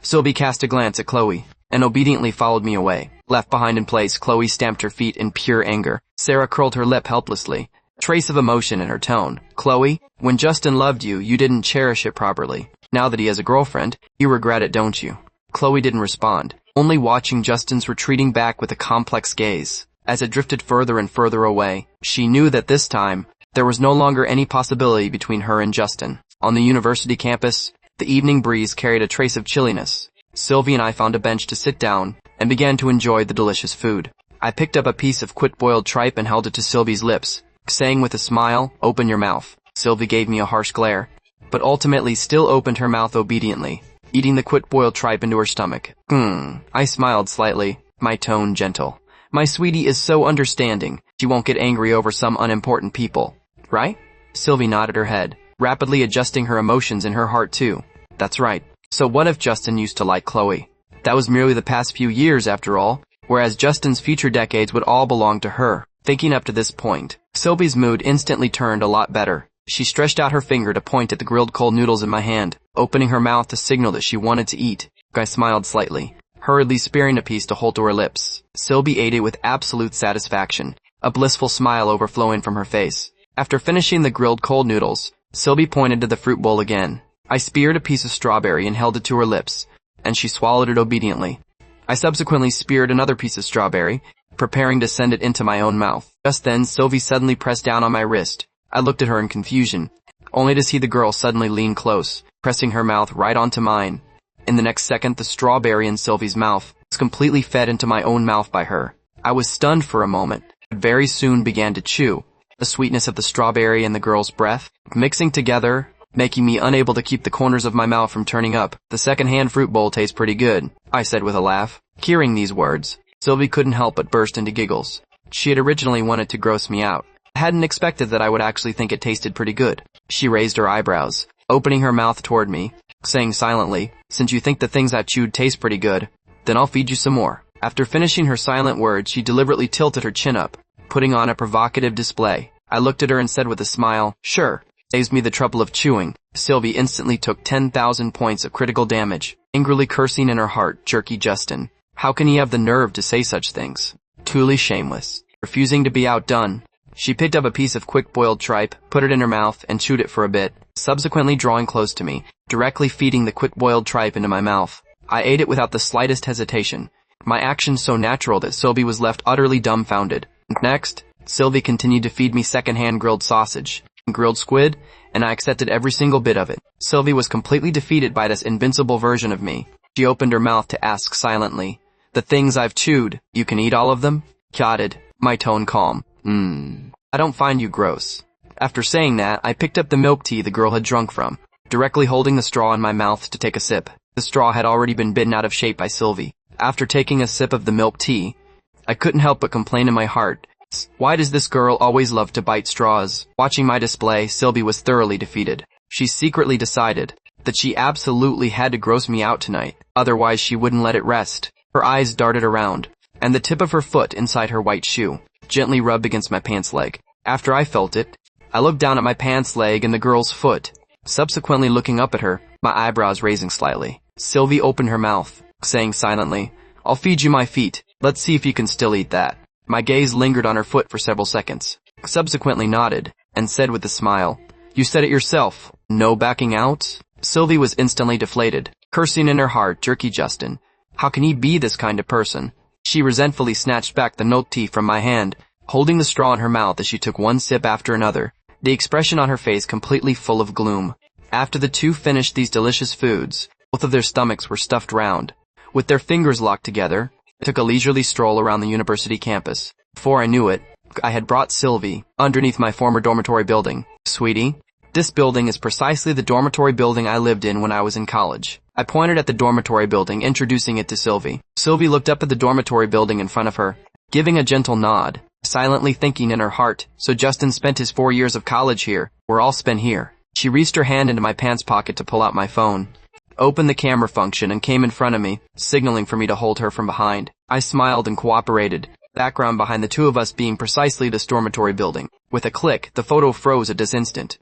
Sylvie cast a glance at Chloe, and obediently followed me away. Left behind in place, Chloe stamped her feet in pure anger. Sarah curled her lip helplessly, a trace of emotion in her tone. Chloe, when Justin loved you, you didn't cherish it properly. Now that he has a girlfriend, you regret it, don't you? Chloe didn't respond, only watching Justin's retreating back with a complex gaze. As it drifted further and further away, she knew that this time, there was no longer any possibility between her and Justin. On the university campus, the evening breeze carried a trace of chilliness. Sylvie and I found a bench to sit down and began to enjoy the delicious food. I picked up a piece of quick-boiled tripe and held it to Sylvie's lips, saying with a smile, open your mouth. Sylvie gave me a harsh glare, but ultimately still opened her mouth obediently, eating the quick-boiled tripe into her stomach. I smiled slightly, my tone gentle. My sweetie is so understanding, she won't get angry over some unimportant people, right? Sylvie nodded her head, rapidly adjusting her emotions in her heart too. That's right. So what if Justin used to like Chloe? That was merely the past few years after all, whereas Justin's future decades would all belong to her. Thinking up to this point, Sylvie's mood instantly turned a lot better. She stretched out her finger to point at the grilled cold noodles in my hand, opening her mouth to signal that she wanted to eat. I smiled slightly, hurriedly spearing a piece to hold to her lips. Sylvie ate it with absolute satisfaction, a blissful smile overflowing from her face. After finishing the grilled cold noodles, Sylvie pointed to the fruit bowl again. I speared a piece of strawberry and held it to her lips, and she swallowed it obediently. I subsequently speared another piece of strawberry, preparing to send it into my own mouth. Just then, Sylvie suddenly pressed down on my wrist. I looked at her in confusion, only to see the girl suddenly lean close, pressing her mouth right onto mine. In the next second, the strawberry in Sylvie's mouth was completely fed into my own mouth by her. I was stunned for a moment, but very soon began to chew, the sweetness of the strawberry and the girl's breath, mixing together, making me unable to keep the corners of my mouth from turning up. The second-hand fruit bowl tastes pretty good, I said with a laugh. Hearing these words, Sylvie couldn't help but burst into giggles. She had originally wanted to gross me out. I hadn't expected that I would actually think it tasted pretty good. She raised her eyebrows, opening her mouth toward me, saying silently, since you think the things I've chewed taste pretty good, then I'll feed you some more. After finishing her silent words, she deliberately tilted her chin up, putting on a provocative display. I looked at her and said with a smile, sure. Saves me the trouble of chewing. Sylvie instantly took 10,000 points of critical damage, angrily cursing in her heart, jerky Justin. How can he have the nerve to say such things? Truly shameless. Refusing to be outdone, she picked up a piece of quick-boiled tripe, put it in her mouth, and chewed it for a bit, subsequently drawing close to me, directly feeding the quick-boiled tripe into my mouth. I ate it without the slightest hesitation, my actions so natural that Sylvie was left utterly dumbfounded. Next, Sylvie continued to feed me second-hand grilled sausage, grilled squid, and I accepted every single bit of it. Sylvie was completely defeated by this invincible version of me. She opened her mouth to ask silently, the things I've chewed, you can eat all of them? Nodded, my tone calm. I don't find you gross. After saying that, I picked up the milk tea the girl had drunk from, directly holding the straw in my mouth to take a sip. The straw had already been bitten out of shape by Sylvie. After taking a sip of the milk tea, I couldn't help but complain in my heart, why does this girl always love to bite straws? Watching my display, Sylvie was thoroughly defeated. She secretly decided that she absolutely had to gross me out tonight, otherwise she wouldn't let it rest. Her eyes darted around, and the tip of her foot inside her white shoe gently rubbed against my pants leg. After I felt it, I looked down at my pants leg and the girl's foot, subsequently looking up at her, my eyebrows raising slightly. Sylvie opened her mouth, saying silently, I'll feed you my feet. Let's see if you can still eat that. My gaze lingered on her foot for several seconds, subsequently nodded, and said with a smile, you said it yourself, no backing out? Sylvie was instantly deflated, cursing in her heart, jerky Justin. How can he be this kind of person? She resentfully snatched back the milk tea from my hand, holding the straw in her mouth as she took one sip after another, the expression on her face completely full of gloom. After the two finished these delicious foods, both of their stomachs were stuffed round. With their fingers locked together, I took a leisurely stroll around the university campus. Before I knew it, I had brought Sylvie underneath my former dormitory building. Sweetie, this building is precisely the dormitory building I lived in when I was in college. I pointed at the dormitory building, introducing it to Sylvie. Sylvie looked up at the dormitory building in front of her, giving a gentle nod, silently thinking in her heart, so Justin spent his 4 years of college here. We're all spent here. She reached her hand into my pants pocket to pull out my phone, opened the camera function, and came in front of me, signaling for me to hold her from behind. I smiled and cooperated, background behind the two of us being precisely this dormitory building. With a click, the photo froze at this instant,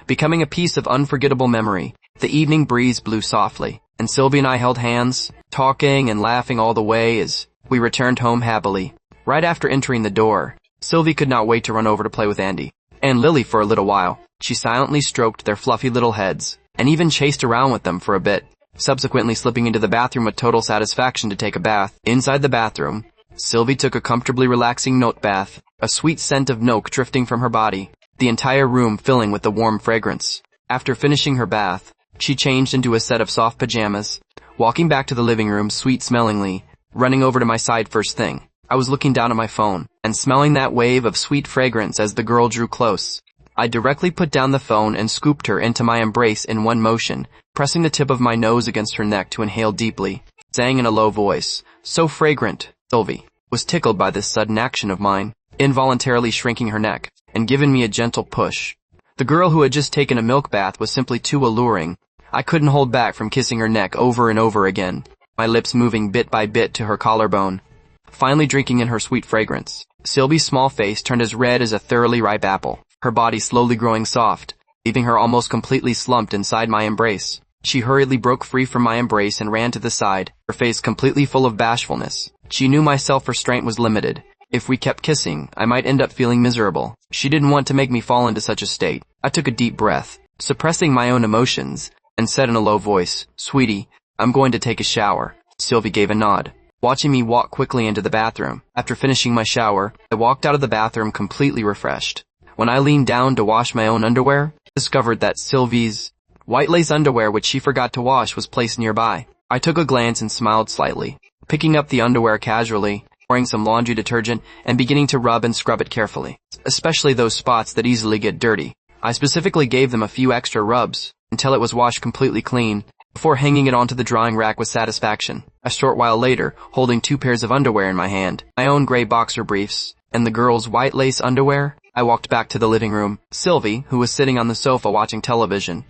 becoming a piece of unforgettable memory. The evening breeze blew softly, and Sylvie and I held hands, talking and laughing all the way as we returned home happily. Right after entering the door, Sylvie could not wait to run over to play with Andy and Lily for a little while. She silently stroked their fluffy little heads, and even chased around with them for a bit, subsequently slipping into the bathroom with total satisfaction to take a bath. Inside the bathroom, Sylvie took a comfortably relaxing note bath, a sweet scent of note drifting from her body, the entire room filling with the warm fragrance. After finishing her bath, she changed into a set of soft pajamas, walking back to the living room sweet-smellingly, running over to my side first thing. I was looking down at my phone, and smelling that wave of sweet fragrance as the girl drew close. I directly put down the phone and scooped her into my embrace in one motion, pressing the tip of my nose against her neck to inhale deeply, saying in a low voice, "So fragrant." Sylvie was tickled by this sudden action of mine, involuntarily shrinking her neck, and giving me a gentle push. The girl who had just taken a milk bath was simply too alluring. I couldn't hold back from kissing her neck over and over again, my lips moving bit by bit to her collarbone, finally drinking in her sweet fragrance. Sylvie's small face turned as red as a thoroughly ripe apple, her body slowly growing soft, leaving her almost completely slumped inside my embrace. She hurriedly broke free from my embrace and ran to the side, her face completely full of bashfulness. She knew my self-restraint was limited. If we kept kissing, I might end up feeling miserable. She didn't want to make me fall into such a state. I took a deep breath, suppressing my own emotions, and said in a low voice, "Sweetie, I'm going to take a shower." Sylvie gave a nod, watching me walk quickly into the bathroom. After finishing my shower, I walked out of the bathroom completely refreshed. When I leaned down to wash my own underwear, I discovered that Sylvie's white lace underwear, which she forgot to wash, was placed nearby. I took a glance and smiled slightly, picking up the underwear casually, pouring some laundry detergent, and beginning to rub and scrub it carefully, especially those spots that easily get dirty. I specifically gave them a few extra rubs until it was washed completely clean, before hanging it onto the drying rack with satisfaction. A short while later, holding 2 pairs of underwear in my hand, my own gray boxer briefs, and the girl's white lace underwear, I walked back to the living room. Sylvie, who was sitting on the sofa watching television,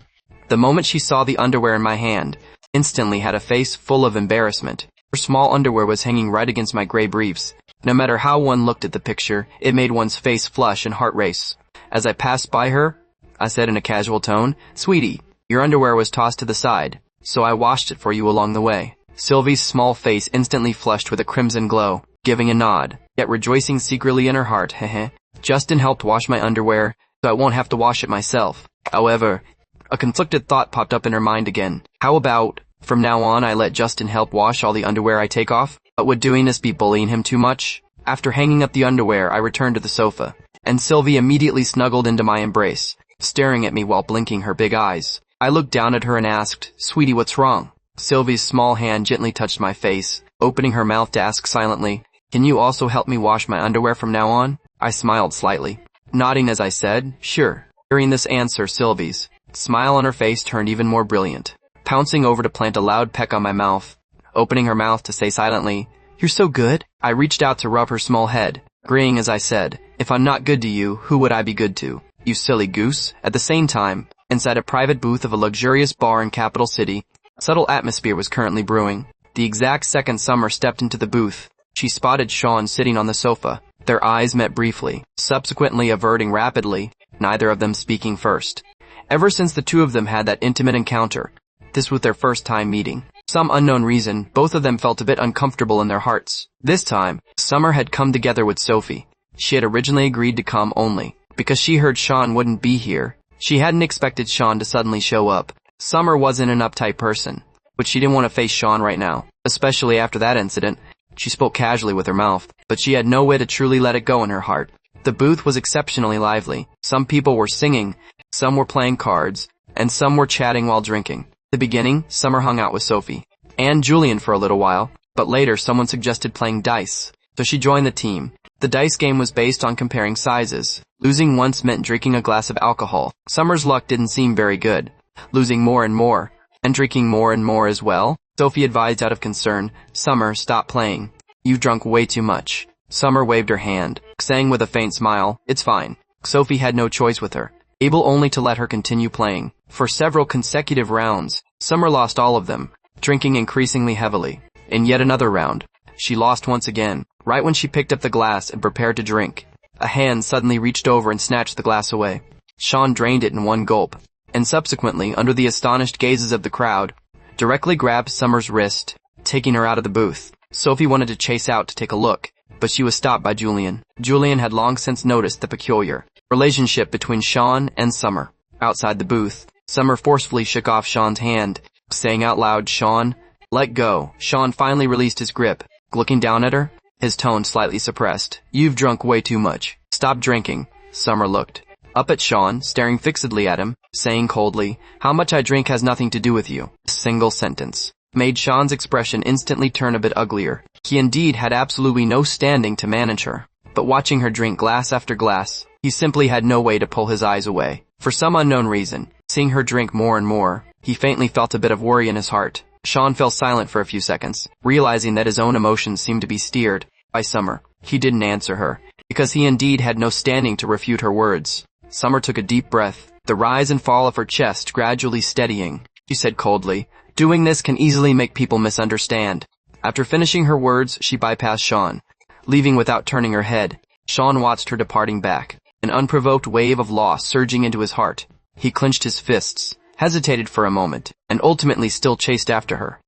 the moment she saw the underwear in my hand, instantly had a face full of embarrassment. Her small underwear was hanging right against my gray briefs. No matter how one looked at the picture, it made one's face flush and heart race. As I passed by her, I said in a casual tone, "Sweetie, your underwear was tossed to the side, so I washed it for you along the way." Sylvie's small face instantly flushed with a crimson glow, giving a nod, yet rejoicing secretly in her heart. Heh. Justin helped wash my underwear, so I won't have to wash it myself. However, a conflicted thought popped up in her mind again. How about, from now on, I let Justin help wash all the underwear I take off? But would doing this be bullying him too much? After hanging up the underwear, I returned to the sofa, and Sylvie immediately snuggled into my embrace, staring at me while blinking her big eyes. I looked down at her and asked, "Sweetie, what's wrong?" Sylvie's small hand gently touched my face, opening her mouth to ask silently, "Can you also help me wash my underwear from now on?" I smiled slightly, nodding as I said, "Sure." Hearing this answer, Sylvie's smile on her face turned even more brilliant, pouncing over to plant a loud peck on my mouth, opening her mouth to say silently, "You're so good." I reached out to rub her small head, agreeing as I said, "If I'm not good to you, who would I be good to? You silly goose." At the same time, inside a private booth of a luxurious bar in Capital City, a subtle atmosphere was currently brewing. The exact second Summer stepped into the booth, she spotted Sean sitting on the sofa. Their eyes met briefly, subsequently averting rapidly, neither of them speaking first. Ever since the two of them had that intimate encounter, this was their first time meeting. For some unknown reason, both of them felt a bit uncomfortable in their hearts. This time, Summer had come together with Sophie. She had originally agreed to come only because she heard Sean wouldn't be here. She hadn't expected Sean to suddenly show up. Summer wasn't an uptight person, but she didn't want to face Sean right now, especially after that incident. She spoke casually with her mouth, but she had no way to truly let it go in her heart. The booth was exceptionally lively. Some people were singing, some were playing cards, and some were chatting while drinking. At the beginning, Summer hung out with Sophie and Julian for a little while, but later someone suggested playing dice. so she joined the team. The dice game was based on comparing sizes. Losing once meant drinking a glass of alcohol. Summer's luck didn't seem very good. Losing more and more, and drinking more and more as well? Sophie advised out of concern. Summer, stop playing. You've drunk way too much. Summer waved her hand, saying with a faint smile, it's fine. Sophie had no choice with her, able only to let her continue playing. For several consecutive rounds, Summer lost all of them, drinking increasingly heavily. In yet another round, she lost once again, right when she picked up the glass and prepared to drink. A hand suddenly reached over and snatched the glass away. Sean drained it in one gulp, and subsequently, under the astonished gazes of the crowd, directly grabbed Summer's wrist, taking her out of the booth. Sophie wanted to chase out to take a look, but she was stopped by Julian. Julian had long since noticed the peculiar relationship between Sean and Summer. Outside the booth, Summer forcefully shook off Sean's hand, saying out loud, Sean, let go. Sean finally released his grip, looking down at her, his tone slightly suppressed. You've drunk way too much. Stop drinking. Summer looked up at Sean, staring fixedly at him, saying coldly, how much I drink has nothing to do with you. A single sentence made Sean's expression instantly turn a bit uglier. He indeed had absolutely no standing to manage her, but watching her drink glass after glass, he simply had no way to pull his eyes away. For some unknown reason, seeing her drink more and more, he faintly felt a bit of worry in his heart. Sean fell silent for a few seconds, realizing that his own emotions seemed to be steered by Summer. He didn't answer her, because he indeed had no standing to refute her words. Summer took a deep breath, the rise and fall of her chest gradually steadying. She said coldly, doing this can easily make people misunderstand. After finishing her words, she bypassed Sean, leaving without turning her head. Sean watched her departing back, an unprovoked wave of loss surging into his heart. He clenched his fists, hesitated for a moment, and ultimately still chased after her.